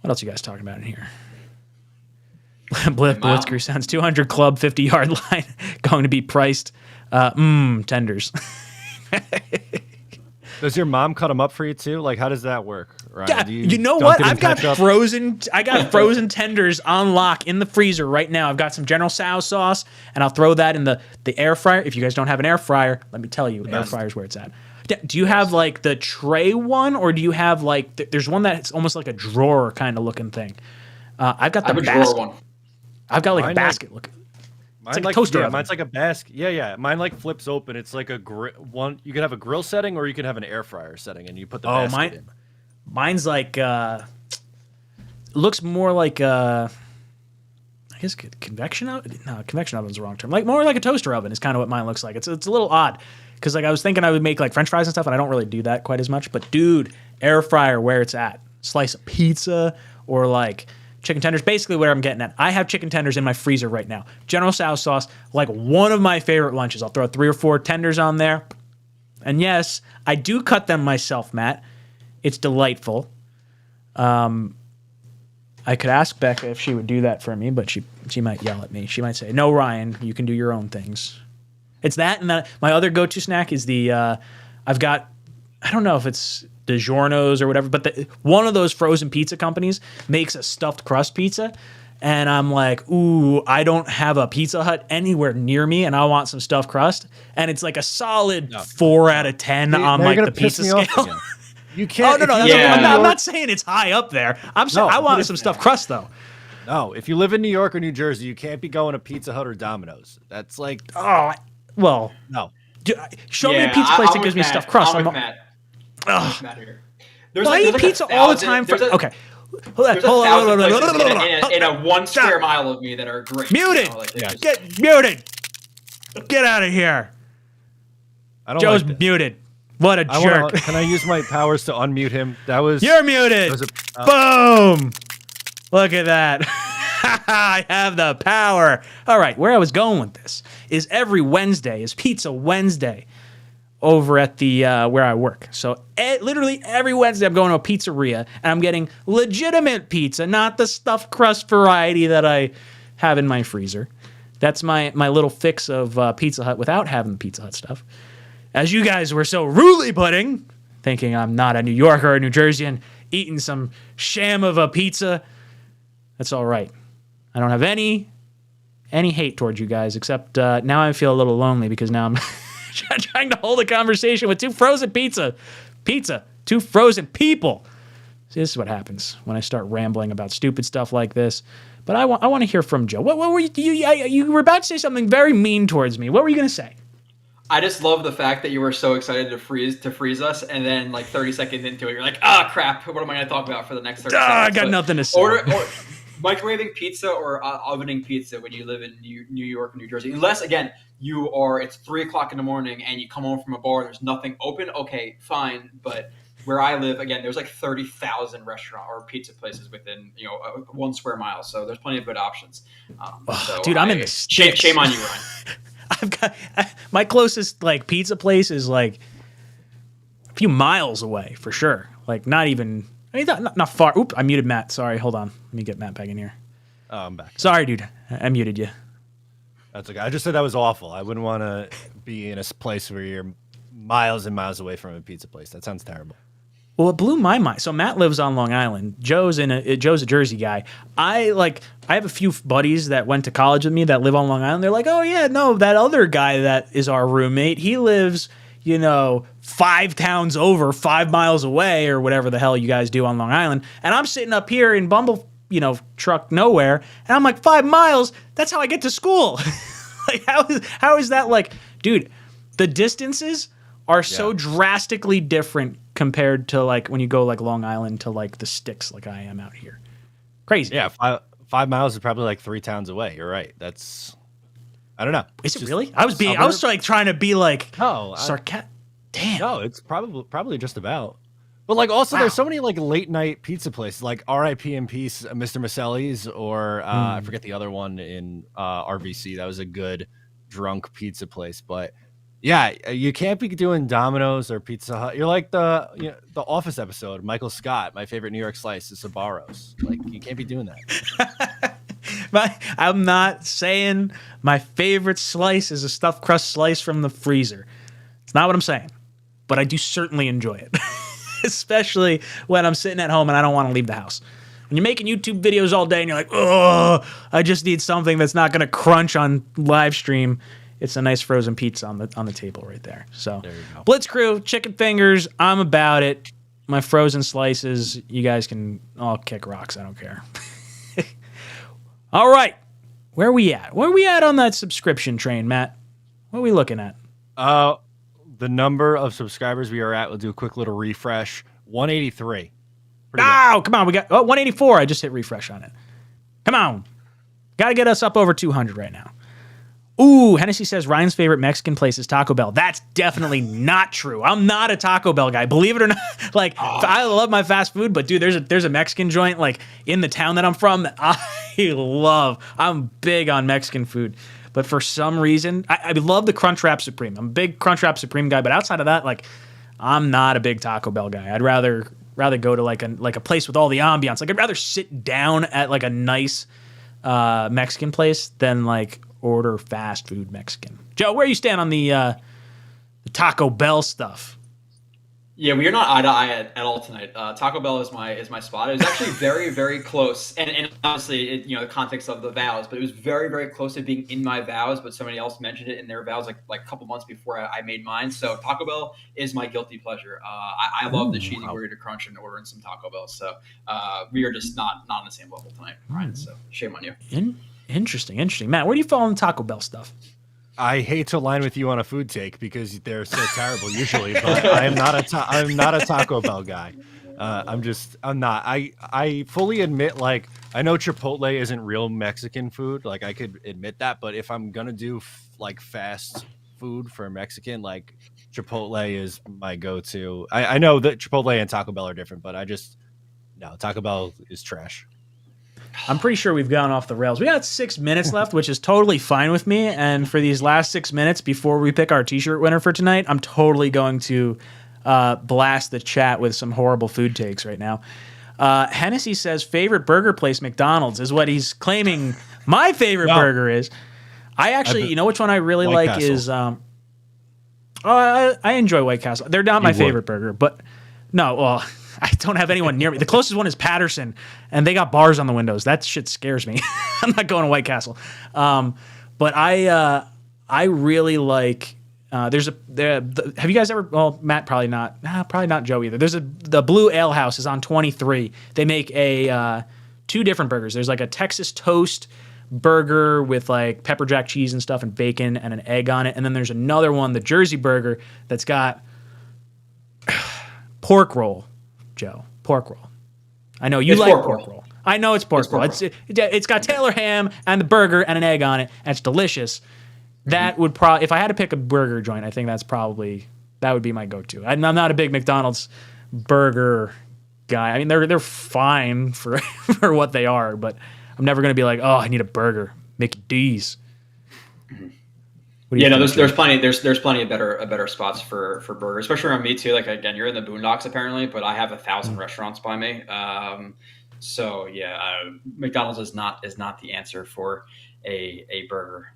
What else you guys talking about in here? Blitzkrieg sounds 200 club 50-yard line going to be priced tenders. Does your mom cut them up for you too? Like, how does that work? Ryan? Yeah, Do you know dunk what? it in I've got ketchup? frozen tenders on lock in the freezer right now. I've got some General Tso's sauce, and I'll throw that in the air fryer. If you guys don't have an air fryer, let me tell you, air fryer's where it's at. Do you have like the tray one, or do you have like there's one that's almost like a drawer kind of looking thing? I've got the basket one. I've got like a basket looking. It's like a toaster oven. Mine's like a basket. Yeah. Mine like flips open. It's like a one. You could have a grill setting, or you could have an air fryer setting, and you put the basket in. Mine's like looks more like I guess convection oven. No, convection oven's the wrong term. Like more like a toaster oven is kind of what mine looks like. It's a little odd because like I was thinking I would make like French fries and stuff, and I don't really do that quite as much. But dude, air fryer where it's at. Slice of pizza or like chicken tenders, basically what I'm getting at. I have chicken tenders in my freezer right now. General Tso's sauce, like one of my favorite lunches. I'll throw 3 or 4 tenders on there. And yes, I do cut them myself, Matt. It's delightful. I could ask Becca if she would do that for me, but she might yell at me. She might say, no, Ryan, you can do your own things. It's that, and my other go-to snack is the, I've got, I don't know if it's DiGiorno's or whatever, but one of those frozen pizza companies makes a stuffed crust pizza, and I'm like, ooh, I don't have a Pizza Hut anywhere near me, and I want some stuffed crust, and it's like a solid 4 out of 10 on like the pizza scale. You can't. Oh no, I'm not saying it's high up there. I'm saying I wanted some stuffed crust though. No, if you live in New York or New Jersey, you can't be going to Pizza Hut or Domino's. That's like well, no. Show me a pizza place that gives me stuffed crust. I'm with Matt. Here. I eat pizza all the time. Okay. There's 1,000 places in a 1 square mile of me that are great. Muted. You know, like, Get muted. Get out of here. Joe's muted. What a jerk. Can I use my powers to unmute him? You're muted. Boom. Look at that. I have the power. All right, where I was going with this is every Wednesday is Pizza Wednesday over at the where I work. So literally every Wednesday I'm going to a pizzeria and I'm getting legitimate pizza, not the stuffed crust variety that I have in my freezer. That's my little fix of Pizza Hut without having the Pizza Hut stuff. As you guys were so rudely putting, thinking I'm not a New Yorker or a New Jerseyan, eating some sham of a pizza, that's all right. I don't have any hate towards you guys, except now I feel a little lonely because now I'm trying to hold a conversation with 2 frozen pizza, 2 frozen people. See, this is what happens when I start rambling about stupid stuff like this. But I want to hear from Joe. What were you were about to say something very mean towards me. What were you going to say? I just love the fact that you were so excited to freeze us, and then like 30 seconds into it, you're like, crap, what am I going to talk about for the next 30 seconds? I got nothing to say. Or microwaving pizza or ovening pizza when you live in New York or New Jersey. Unless, again, it's 3 o'clock in the morning and you come home from a bar and there's nothing open, okay, fine. But where I live, again, there's like 30,000 restaurant or pizza places within 1 square mile. So there's plenty of good options. Dude, I'm in the sticks. Shame on you, Ryan. I've got my closest like pizza place is like a few miles away for sure. Like not even, not far. Oop, I muted Matt. Sorry, hold on. Let me get Matt back in here. Oh, I'm back. Sorry, dude. I muted you. That's okay. I just said that was awful. I wouldn't want to be in a place where you're miles and miles away from a pizza place. That sounds terrible. Well, it blew my mind. So Matt lives on Long Island. Joe's a Jersey guy. I have a few buddies that went to college with me that live on Long Island. They're like, oh yeah, no, that other guy that is our roommate, he lives, 5 towns over, 5 miles away, or whatever the hell you guys do on Long Island. And I'm sitting up here in Bumble, truck nowhere, and I'm like, 5 miles. That's how I get to school. Like, how is that like, dude? The distances are so drastically different compared to like when you go like Long Island to like the sticks like I am out here. Crazy. Yeah, 5 miles is probably like 3 towns away. You're right. That's, I don't know. Is it really? I was like trying to be like sarcastic. Damn. No, it's probably just about. But like also there's so many like late night pizza places like R.I.P. in Peace, Mr. Maselli's, or I forget the other one in RVC. That was a good drunk pizza place, but yeah, you can't be doing Domino's or Pizza Hut. You're like the Office episode, Michael Scott, my favorite New York slice is Sbarro's. Like, you can't be doing that. I'm not saying my favorite slice is a stuffed crust slice from the freezer. It's not what I'm saying, but I do certainly enjoy it, especially when I'm sitting at home and I don't want to leave the house. When you're making YouTube videos all day and you're like, oh, I just need something that's not going to crunch on live stream. It's a nice frozen pizza on the table right there. So, there you go. Blitz Crew, chicken fingers, I'm about it. My frozen slices, you guys can all kick rocks. I don't care. All right. Where are we at? Where are we at on that subscription train, Matt? What are we looking at? The number of subscribers we are at, we'll do a quick little refresh. 183. Oh, come on. We got 184. I just hit refresh on it. Come on. Got to get us up over 200 right now. Ooh, Hennessy says Ryan's favorite Mexican place is Taco Bell. That's definitely not true. I'm not a Taco Bell guy. Believe it or not. Like, I love my fast food, but dude, there's a Mexican joint like in the town that I'm from that I love. I'm big on Mexican food. But for some reason, I love the Crunchwrap Supreme. I'm a big Crunchwrap Supreme guy, but outside of that, like, I'm not a big Taco Bell guy. I'd rather go to like a place with all the ambiance. Like, I'd rather sit down at like a nice Mexican place than like order fast food Mexican. Joe, where you stand on the Taco Bell stuff? Yeah, we are not eye to eye at all tonight. Taco Bell is my spot. It was actually very, very close, and honestly, the context of the vows, but it was very, very close to being in my vows. But somebody else mentioned it in their vows like a couple months before I made mine. So Taco Bell is my guilty pleasure. I love the cheesy burrito crunch and ordering some Taco Bell. So we are just not on the same level tonight, Ryan. So shame on you. Interesting. Matt, where do you fall on the Taco Bell stuff? I hate to align with you on a food take because they're so terrible usually, but I'm not a Taco Bell guy. I'm not. I fully admit, like, I know Chipotle isn't real Mexican food. Like, I could admit that, but if I'm gonna do like fast food for Mexican, like, Chipotle is my go-to. I know that Chipotle and Taco Bell are different, but no, Taco Bell is trash. I'm pretty sure we've gone off the rails. We got 6 minutes left, which is totally fine with me. And for these last 6 minutes before we pick our t-shirt winner for tonight, I'm totally going to blast the chat with some horrible food takes right now. Hennessy says favorite burger place, McDonald's, is what he's claiming my favorite burger is. I actually, you know which one I really White like Castle. is I enjoy White Castle. They're not my favorite burger, but no, well, I don't have anyone near me. The closest one is Patterson, and they got bars on the windows. That shit scares me. I'm not going to White Castle. But I really like. Have you guys ever? Well, Matt probably not. Probably not Joe either. The Blue Ale House is on 23. They make two different burgers. There's like a Texas toast burger with like pepper jack cheese and stuff and bacon and an egg on it, and then there's another one, the Jersey burger, that's got pork roll. Joe, pork roll. I know you like pork roll. I know it's pork roll. It's got Taylor ham and the burger and an egg on it, and it's delicious. That would probably, if I had to pick a burger joint, I think that would be my go-to. I'm not a big McDonald's burger guy. I mean, they're fine for for what they are, but I'm never going to be like, oh, I need a burger. McD's. Yeah, no, there's plenty of better spots for burgers, especially around me too. Like, again, you're in the boondocks apparently, but I have 1,000 restaurants by me. So yeah, McDonald's is not the answer for a burger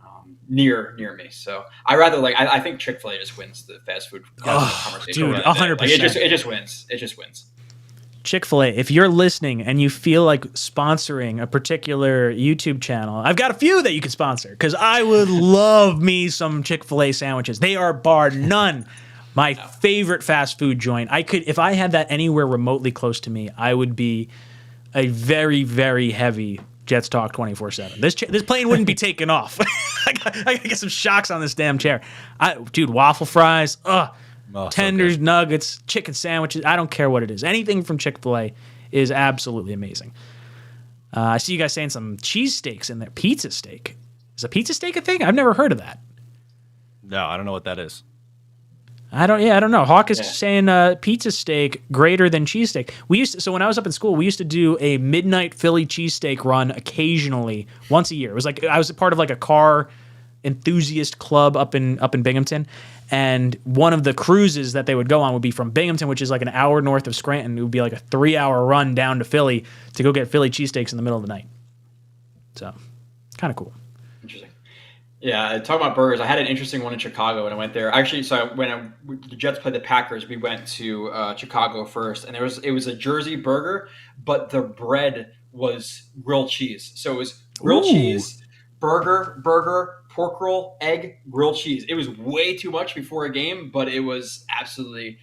near me. So I rather I think Chick-fil-A just wins the fast food conversation. Dude, 100%. It just wins. Chick-fil-A, if you're listening and you feel like sponsoring a particular YouTube channel, I've got a few that you can sponsor because I would love me some Chick-fil-A sandwiches. They are bar none my favorite fast food joint. If I had that anywhere remotely close to me, I would be a very, very heavy Jets Talk 24/7. This plane wouldn't be taken off. I gotta get some shocks on this damn chair. Dude, waffle fries, tenders, nuggets, chicken sandwiches. I don't care what it is. Anything from Chick-fil-A is absolutely amazing. I see you guys saying some cheesesteaks in there. Pizza steak. Is a pizza steak a thing? I've never heard of that. No, I don't know what that is. I don't know. Hawk is saying pizza steak greater than cheesesteak. So when I was up in school, we used to do a midnight Philly cheesesteak run occasionally, once a year. It was like I was a part of like a car enthusiast club up in Binghamton, and one of the cruises that they would go on would be from Binghamton, which is like an hour north of Scranton. It would be like a 3-hour run down to Philly to go get Philly cheesesteaks in the middle of the night. So, kind of cool. Interesting. Yeah, talking about burgers, I had an interesting one in Chicago when I went there. Actually, when the Jets played the Packers, we went to Chicago first, and it was a Jersey burger, but the bread was grilled cheese. So it was grilled cheese, burger, pork roll, egg, grilled cheese. It was way too much before a game, but it was absolutely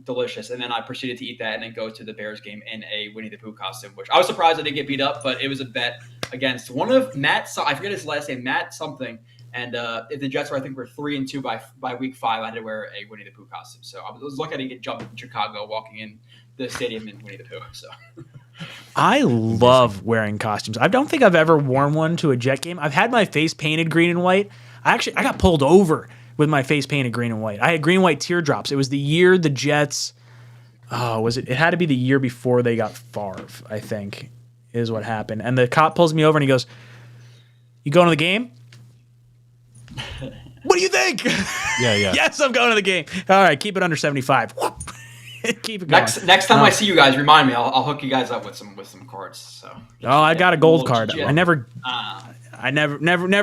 delicious. And then I proceeded to eat that and then go to the Bears game in a Winnie the Pooh costume, which I was surprised I didn't get beat up, but it was a bet against one of Matt. I forget his last name, Matt something. And if the Jets were 3-2 by week 5, I had to wear a Winnie the Pooh costume. So I was lucky to get jumped in Chicago walking in the stadium in Winnie the Pooh. So I love wearing costumes. I don't think I've ever worn one to a Jet game. I've had my face painted green and white. I got pulled over with my face painted green and white. I had green and white teardrops. It was the year the Jets. It had to be the year before they got Favre, I think, is what happened. And the cop pulls me over and he goes, "You going to the game?" What do you think? Yeah. Yes, I'm going to the game. All right, keep it under 75. Keep it going. Next time I see you guys, remind me. I'll hook you guys up with some cards. So. I got a gold card. I never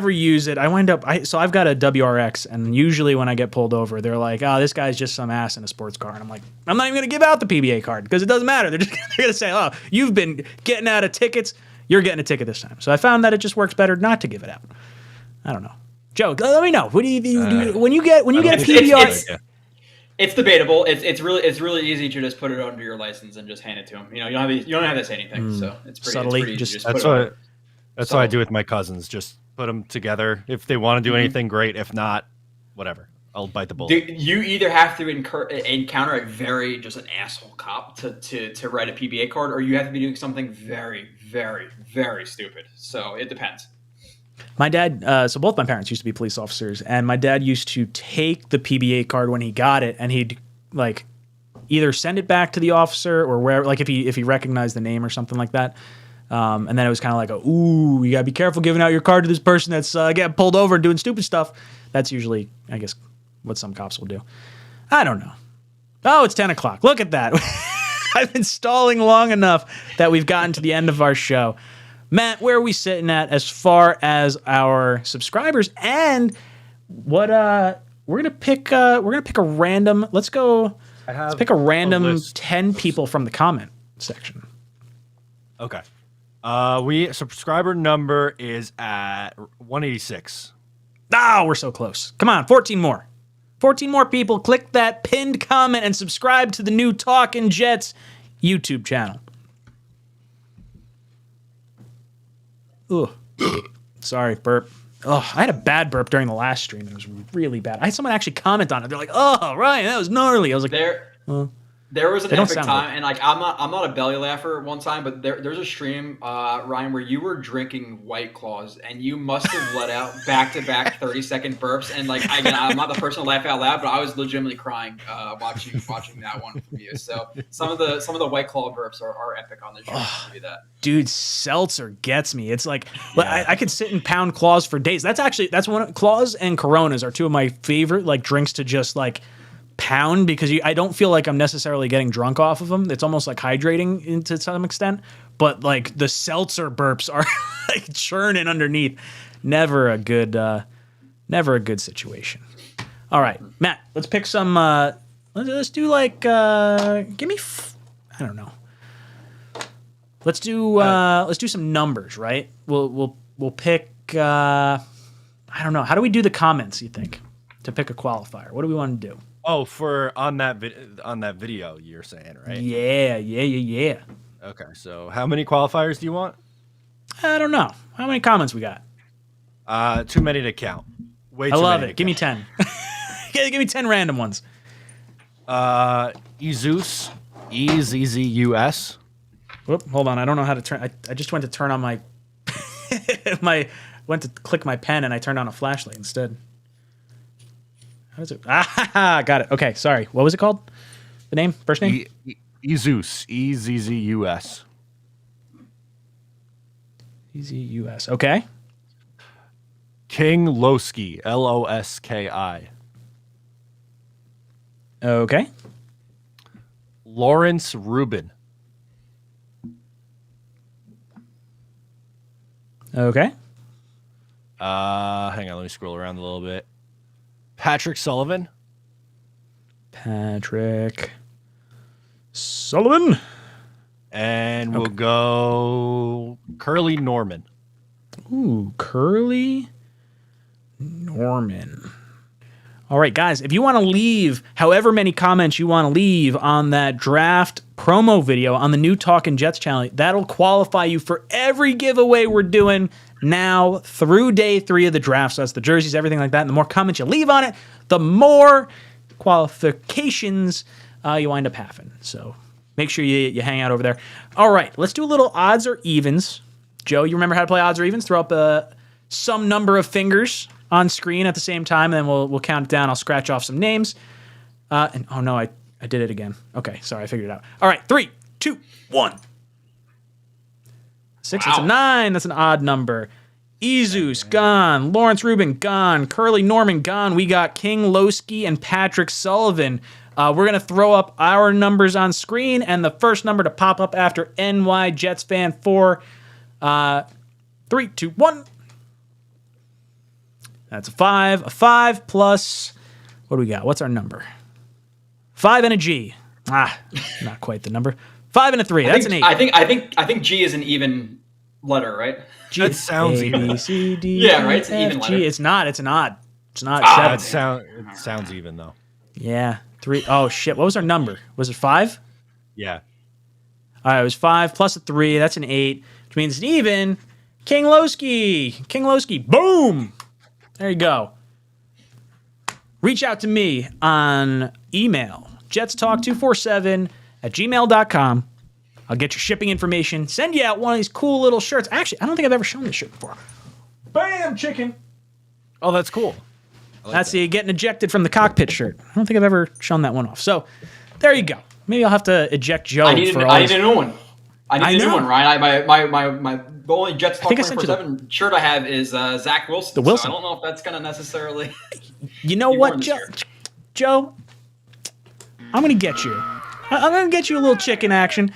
use it. I've got a WRX, and usually when I get pulled over, they're like, "Oh, this guy's just some ass in a sports car," and I'm like, "I'm not even going to give out the PBA card because it doesn't matter. They're going to say, 'Oh, you've been getting out of tickets. You're getting a ticket this time.'" So I found that it just works better not to give it out. I don't know. Joe, let me know. What do you do when you get a PBR? It's debatable. It's really easy to just put it under your license and just hand it to them. You don't have to say anything. So it's pretty subtly. It's pretty easy. That's what I do with my cousins. Just put them together. If they want to do anything, great. If not, whatever. I'll bite the bullet. You either have to encounter a very just an asshole cop to write a PBA card, or you have to be doing something very, very, very stupid. So it depends. My dad, so both my parents used to be police officers, and my dad used to take the PBA card when he got it, and he'd like either send it back to the officer or wherever, like if he recognized the name or something like that. And then it was kind of like, you gotta be careful giving out your card to this person that's getting pulled over and doing stupid stuff. That's usually, I guess, what some cops will do. I don't know. Oh, it's 10 o'clock. Look at that. I've been stalling long enough that we've gotten to the end of our show. Matt, where are we sitting at as far as our subscribers? And what we're gonna pick a random. Let's pick a random 10 people from the comment section. Okay. Subscriber number is at 186. We're so close. Come on, 14 more. 14 more people. Click that pinned comment and subscribe to the new Talkin' Jets YouTube channel. Ugh. Sorry, burp. I had a bad burp during the last stream. It was really bad. I had someone actually comment on it. They're like, "Oh, Ryan, that was gnarly." I was like, There was an epic time, and like I'm not a belly laugher one time, but there's a stream, Ryan, where you were drinking White Claws, and you must have let out back-to-back 30-second burps, and like I'm not the person to laugh out loud, but I was legitimately crying watching that one from you. So some of the White Claw burps are epic on the stream. I'll do that. Dude, seltzer gets me. It's like I could sit and pound Claws for days. That's one Claws and Coronas are two of my favorite like drinks to just like pound because I don't feel like I'm necessarily getting drunk off of them. It's almost like hydrating to some extent, but like the seltzer burps are like churning underneath. Never a good situation. All right, Matt, let's pick some. Let's do like give me I don't know. Let's do some numbers, right? We'll pick. I don't know. How do we do the comments? You think to pick a qualifier? What do we want to do? Oh, for on that video, you're saying, right? Yeah. Okay, so how many qualifiers do you want? I don't know. How many comments we got? Too many to count. Way too I love many it. to Give me count. 10. Give me 10 random ones. 𝐒𝐮𝐬𝐜𝐫𝐢𝐻, 𝐒𝐮𝐬𝐜. Whoop, hold on. I don't know how to turn. I just went to turn on my went to click my pen and I turned on a flashlight instead. How is it? Got it. Okay, sorry. What was it called? The name? First name? 𝐒𝐮𝐬𝐜, 𝐒𝐮𝐬𝐜. 𝐒𝐮𝐬𝐜. Okay. 𝐒𝐭𝐿OSKI, LOSKI. Okay. Lawrence Rubin. Okay. Hang on, let me scroll around a little bit. Patrick Sullivan. Patrick Sullivan. And we'll go Curly Norman. Ooh, Curly Norman. All right, guys, if you want to leave however many comments you want to leave on that draft promo video on the new Talkin' Jets channel, that'll qualify you for every giveaway we're doing now through day 3 of the draft. So that's the jerseys, everything like that. And the more comments you leave on it, the more qualifications you wind up having. So make sure you hang out over there. All right, let's do a little odds or evens. Joe, you remember how to play odds or evens? Throw up some number of fingers on screen at the same time, and then we'll count it down. I'll scratch off some names. And oh no, I did it again. Okay, sorry, I figured it out. All right, 3, 2, 1. 6, that's a 9. That's an odd number. 𝐒𝐮𝐬𝐜, gone. Lawrence Rubin, gone. Curly Norman, gone. We got 𝐭𝐿OSKI and Patrick Sullivan. We're going to throw up our numbers on screen, and the first number to pop up after NY Jets fan 4. 3, 2, 1. That's a 5. A 5 plus, what do we got? What's our number? 5 and a G. Not quite the number. 5 and a 3. That's an 8. I think G is an even letter, right? G. That sounds A, even. B, C, D, Yeah, E, right? It's an F, even G. letter. It's not. It's an odd. It's not It 7. sounds even though. Yeah. 3. Oh shit. What was our number? Was it 5? Yeah. All right. It was 5 plus a 3. That's an 8, which means it's even. 𝐭𝐿OSKI. Boom. There you go. Reach out to me on email, jetstalk247@gmail.com. I'll get your shipping information, send you out one of these cool little shirts. Actually, I don't think I've ever shown this shirt before. Bam, chicken. Oh, that's cool. That's the getting ejected from the cockpit shirt. I don't think I've ever shown that one off. So there you go. Maybe I'll have to eject Joe I need for all a this. new one. I need a new one, Ryan. The only Jets Talk think I sent you 24/7 shirt I have is Zach Wilson. The Wilson. So I don't know if that's going to necessarily. You know be what, worn this Joe? year. Joe, I'm going to get you. I'm going to get you a little chicken action.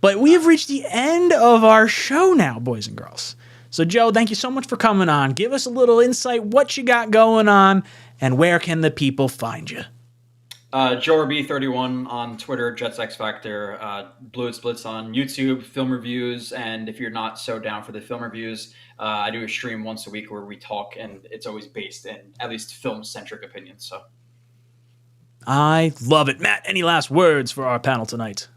But we have reached the end of our show now, boys and girls. So, Joe, thank you so much for coming on. Give us a little insight, what you got going on, and where can the people find you? JoeRB31 on Twitter, Jets X Factor, Blewett Splits on YouTube, film reviews, and if you're not so down for the film reviews, I do a stream once a week where we talk, and it's always based in at least film-centric opinions. So, I love it. Matt, any last words for our panel tonight?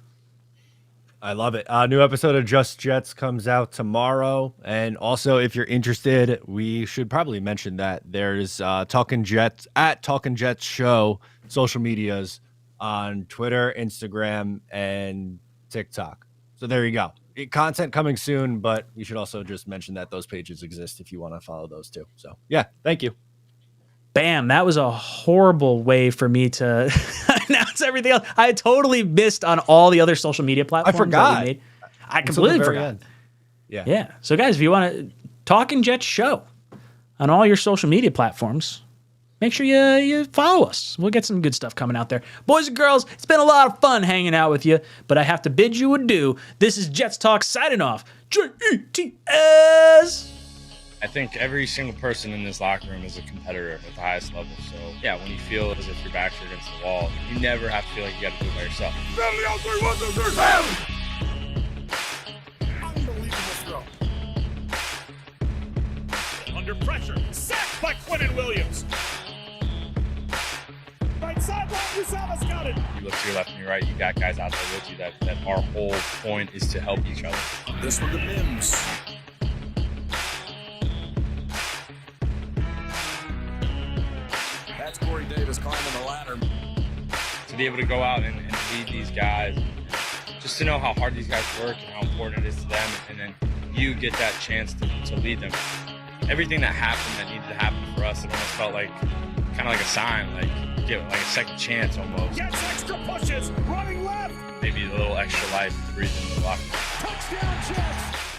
I love it. New episode of Just Jets comes out tomorrow. And also, if you're interested, we should probably mention that there's Talkin' Jets at Talkin' Jets Show social medias on Twitter, Instagram, and TikTok. So there you go. Content coming soon, but we should also just mention that those pages exist if you want to follow those too. So yeah, thank you. Bam, that was a horrible way for me to announce everything else. I totally missed on all the other social media platforms. I forgot. That we made. I completely forgot. End. Yeah. Yeah. So, guys, if you want to Talkin' Jets Show on all your social media platforms, make sure you follow us. We'll get some good stuff coming out there. Boys and girls, it's been a lot of fun hanging out with you, but I have to bid you adieu. This is Jets Talk signing off. JETS! I think every single person in this locker room is a competitor at the highest level. So, yeah, when you feel as if your backs are against the wall, you never have to feel like you got to do it by yourself. right, you got guys out there with you that our whole point is to help each other. This one to Mims. That's Corey Davis climbing the ladder. To be able to go out and lead these guys, just to know how hard these guys work and how important it is to them, and then you get that chance to lead them. Everything that happened that needed to happen for us, it almost felt like kind of like a sign, like give it like a second chance almost. Gets extra pushes, running left. Maybe a little extra life to breathe in the locker room. Touchdown Jets.